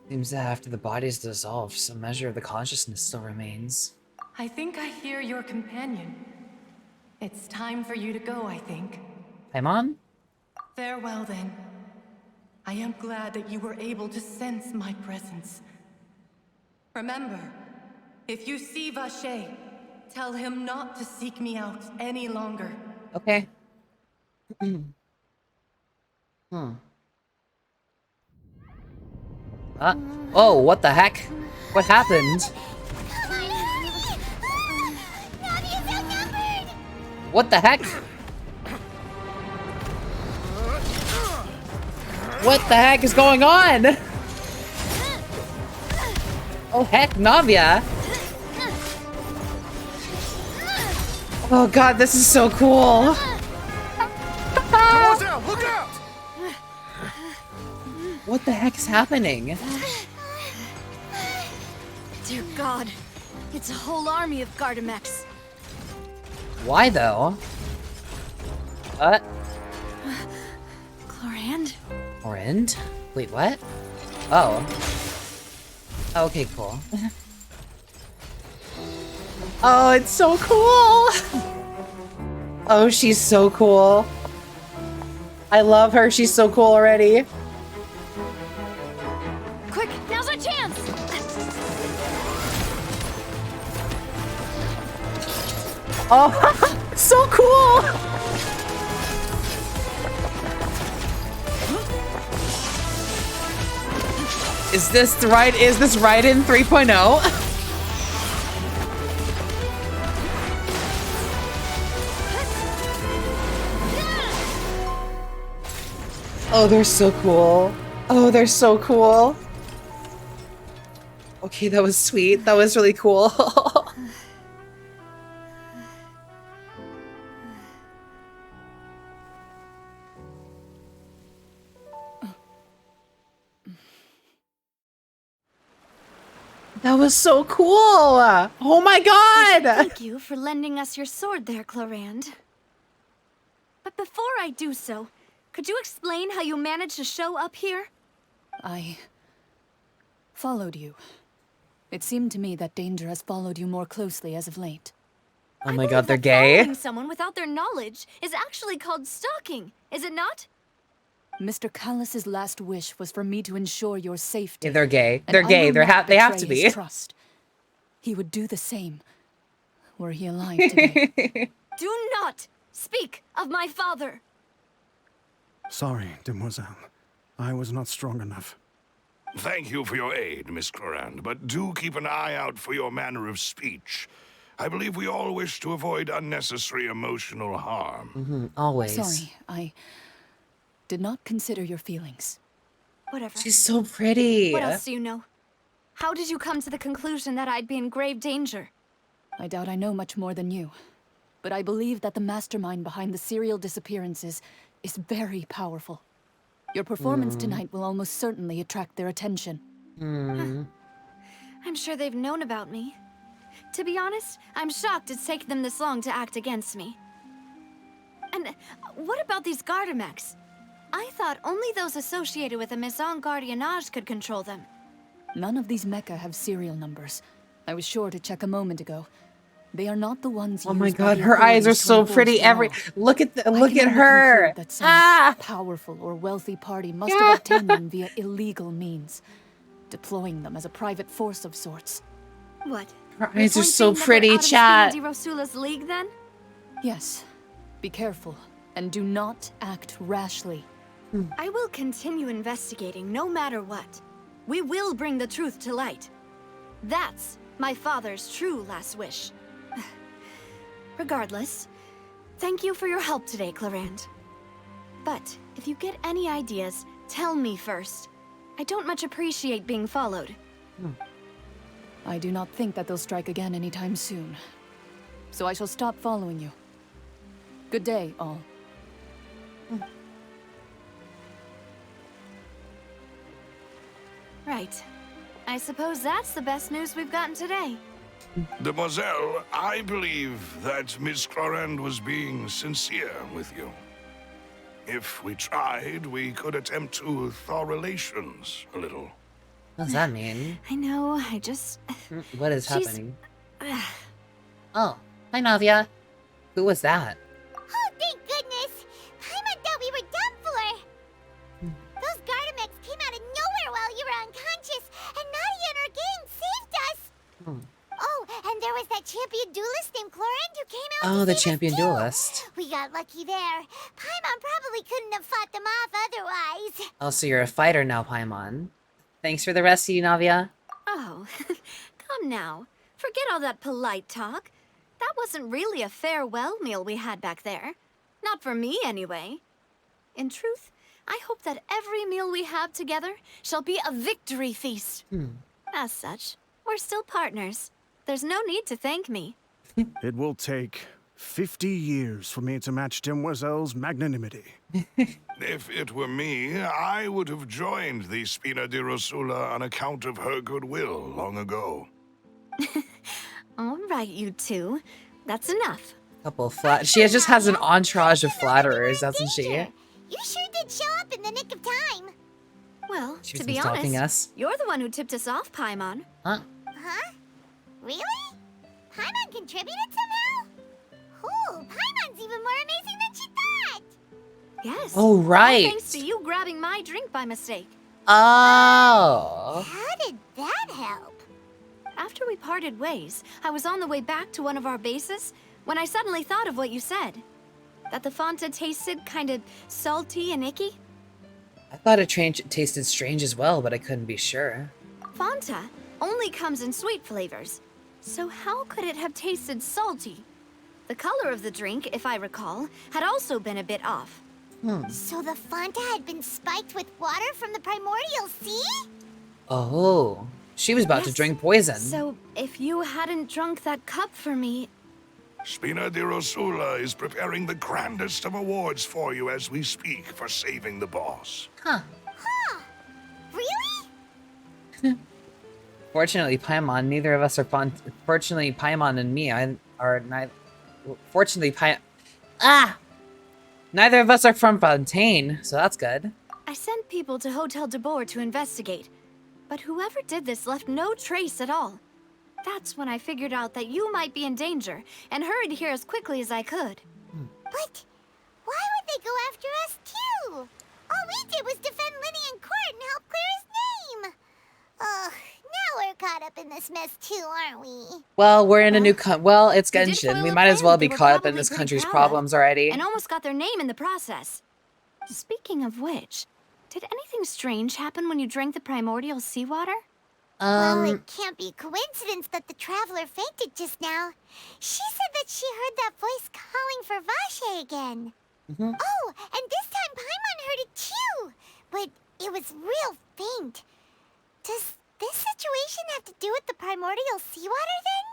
Seems that after the body is dissolved, some measure of the consciousness still remains. I think I hear your companion. It's time for you to go, I think. Paimon? Farewell, then. I am glad that you were able to sense my presence. Remember, if you see Vache, tell him not to seek me out any longer. Okay. Oh, what the heck? What happened? What the heck? What the heck is going on? Oh heck, Navia! Oh god, this is so cool! Look out! What the heck is happening? Dear God, it's a whole army of Gardamex. Why though? Clorand. Clorand? Wait, what? Oh. Okay, cool. Oh, it's so cool! Oh, she's so cool. I love her. She's so cool already. Quick, now's our chance! Oh, so cool! Is this right? Is this right in 3.0? Oh, they're so cool. Oh, they're so cool. Okay, that was sweet. That was really cool. That was so cool. Oh my god. Thank you for lending us your sword there, Clorand. But before I do so, could you explain how you managed to show up here? I followed you. It seemed to me that danger has followed you more closely as of late. Oh my god, they're gay. Following someone without their knowledge is actually called stalking, is it not? Mr. Callus's last wish was for me to ensure your safety. Yeah, they're gay. They're gay. They have to be. Trust. He would do the same were he alive today. Do not speak of my father. Sorry, demoiselle. I was not strong enough. Thank you for your aid, Miss Clorand, but do keep an eye out for your manner of speech. I believe we all wish to avoid unnecessary emotional harm. Always. Sorry, I did not consider your feelings. Whatever. She's so pretty. What else do you know? How did you come to the conclusion that I'd be in grave danger? I doubt I know much more than you, but I believe that the mastermind behind the serial disappearances is very powerful. Your performance tonight will almost certainly attract their attention. I'm sure they've known about me. To be honest, I'm shocked it's taken them this long to act against me. And what about these Gardamex? I thought only those associated with a Maison Gardiennage could control them. None of these mecha have serial numbers. I was sure to check a moment ago. They are not the ones. Oh my god, her eyes are so pretty. Look at her. That some powerful or wealthy party must have obtained them via illegal means, deploying them as a private force of sorts. What? Her eyes are so pretty, chat. Di Rosula's league, then? Yes. Be careful and do not act rashly. I will continue investigating no matter what. We will bring the truth to light. That's my father's true last wish. Regardless, thank you for your help today, Clorand. But if you get any ideas, tell me first. I don't much appreciate being followed. I do not think that they'll strike again anytime soon. So I shall stop following you. Good day, all. Right. I suppose that's the best news we've gotten today. Demoiselle, I believe that Miss Clorand was being sincere with you. If we tried, we could attempt to thaw relations a little. What does that mean? I know, I just... What is happening? Oh, hi Navia. Who was that? Oh, thank goodness! Paimon thought we were done for! Those Gardamex came out of nowhere while you were unconscious, and Nadia and her gang saved us! Oh, and there was that champion duelist named Clorand who came out. Oh, the champion duelist. We got lucky there. Paimon probably couldn't have fought them off otherwise. Oh, so you're a fighter now, Paimon. Thanks for the rescue, Navia. Oh, come now. Forget all that polite talk. That wasn't really a farewell meal we had back there. Not for me, anyway. In truth, I hope that every meal we have together shall be a victory feast. As such, we're still partners. There's no need to thank me. It will take 50 years for me to match Demoiselle's magnanimity. If it were me, I would have joined the Spina di Rosula on account of her goodwill long ago. All right, you two. That's enough. Couple flat. She just has an entourage of flatterers, doesn't she? You sure did show up in the nick of time. Well, She's to been be stalking honest, us. you're the one who tipped us off, Paimon. Huh? Huh? Really? Paimon contributed somehow? Ooh, Paimon's even more amazing than she thought! Yes. Oh, right. All thanks to you grabbing my drink by mistake. Oh. How did that help? After we parted ways, I was on the way back to one of our bases when I suddenly thought of what you said. That the Fanta tasted kind of salty and icky. I thought it tasted strange as well, but I couldn't be sure. Fanta only comes in sweet flavors. So how could it have tasted salty? The color of the drink, if I recall, had also been a bit off. So the Fanta had been spiked with water from the primordial sea? Oh. She was about to drink poison. So if you hadn't drunk that cup for me... Spina di Rosula is preparing the grandest of awards for you as we speak for saving the boss. Huh. Huh. Really? Fortunately, Paimon, neither of us are Fortunately, Paimon and me are neither... Fortunately, neither of us are from Fontaine, so that's good. I sent people to Hotel de Boer to investigate, but whoever did this left no trace at all. That's when I figured out that you might be in danger, and hurried here as quickly as I could. But why would they go after us too? All we did was defend Lenny in court and help clear his name. Ugh, now we're caught up in this mess too, aren't we? Well, we're in a new well, it's Genshin. We might as well be caught up in this country's problems already. And almost got their name in the process. Speaking of which, did anything strange happen when you drank the primordial seawater? Well, it can't be coincidence that the traveler fainted just now. She said that she heard that voice calling for Vache again. Oh, and this time Paimon heard it too, but it was real faint. Does this situation have to do with the primordial seawater then?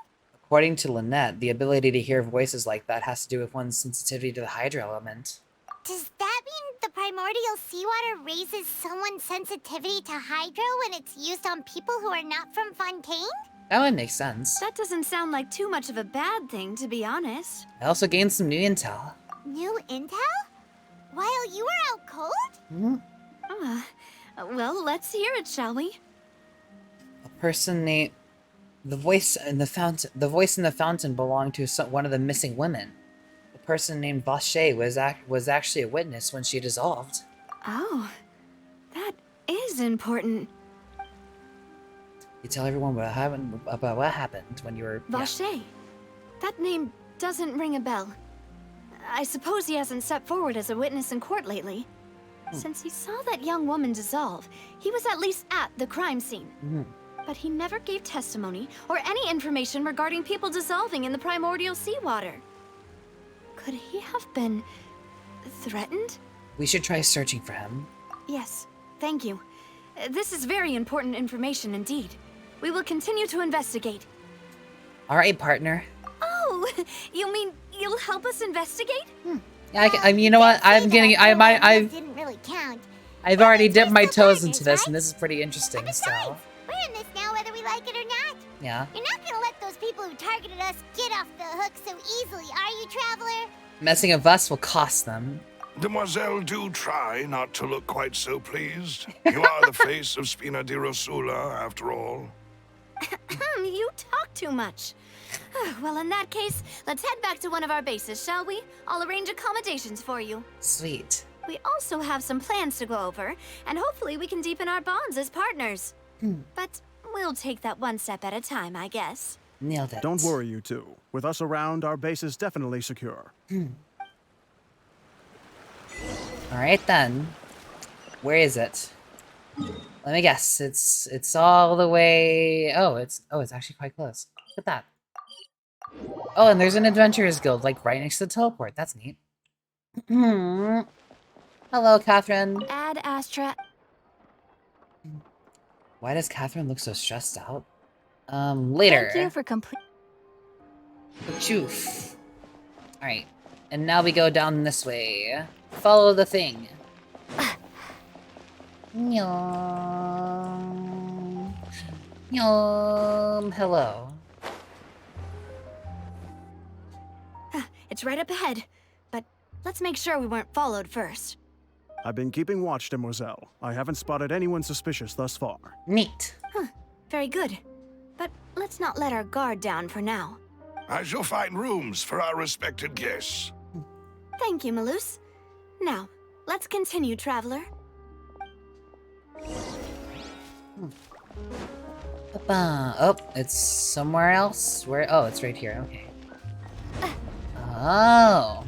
According to Lynette, the ability to hear voices like that has to do with one's sensitivity to the Hydra element. Does that mean the primordial seawater raises someone's sensitivity to Hydro when it's used on people who are not from Fontaine? That would make sense. That doesn't sound like too much of a bad thing, to be honest. I also gained some new intel. New intel? While you were out cold? Well, let's hear it, shall we? A person named... The voice in the fountain belonged to one of the missing women. The person named Vache was actually a witness when she dissolved. Oh, that is important. You tell everyone about what happened when you were... Vache. Yeah. That name doesn't ring a bell. I suppose he hasn't stepped forward as a witness in court lately. Since he saw that young woman dissolve, he was at least at the crime scene. But he never gave testimony or any information regarding people dissolving in the primordial seawater. Could he have been threatened? We should try searching for him. Yes, thank you. This is very important information indeed. We will continue to investigate. All right, partner. Oh, you mean you'll help us investigate? Yeah, I mean, you know what? I've didn't really count. I've already dipped my toes into this, and this is pretty interesting. So we're in this now, whether we like it or not. Yeah. You're not gonna let those people who targeted us get off the hook so easily, are you, Traveler? Messing with us will cost them. Demoiselle, do try not to look quite so pleased. You are the face of Spina di Rosula, after all. You talk too much. Well, in that case, let's head back to one of our bases, shall we? I'll arrange accommodations for you. Sweet. We also have some plans to go over, and hopefully we can deepen our bonds as partners. But we'll take that one step at a time, I guess. Nailed it. Don't worry, you two. With us around, our base is definitely secure. All right then. Where is it? Let me guess. It's all the way. Oh, it's actually quite close. Look at that. Oh, and there's an Adventurers Guild like right next to the teleport. That's neat. Hello, Catherine. Ad Astra. Why does Catherine look so stressed out? Later. Thank you for complete. Choof. All right, and now we go down this way. Follow the thing. Nyom. Nyom. Hello. It's right up ahead, but let's make sure we weren't followed first. I've been keeping watch, Demoiselle. I haven't spotted anyone suspicious thus far. Neat. Huh, very good. But let's not let our guard down for now. I shall find rooms for our respected guests. Thank you, Malus. Now, let's continue, traveler. Oh, it's somewhere else? Where? Oh, it's right here. Okay. Oh.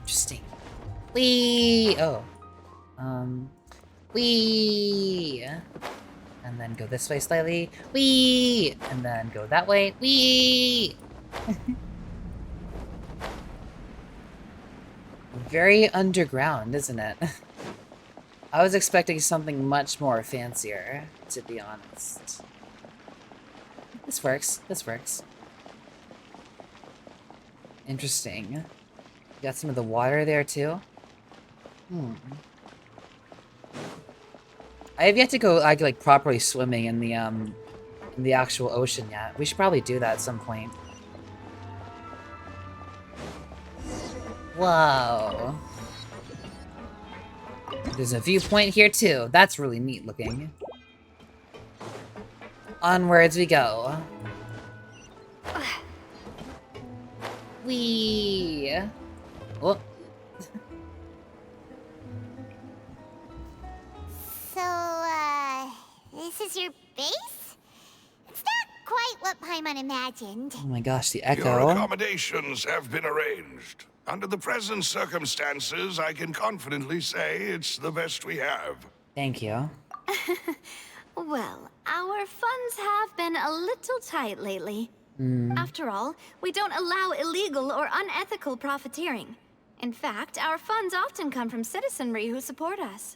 Interesting. Whee! Oh. Whee! And then go this way slightly. Whee! And then go that way. Whee! Very underground, isn't it? I was expecting something much more fancier, to be honest. This works. This works. Interesting. Got some of the water there, too. I have yet to go, like properly swimming in the actual ocean yet. We should probably do that at some point. Whoa. There's a viewpoint here too. That's really neat looking. Onwards we go. Whee! Oh. So, this is your base? It's not quite what Paimon imagined. Oh my gosh, the echo. Your accommodations have been arranged. Under the present circumstances, I can confidently say it's the best we have. Thank you. Well, our funds have been a little tight lately. After all, we don't allow illegal or unethical profiteering. In fact, our funds often come from citizenry who support us.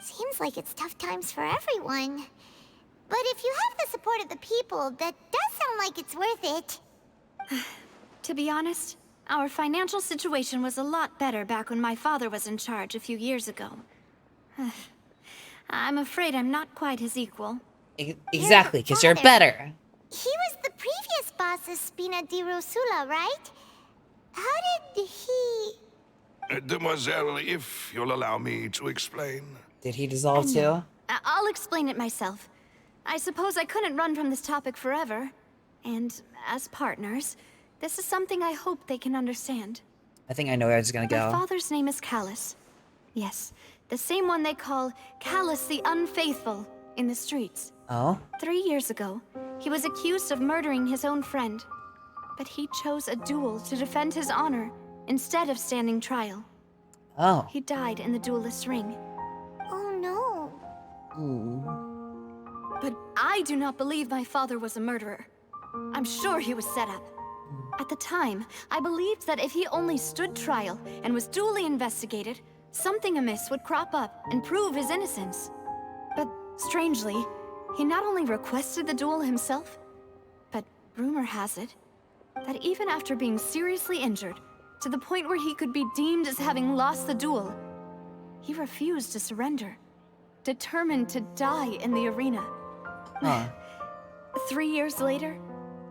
Seems like it's tough times for everyone. But if you have the support of the people, that does sound like it's worth it. To be honest, our financial situation was a lot better back when my father was in charge a few years ago. I'm afraid I'm not quite his equal. Exactly, because you're better. He was the previous boss of Spina di Rosula, right? How did he... Demoiselle, if you'll allow me to explain. Did he dissolve too? I'll explain it myself. I suppose I couldn't run from this topic forever. And as partners, this is something I hope they can understand. I think I know where it's gonna go. My father's name is Callus. Yes, the same one they call Callus the Unfaithful in the streets. Oh? 3 years ago, he was accused of murdering his own friend. But he chose a duel to defend his honor instead of standing trial. Oh. He died in the duelist's ring. Oh no. But I do not believe my father was a murderer. I'm sure he was set up. At the time, I believed that if he only stood trial and was duly investigated, something amiss would crop up and prove his innocence. But strangely, he not only requested the duel himself, but rumor has it that even after being seriously injured, to the point where he could be deemed as having lost the duel, he refused to surrender, determined to die in the arena. 3 years later,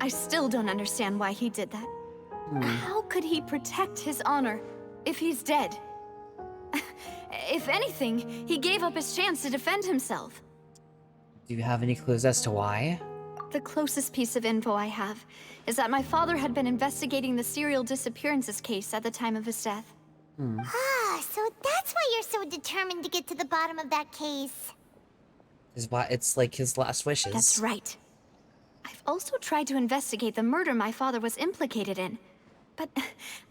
I still don't understand why he did that. How could he protect his honor if he's dead? If anything, he gave up his chance to defend himself. Do you have any clues as to why? The closest piece of info I have is that my father had been investigating the serial disappearances case at the time of his death. Ah, so that's why you're so determined to get to the bottom of that case. It's like his last wishes. That's right. I've also tried to investigate the murder my father was implicated in, but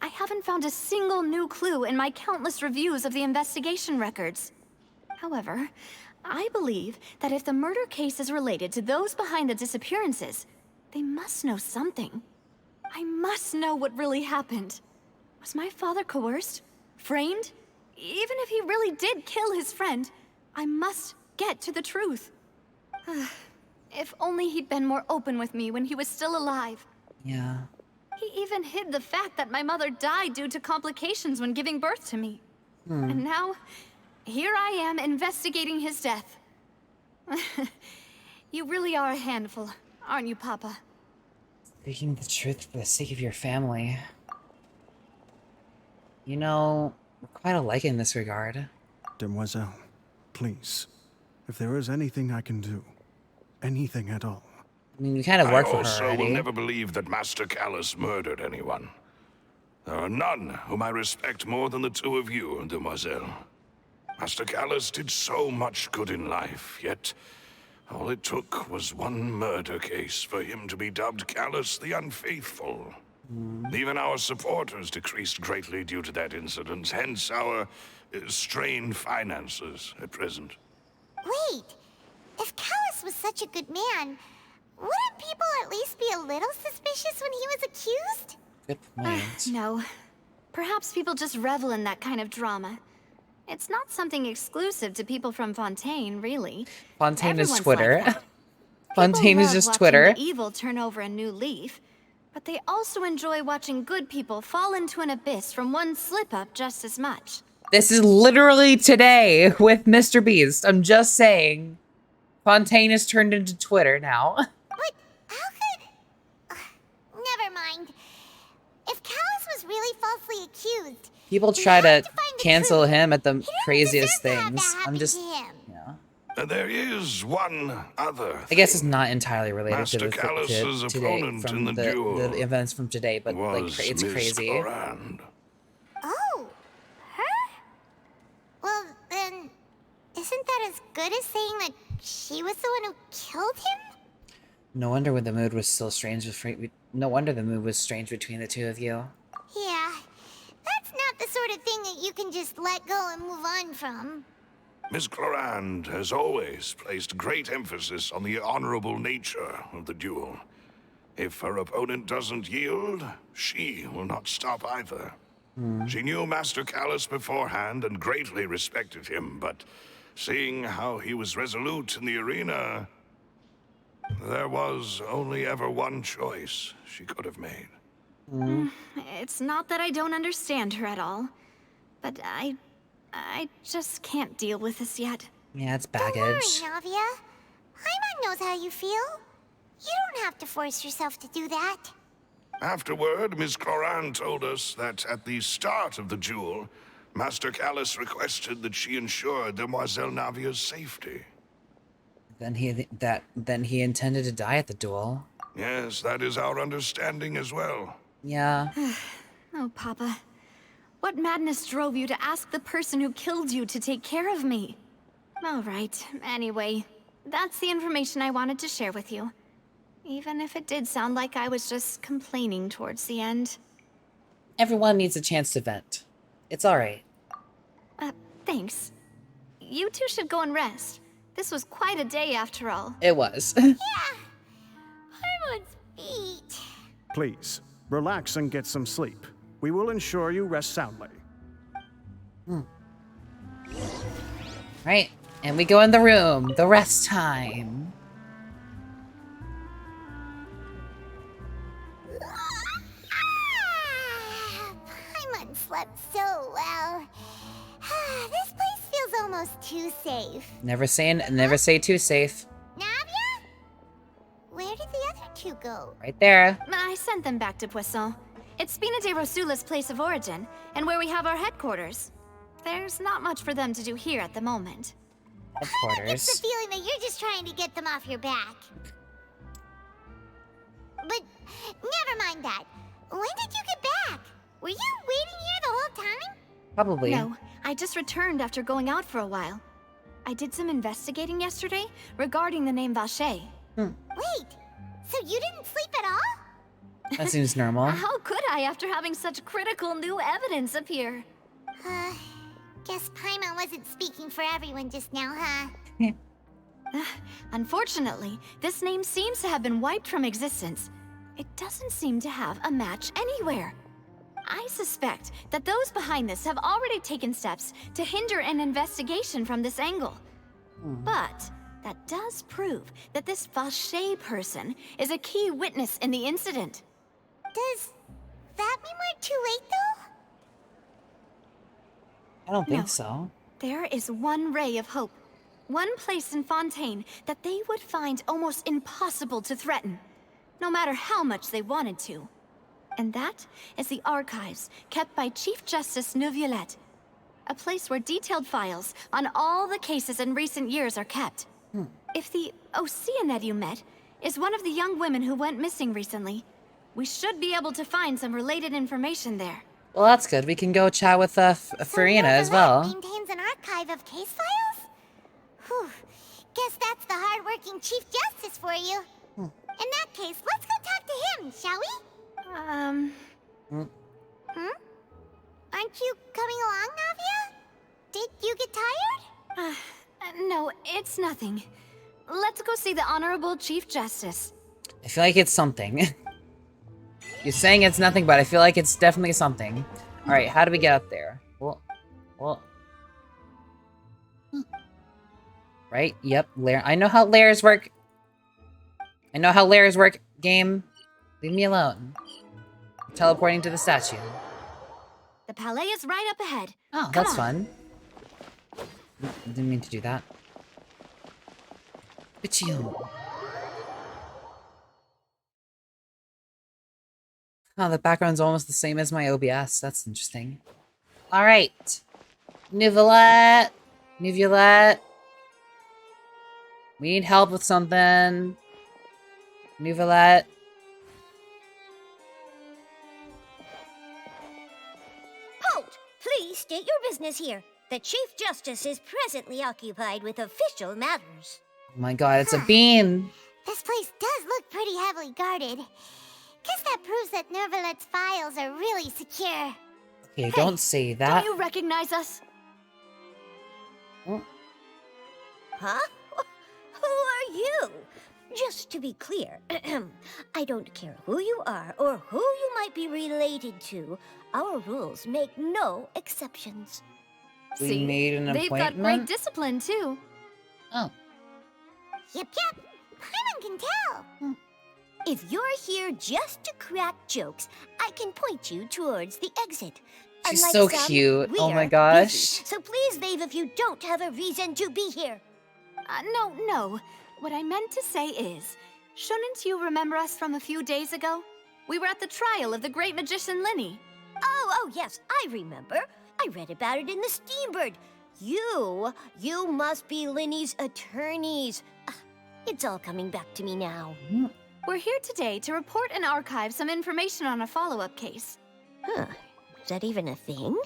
I haven't found a single new clue in my countless reviews of the investigation records. However, I believe that if the murder case is related to those behind the disappearances, they must know something. I must know what really happened. Was my father coerced? Framed? Even if he really did kill his friend, I must get to the truth. If only he'd been more open with me when he was still alive. Yeah. He even hid the fact that my mother died due to complications when giving birth to me. And now, here I am investigating his death. You really are a handful, aren't you, Papa? Speaking the truth for the sake of your family. You know, we're quite alike in this regard. Demoiselle, please, if there is anything I can do, anything at all. I mean, you kind of work for her I already. will never believe that Master Callus murdered anyone. There are none whom I respect more than the two of you, Demoiselle. Master Callus did so much good in life, yet all it took was one murder case for him to be dubbed Callus the Unfaithful. Even our supporters decreased greatly due to that incident, hence our strained finances at present. Wait, if Callus was such a good man, wouldn't people at least be a little suspicious when he was accused? Good point. No. Perhaps people just revel in that kind of drama. It's not something exclusive to people from Fontaine, really. Fontaine is Everyone's Twitter. like that. Fontaine is just Twitter. The evil turn over a new leaf, but they also enjoy watching good people fall into an abyss from one slip-up just as much. This is literally today with Mr. Beast. I'm just saying. Fontaine is turned into Twitter now. But how could... never mind. If Callus was really falsely accused... People try to cancel him at the craziest things. I'm just... Yeah. There is one other. I guess it's not entirely related Master to the Callus's today opponent from in the duel the events from today, but like it's Miss crazy. Clorand. Oh, her? Well, then, isn't that as good as saying that she was the one who killed him? No wonder when the mood was so strange with no wonder the mood was strange between the two of you. Yeah, that's not the sort of thing that you can just let go and move on from. Miss Clorand has always placed great emphasis on the honorable nature of the duel. If her opponent doesn't yield, she will not stop either. She knew Master Callus beforehand and greatly respected him, but seeing how he was resolute in the arena, there was only ever one choice she could have made. It's not that I don't understand her at all, but I just can't deal with this yet. Yeah, it's baggage. Don't worry, Navia. Paimon knows how you feel. You don't have to force yourself to do that. Afterward, Miss Clorand told us that at the start of the duel, Master Callus requested that she ensure Demoiselle Navia's safety. Then he intended to die at the duel. Yes, that is our understanding as well. Yeah. Oh, Papa. What madness drove you to ask the person who killed you to take care of me? All right, anyway, that's the information I wanted to share with you. Even if it did sound like I was just complaining towards the end. Everyone needs a chance to vent. It's alright. Thanks. You two should go and rest. This was quite a day after all. It was. Yeah. Paimon's feet. Please, relax and get some sleep. We will ensure you rest soundly. Right, and we go in the room. The rest time. Paimon slept so well. This place feels almost too safe. Never say too safe. Navia? Where did the other two go? Right there. I sent them back to Poisson. It's Spina de Rosula's place of origin, and where we have our headquarters. There's not much for them to do here at the moment. Headquarters. It's the feeling that you're just trying to get them off your back. But never mind that. When did you get back? Were you waiting here the whole time? Probably. No, I just returned after going out for a while. I did some investigating yesterday regarding the name Vacher. Wait, so you didn't sleep at all? That seems normal. How could I after having such critical new evidence appear? Guess Paimon wasn't speaking for everyone just now, huh? Unfortunately, this name seems to have been wiped from existence. It doesn't seem to have a match anywhere. I suspect that those behind this have already taken steps to hinder an investigation from this angle. But that does prove that this Vacher person is a key witness in the incident. Does that mean we're too late, though? I don't think so. There is one ray of hope. One place in Fontaine that they would find almost impossible to threaten, no matter how much they wanted to. And that is the archives kept by Chief Justice Neuvillette. A place where detailed files on all the cases in recent years are kept. If the Oceanid you met is one of the young women who went missing recently, we should be able to find some related information there. Well, that's good. We can go chat with Farina as well. Maintains an archive of case files? Whew. Guess that's the hard-working Chief Justice for you. In that case, let's go talk to him, shall we? Aren't you coming along, Navia? Did you get tired? No, it's nothing. Let's go see the Honorable Chief Justice. I feel like it's something. You're saying it's nothing, but I feel like it's definitely something. Alright, how do we get up there? Well. Right? Yep, lair. I know how lairs work. Game. Leave me alone. I'm teleporting to the statue. The palais is right up ahead. Oh, that's fun. Didn't mean to do that. Bitchy. Oh, the background's almost the same as my OBS. That's interesting. Alright. Nuvulette. We need help with something. Nuvulette. Halt! Please state your business here. The Chief Justice is presently occupied with official matters. Oh my god, it's a bean! This place does look pretty heavily guarded. Guess that proves that Nervalet's files are really secure. Okay, don't say that. Do you recognize us? Huh? Who are you? Just to be clear, I don't care who you are or who you might be related to. Our rules make no exceptions. We made an appointment? They've got great discipline, too. Oh. Yep. Paimon can tell. If you're here just to crack jokes, I can point you towards the exit. She's Unlike so some, cute. Oh my we're gosh. busy, so please leave if you don't have a reason to be here. No. What I meant to say is, shouldn't you remember us from a few days ago? We were at the trial of the great magician Linny. Oh, yes, I remember. I read about it in the Steambird. You must be Linny's attorneys. It's all coming back to me now. We're here today to report and archive some information on a follow-up case. Huh. Is that even a thing?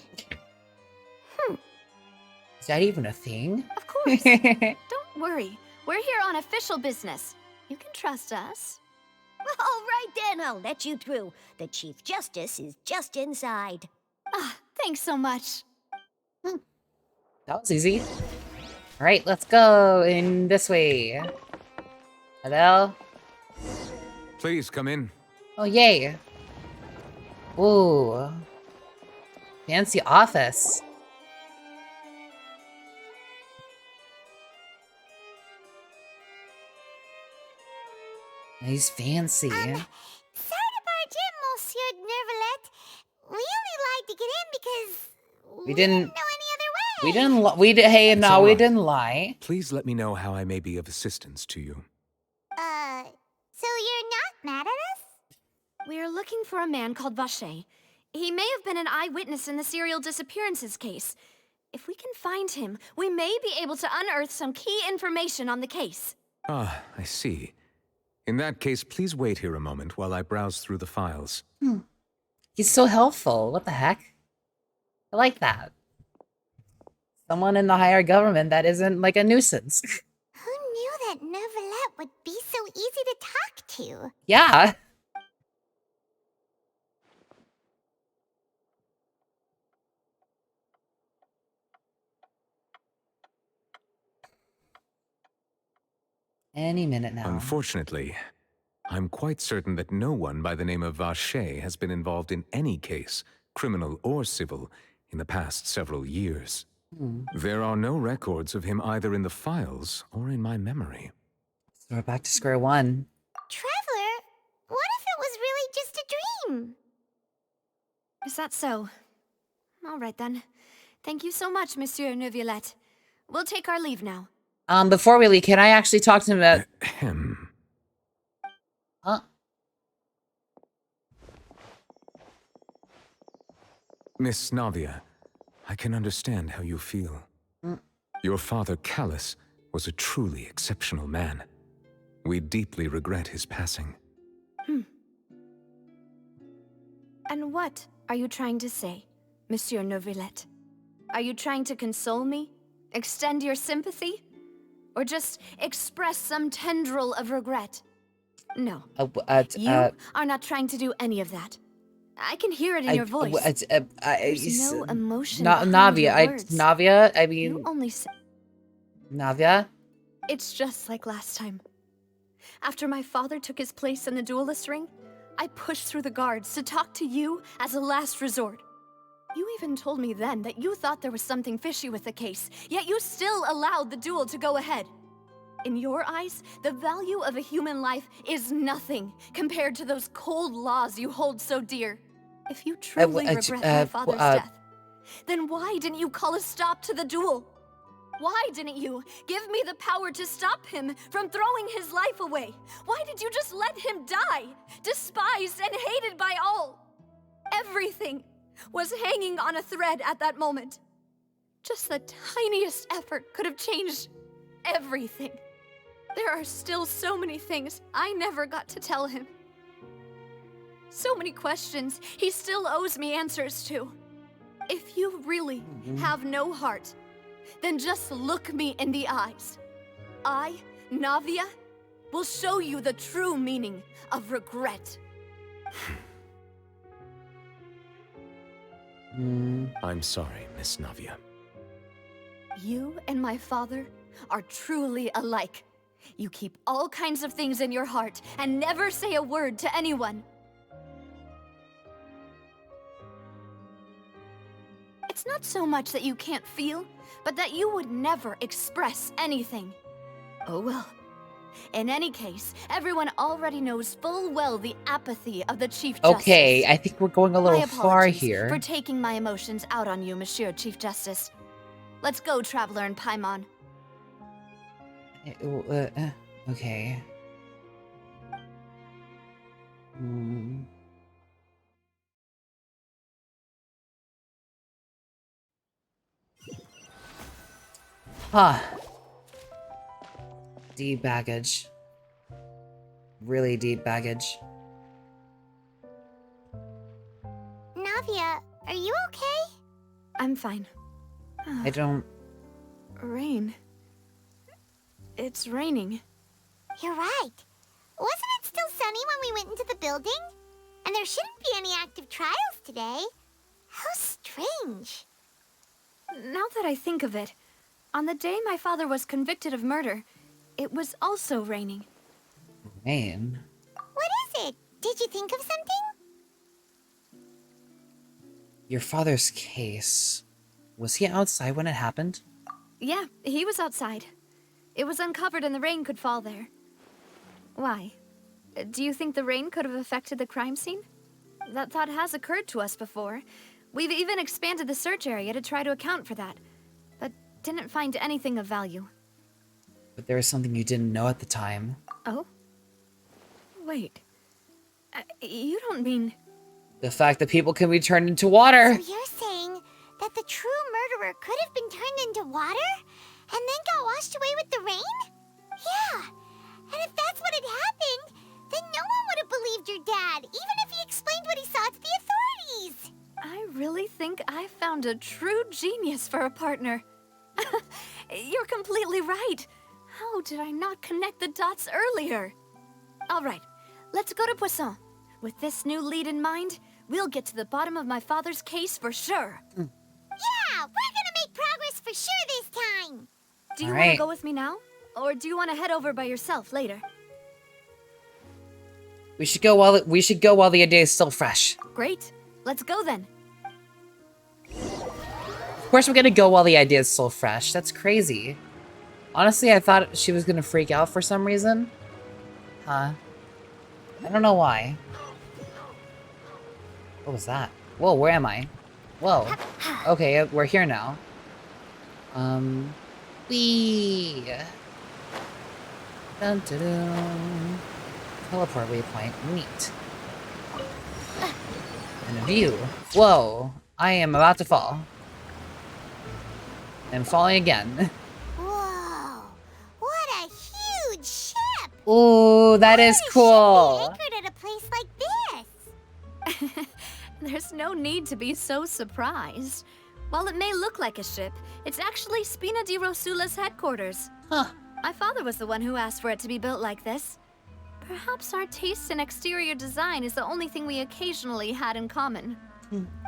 Is that even a thing? Of course. Don't worry. We're here on official business. You can trust us. All right then, I'll let you through. The Chief Justice is just inside. Thanks so much. That was easy. Alright, let's go in this way. Hello? Please come in. Oh, yay. Ooh. Fancy office. He's fancy. Sorry to barge in, Monsieur Nervalet. We only lied to get in because we didn't know any other way. We didn't lie. Please let me know how I may be of assistance to you. So you're not mad at us? We're looking for a man called Vacher. He may have been an eyewitness in the serial disappearances case. If we can find him, we may be able to unearth some key information on the case. Ah, I see. In that case, please wait here a moment while I browse through the files. He's so helpful. What the heck? I like that. Someone in the higher government that isn't like a nuisance. Who knew that Nervalet would be so easy to talk to? Yeah. Any minute now. Unfortunately, I'm quite certain that no one by the name of Vacher has been involved in any case, criminal or civil, in the past several years. There are no records of him either in the files or in my memory. So we're back to square one. Traveler, what if it was really just a dream? Is that so? All right then. Thank you so much, Monsieur Neuvillette. We'll take our leave now. Before we leave, can I actually talk to him about... Huh? Miss Navia, I can understand how you feel. Your father, Callus, was a truly exceptional man. We deeply regret his passing. And what are you trying to say, Monsieur Neuvillette? Are you trying to console me? Extend your sympathy? Or just express some tendril of regret? No. You are not trying to do any of that. I can hear it in your voice. There's no emotion behind your words. Navia, I mean... You only say... Navia? It's just like last time. After my father took his place in the duelist ring, I pushed through the guards to talk to you as a last resort. You even told me then that you thought there was something fishy with the case, yet you still allowed the duel to go ahead. In your eyes, the value of a human life is nothing compared to those cold laws you hold so dear. If you truly regret my father's death, then why didn't you call a stop to the duel? Why didn't you give me the power to stop him from throwing his life away? Why did you just let him die, despised and hated by all? Everything was hanging on a thread at that moment. Just the tiniest effort could have changed everything. There are still so many things I never got to tell him. So many questions he still owes me answers to. If you really have no heart, then just look me in the eyes. I, Navia, will show you the true meaning of regret. I'm sorry, Miss Navia. You and my father are truly alike. You keep all kinds of things in your heart and never say a word to anyone. It's not so much that you can't feel, but that you would never express anything. Oh well. In any case, everyone already knows full well the apathy of the Chief Justice. Okay, I think we're going a little far here. For taking my emotions out on you, Monsieur Chief Justice. Let's go, Traveler and Paimon. Okay. Deep baggage. Really deep baggage. Navia, are you okay? I'm fine. I don't... Rain. It's raining. You're right. Wasn't it still sunny when we went into the building? And there shouldn't be any active trials today. How strange. Now that I think of it, on the day my father was convicted of murder, it was also raining. Rain? What is it? Did you think of something? Your father's case. Was he outside when it happened? Yeah, he was outside. It was uncovered and the rain could fall there. Why? Do you think the rain could have affected the crime scene? That thought has occurred to us before. We've even expanded the search area to try to account for that, but didn't find anything of value. But there was something you didn't know at the time. Oh? Wait. You don't mean... The fact that people can be turned into water! So you're saying that the true murderer could have been turned into water? And then got washed away with the rain? Yeah. And if that's what had happened, then no one would have believed your dad, even if he explained what he saw to the authorities. I really think I found a true genius for a partner. You're completely right. How did I not connect the dots earlier? All right, let's go to Poisson. With this new lead in mind, we'll get to the bottom of my father's case for sure. Yeah, we're gonna make progress for sure this time. Do you want to go with me now? Or do you want to head over by yourself later? We should go while the idea is still fresh. Great. Let's go then. Of course we're gonna go while the idea is still fresh. That's crazy. Honestly, I thought she was gonna freak out for some reason. Huh? I don't know why. What was that? Whoa, where am I? Whoa. Okay, we're here now. Whee! Dun dun dun. Teleport waypoint. Neat. And a view. Whoa. I am about to fall. I'm falling again. Whoa! What a huge ship! Ooh, that is cool. Anchored at a place like this. There's no need to be so surprised. While it may look like a ship, it's actually Spina di Rosula's headquarters. Huh. My father was the one who asked for it to be built like this. Perhaps our taste in exterior design is the only thing we occasionally had in common.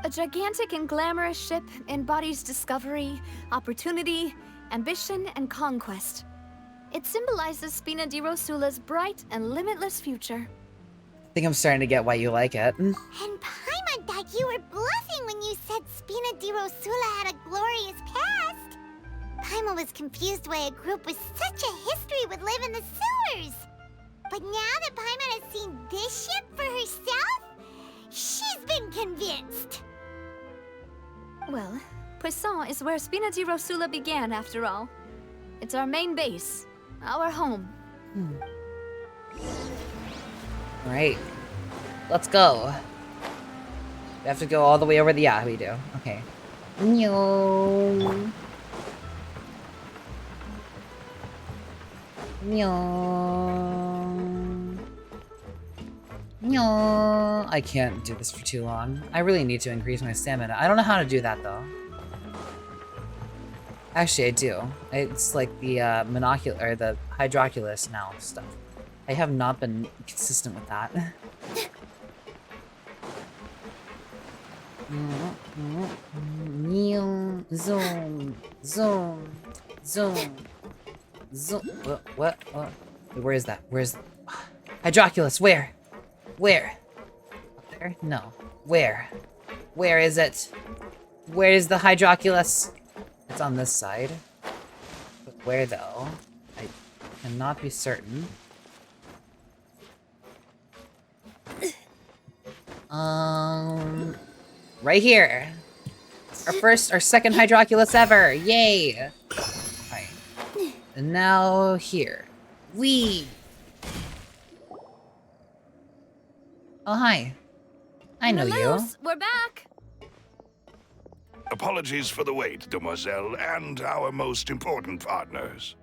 A gigantic and glamorous ship embodies discovery, opportunity, ambition, and conquest. It symbolizes Spina di Rosula's bright and limitless future. I think I'm starting to get why you like it. And Paimon thought you were bluffing when you said Spina di Rosula had a glorious past. Paimon was confused why a group with such a history would live in the sewers. But now that Paimon has seen this ship for herself, she's been convinced. Well, Poisson is where Spina di Rosula began, after all. It's our main base, our home. Alright. Let's go. We have to go all the way over the... Yeah, we do. Okay. No. No. I can't do this for too long. I really need to increase my stamina. I don't know how to do that, though. Actually, I do. It's like the monocular, or the hydroculus now stuff. I have not been consistent with that. Zoom, zoom, zoom, zoom. What? Where is that? Where's hydroculus? Where? Where? Up there? No. Where? Where is it? Where is the hydroculus? It's on this side. But where though? I cannot be certain. Right here. Our second hydroculus ever. Yay. Alright. And now here. Whee! Oh, hi. I know you. We're back. Apologies for the wait, demoiselle, and our most important partners.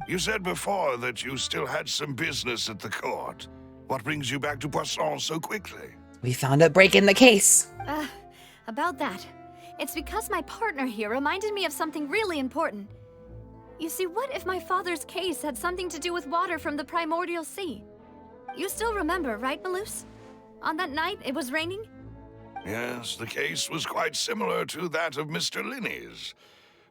You said before that you still had some business at the court. What brings you back to Poisson so quickly? We found a break in the case. About that. It's because my partner here reminded me of something really important. You see, what if my father's case had something to do with water from the primordial sea? You still remember, right, Malus? On that night, it was raining? Yes, the case was quite similar to that of Mr. Linney's.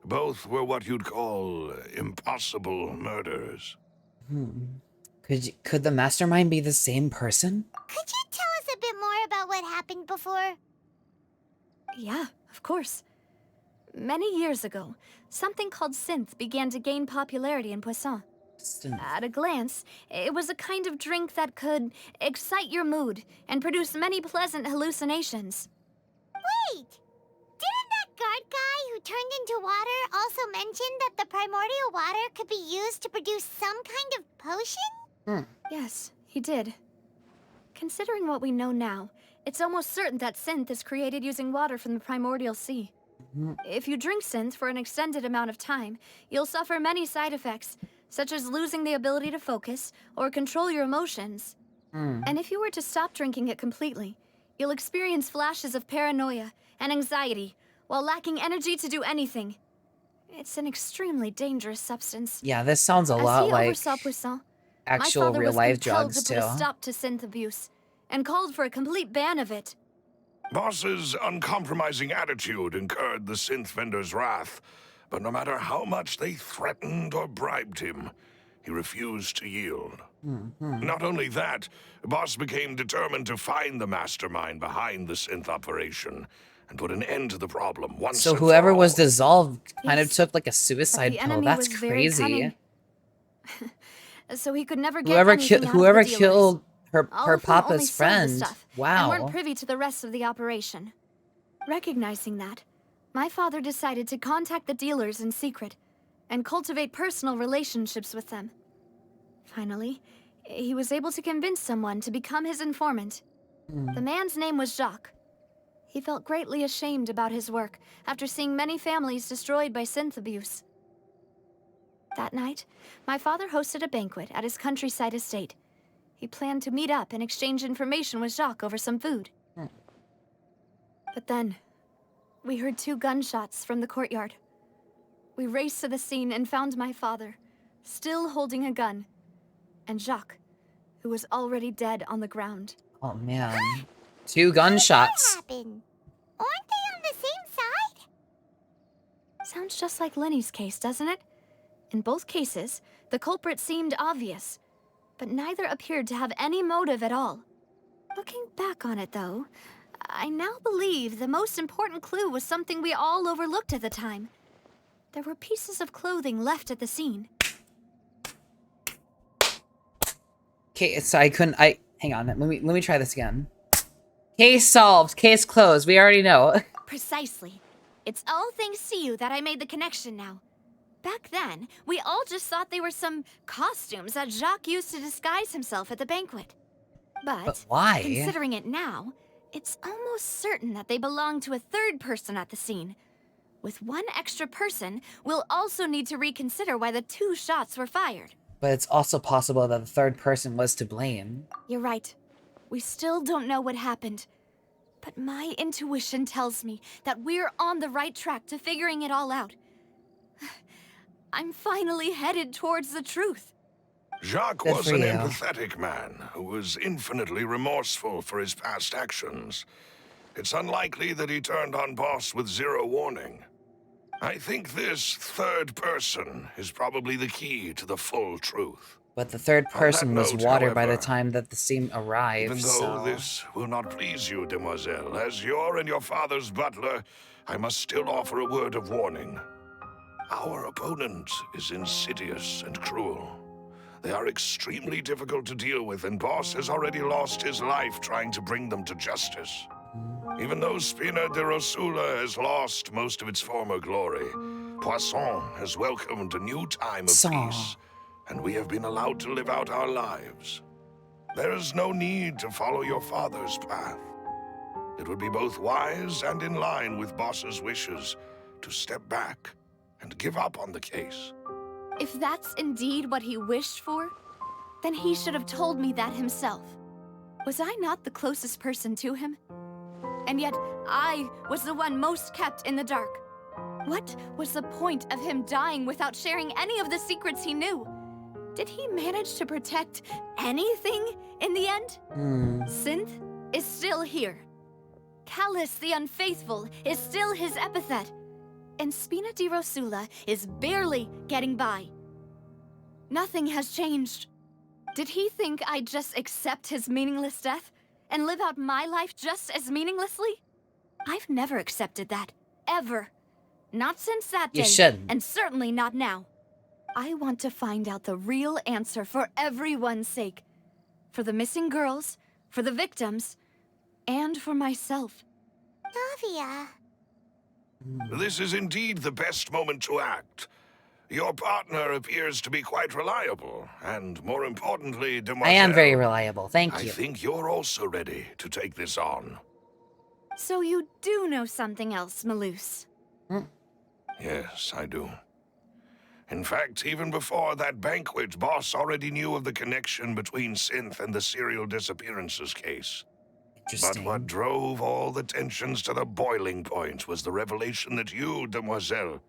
Both were what you'd call impossible murders. Could the mastermind be the same person? Could you tell us a bit more about what happened before? Yeah, of course. Many years ago, something called synth began to gain popularity in Poisson. At a glance, it was a kind of drink that could excite your mood and produce many pleasant hallucinations. Wait! Didn't that guard guy who turned into water also mention that the primordial water could be used to produce some kind of potion? Yes, he did. Considering what we know now, it's almost certain that synth is created using water from the primordial sea. If you drink synth for an extended amount of time, you'll suffer many side effects, such as losing the ability to focus or control your emotions. And if you were to stop drinking it completely, you'll experience flashes of paranoia and anxiety while lacking energy to do anything. It's an extremely dangerous substance. Yeah, this sounds a lot like Poisson, actual real-life drugs, too. My father was compelled to put a stop to synth abuse and called for a complete ban of it. Boss's uncompromising attitude incurred the synth vendor's wrath, but no matter how much they threatened or bribed him, he refused to yield. Not only that, Boss became determined to find the mastermind behind the synth operation and put an end to the problem once So and whoever for all. was dissolved kind of took like a suicide pill. enemy That's was very crazy. cunning. So he could never get Whoever anything out of whoever the dealers. killed All her of whom only papa's sold the friend. stuff And Wow. weren't privy to the rest of the operation. Recognizing that, my father decided to contact the dealers in secret and cultivate personal relationships with them. Finally, he was able to convince someone to become his informant. The man's name was Jacques. He felt greatly ashamed about his work after seeing many families destroyed by synth abuse. That night, my father hosted a banquet at his countryside estate. He planned to meet up and exchange information with Jacques over some food. But then, we heard 2 gunshots from the courtyard. We raced to the scene and found my father, still holding a gun, and Jacques, who was already dead on the ground. Oh man. 2 gunshots. What happened? Aren't they on the same side? Sounds just like Lenny's case, doesn't it? In both cases, the culprit seemed obvious, but neither appeared to have any motive at all. Looking back on it, though, I now believe the most important clue was something we all overlooked at the time. There were pieces of clothing left at the scene. Okay, so hang on, let me try this again. Case solved, case closed, we already know. Precisely. It's all thanks to you that I made the connection now. Back then, we all just thought they were some costumes that Jacques used to disguise himself at the banquet. But why? Considering it now, it's almost certain that they belong to a third person at the scene. With one extra person, we'll also need to reconsider why the 2 shots were fired. But it's also possible that the third person was to blame. You're right. We still don't know what happened. But my intuition tells me that we're on the right track to figuring it all out. I'm finally headed towards the truth. Jacques was an empathetic man who was infinitely remorseful for his past actions. It's unlikely that he turned on Boss with 0 warning. I think this third person is probably the key to the full truth. But the third person was water however, by the time that the scene arrived, even though this will not please you, demoiselle, as your and your father's butler, I must still offer a word of warning. Our opponent is insidious and cruel. They are extremely difficult to deal with, and Boss has already lost his life trying to bring them to justice. Even though Spina de Rosula has lost most of its former glory, Poisson has welcomed a new time of peace, and we have been allowed to live out our lives. There is no need to follow your father's path. It would be both wise and in line with Boss's wishes to step back and give up on the case. If that's indeed what he wished for, then he should have told me that himself. Was I not the closest person to him? And yet, I was the one most kept in the dark. What was the point of him dying without sharing any of the secrets he knew? Did he manage to protect anything in the end? Synth is still here. Callus the Unfaithful is still his epithet. And Spina di Rosula is barely getting by. Nothing has changed. Did he think I'd just accept his meaningless death and live out my life just as meaninglessly? I've never accepted that, ever. Not since that day, You shouldn't. and certainly not now. I want to find out the real answer for everyone's sake. For the missing girls, for the victims, and for myself. Navia. This is indeed the best moment to act. Your partner appears to be quite reliable, and more importantly, demoiselle, I am very reliable, thank you. I think you're also ready to take this on. So you do know something else, Malus? Yes, I do. In fact, even before that banquet, Boss already knew of the connection between Synth and the serial disappearances case. But what drove all the tensions to the boiling point was the revelation that you, demoiselle,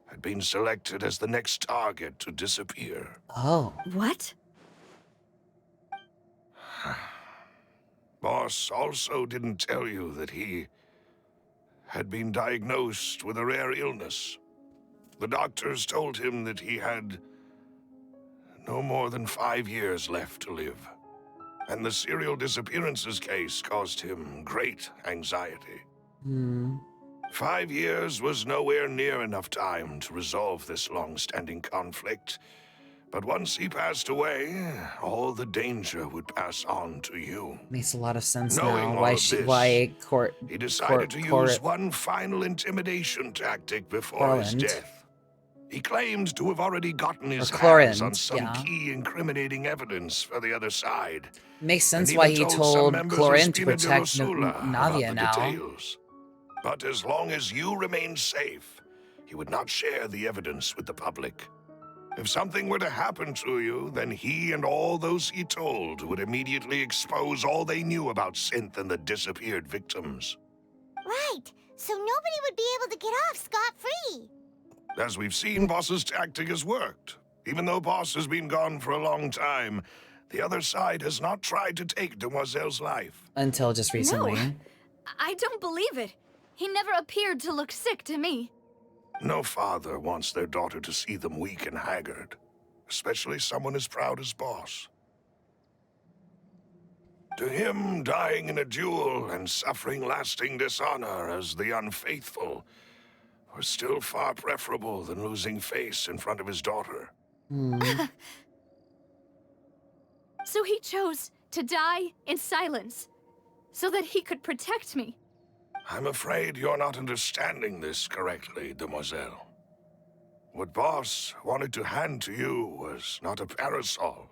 had been selected as the next target to disappear. Oh. What? Boss also didn't tell you that he had been diagnosed with a rare illness. The doctors told him that he had no more than 5 years left to live. And the serial disappearances case caused him great anxiety. 5 years was nowhere near enough time to resolve this long-standing conflict. But once he passed away, all the danger would pass on to you. Makes a lot of sense Knowing now. all of this, Why court? he decided to use one final intimidation tactic before his death. He claimed to have already gotten his hands on some key incriminating evidence for the other side. Makes sense why he told Chlorine to protect Navia now. Details. But as long as you remain safe, he would not share the evidence with the public. If something were to happen to you, then he and all those he told would immediately expose all they knew about Synth and the disappeared victims. Right, so nobody would be able to get off scot-free. As we've seen, Boss's tactic has worked. Even though Boss has been gone for a long time, the other side has not tried to take Demoiselle's life. Until just recently. No, I don't believe it. He never appeared to look sick to me. No father wants their daughter to see them weak and haggard, especially someone as proud as Boss. To him, dying in a duel and suffering lasting dishonor as the unfaithful was still far preferable than losing face in front of his daughter. So he chose to die in silence, so that he could protect me. I'm afraid you're not understanding this correctly, Demoiselle. What Boss wanted to hand to you was not a parasol,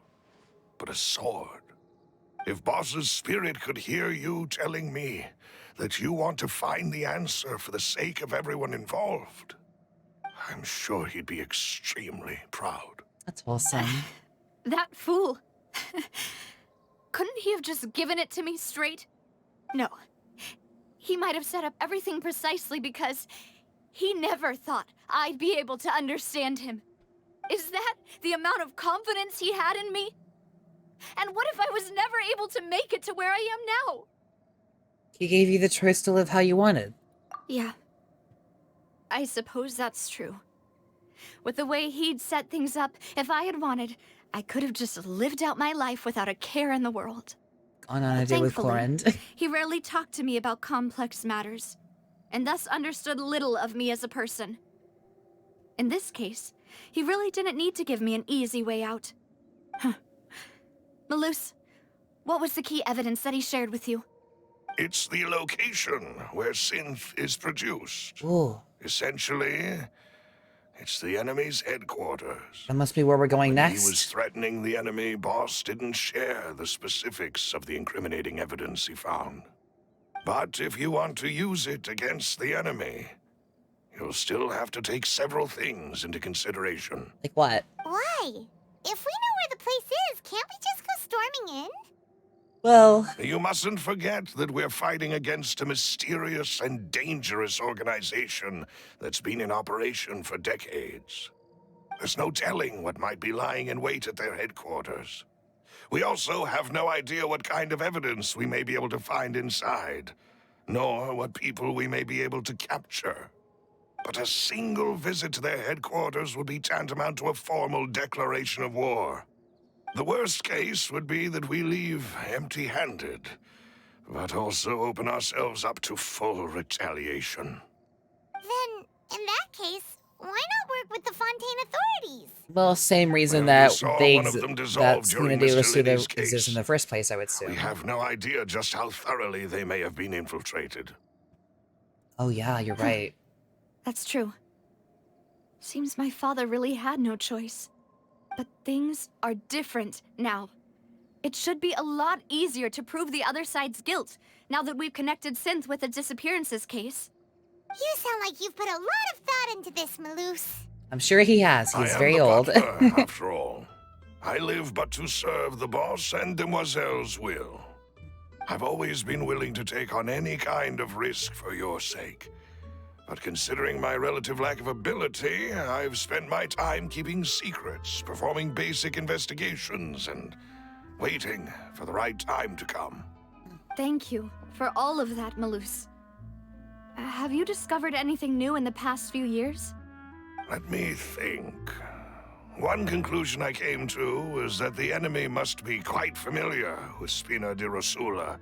but a sword. If Boss's spirit could hear you telling me that you want to find the answer for the sake of everyone involved, I'm sure he'd be extremely proud. That's awesome. That fool. Couldn't he have just given it to me straight? No. He might have set up everything precisely because he never thought I'd be able to understand him. Is that the amount of confidence he had in me? And what if I was never able to make it to where I am now? He gave you the choice to live how you wanted. Yeah. I suppose that's true. With the way he'd set things up, if I had wanted, I could have just lived out my life without a care in the world. Gone on a day with Corrand. He rarely talked to me about complex matters, and thus understood little of me as a person. In this case, he really didn't need to give me an easy way out. Malus, what was the key evidence that he shared with you? It's the location where Synth is produced. Ooh. Essentially, it's the enemy's headquarters. That must be where we're going next. He was threatening the enemy. Boss didn't share the specifics of the incriminating evidence he found. But if you want to use it against the enemy, you'll still have to take several things into consideration. Like what? Why? If we know where the place is, can't we just go storming in? Well... You mustn't forget that we're fighting against a mysterious and dangerous organization that's been in operation for decades. There's no telling what might be lying in wait at their headquarters. We also have no idea what kind of evidence we may be able to find inside, nor what people we may be able to capture. But a single visit to their headquarters would be tantamount to a formal declaration of war. The worst case would be that we leave empty-handed, but also open ourselves up to full retaliation. Then, in that case, why not work with the Fontaine authorities? Well, same reason that Genie Vtuber exists in the first place, I would assume. We have no idea just how thoroughly they may have been infiltrated. Oh yeah, you're right. That's true. Seems my father really had no choice. But things are different now. It should be a lot easier to prove the other side's guilt, now that we've connected Synth with the disappearances case. You sound like you've put a lot of thought into this, Malus. I'm sure he has. He's very old. After all, I live but to serve the boss and Demoiselle's will. I've always been willing to take on any kind of risk for your sake. But considering my relative lack of ability, I've spent my time keeping secrets, performing basic investigations, and waiting for the right time to come. Thank you for all of that, Malus. Have you discovered anything new in the past few years? Let me think. One conclusion I came to was that the enemy must be quite familiar with Spina di Rosula,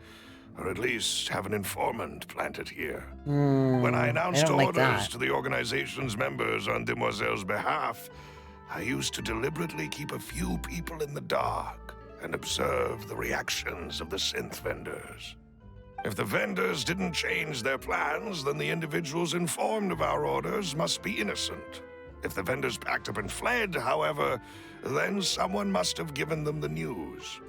or at least have an informant planted here. When I announced orders to the organization's members on Demoiselle's behalf, I used to deliberately keep a few people in the dark and observe the reactions of the synth vendors. If the vendors didn't change their plans, then the individuals informed of our orders must be innocent. If the vendors packed up and fled, however, then someone must have given them the news.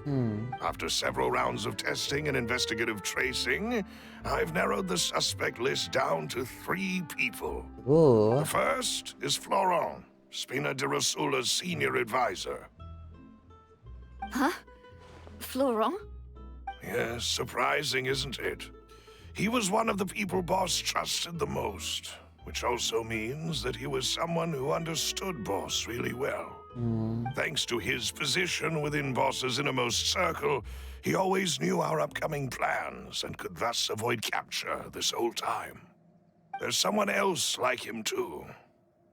After several rounds of testing and investigative tracing, I've narrowed the suspect list down to 3 people. Ooh. The first is Farron, Spina de Rosula's senior advisor. Huh? Farron? Yes, surprising, isn't it? He was one of the people Boss trusted the most, which also means that he was someone who understood Boss really well. Thanks to his position within Boss's innermost circle, he always knew our upcoming plans and could thus avoid capture this whole time. There's someone else like him too.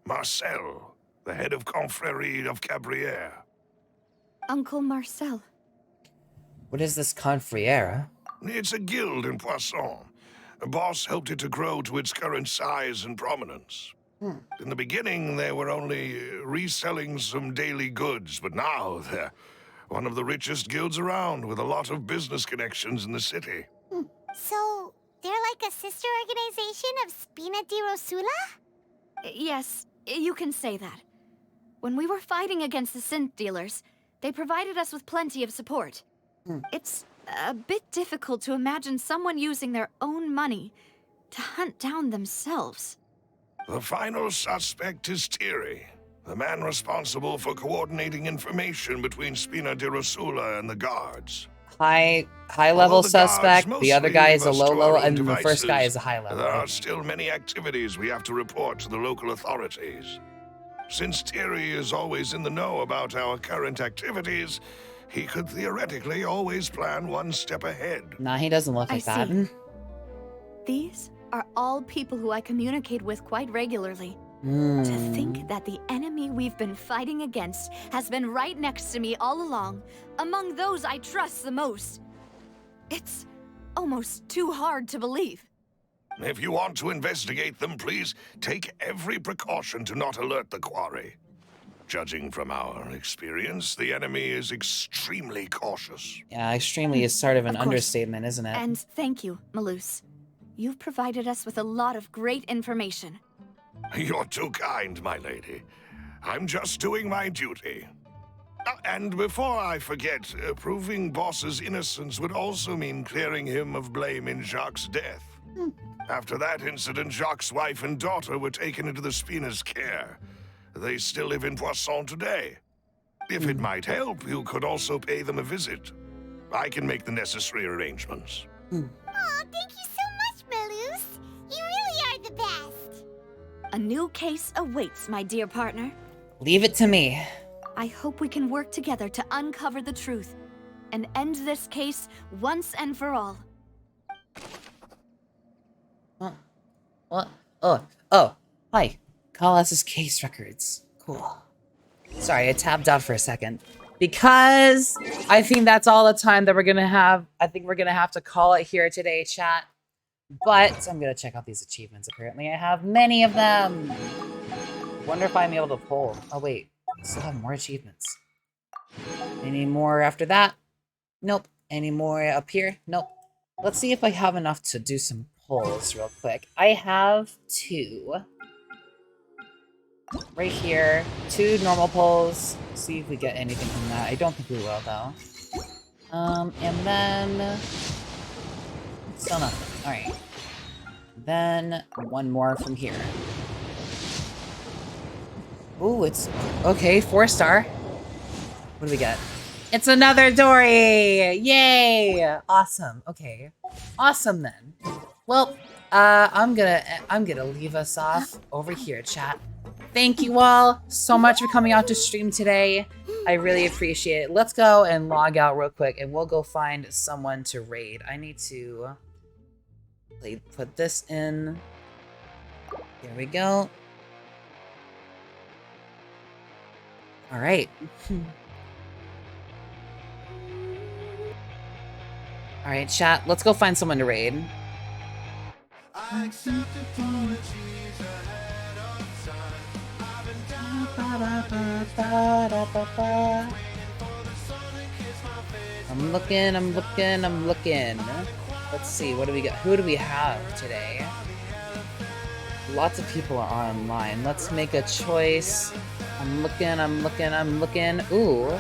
Marcel, the head of Confrérie of Cabrières. Uncle Marcel. What is this Confrérie? It's a guild in Poisson. Boss helped it to grow to its current size and prominence. In the beginning, they were only reselling some daily goods, but now they're one of the richest guilds around with a lot of business connections in the city. So, they're like a sister organization of Spina di Rosula? Yes, you can say that. When we were fighting against the synth dealers, they provided us with plenty of support. It's a bit difficult to imagine someone using their own money to hunt down themselves. The final suspect is Thierry, the man responsible for coordinating information between Spina di Rosula and the guards. High level suspect, the other guy is a low level, and the first guy is a high level. There are still many activities we have to report to the local authorities. Since Thierry is always in the know about our current activities, he could theoretically always plan one step ahead. Nah, he doesn't look like that. These are all people who I communicate with quite regularly. To think that the enemy we've been fighting against has been right next to me all along, among those I trust the most. It's almost too hard to believe. If you want to investigate them, please take every precaution to not alert the quarry. Judging from our experience, the enemy is extremely cautious. Yeah, extremely is sort of an understatement, isn't it? And thank you, Malus. You've provided us with a lot of great information. You're too kind, my lady. I'm just doing my duty. And before I forget, proving Boss's innocence would also mean clearing him of blame in Jacques' death. After that incident, Jacques' wife and daughter were taken into the Spina's care. They still live in Poisson today. If it might help, you could also pay them a visit. I can make the necessary arrangements. Aw, thank you so much, Malus. You really are the best. A new case awaits, my dear partner. Leave it to me. I hope we can work together to uncover the truth and end this case once and for all. What? Oh, hi. Colossus case records. Cool. Sorry, I tabbed out for a second. Because I think that's all the time that we're gonna have. I think we're gonna have to call it here today, chat. But I'm gonna check out these achievements. Apparently I have many of them. Wonder if I'm able to pull. Oh wait, I still have more achievements. Any more after that? Nope. Any more up here? Nope. Let's see if I have enough to do some pulls real quick. I have 2. Right here. 2 normal pulls. See if we get anything from that. I don't think we will though. And then still nothing. Alright. Then 1 more from here. Ooh, it's okay, 4-star. What do we get? It's another Dory! Yay! Awesome. Okay. Awesome then. Well, I'm gonna leave us off over here, chat. Thank you all so much for coming out to stream today. I really appreciate it. Let's go and log out real quick and we'll go find someone to raid. I need to put this in. There we go. All right. All right, chat. Let's go find someone to raid. I accept apologies ahead of time. I'm looking. Let's see, what do we got? Who do we have today? Lots of people are online. Let's make a choice. I'm looking. Ooh.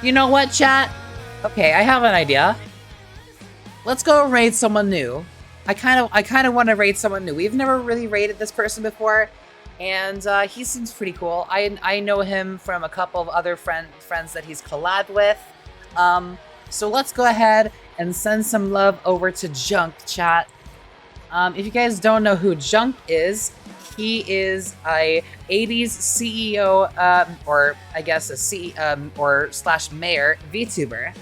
You know what, chat? Okay, I have an idea. Let's go raid someone new. I kind of want to raid someone new. We've never really raided this person before, and he seems pretty cool. I know him from a couple of other friends that he's collabed with. So let's go ahead and send some love over to Junk, chat. If you guys don't know who Junk is, he is a 80s CEO, or I guess a slash mayor VTuber.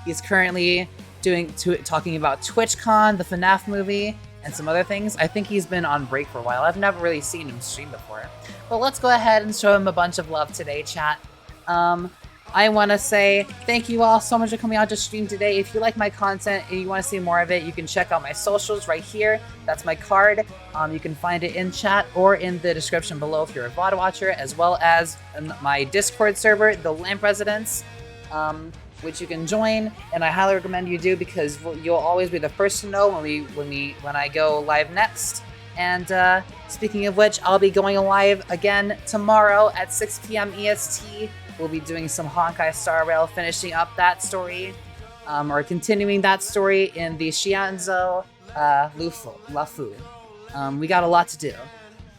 He's currently talking about TwitchCon, the FNAF movie, and some other things. I think he's been on break for a while. I've never really seen him stream before. But let's go ahead and show him a bunch of love today, chat. I want to say thank you all so much for coming out to stream today. If you like my content and you want to see more of it, you can check out my socials right here. That's my card. You can find it in chat or in the description below if you're a VOD watcher, as well as my Discord server, the Lamp Residence, which you can join, and I highly recommend you do because you'll always be the first to know when I go live next. And speaking of which, I'll be going live again tomorrow at 6 p.m. EST. We'll be doing some Honkai Star Rail, finishing up that story, or continuing that story in the Shianzo Lafu. We got a lot to do.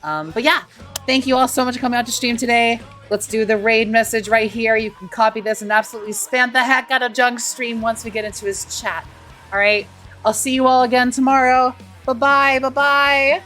But yeah, thank you all so much for coming out to stream today. Let's do the raid message right here. You can copy this and absolutely spam the heck out of Junk's stream once we get into his chat. All right, I'll see you all again tomorrow. Bye-bye, bye-bye.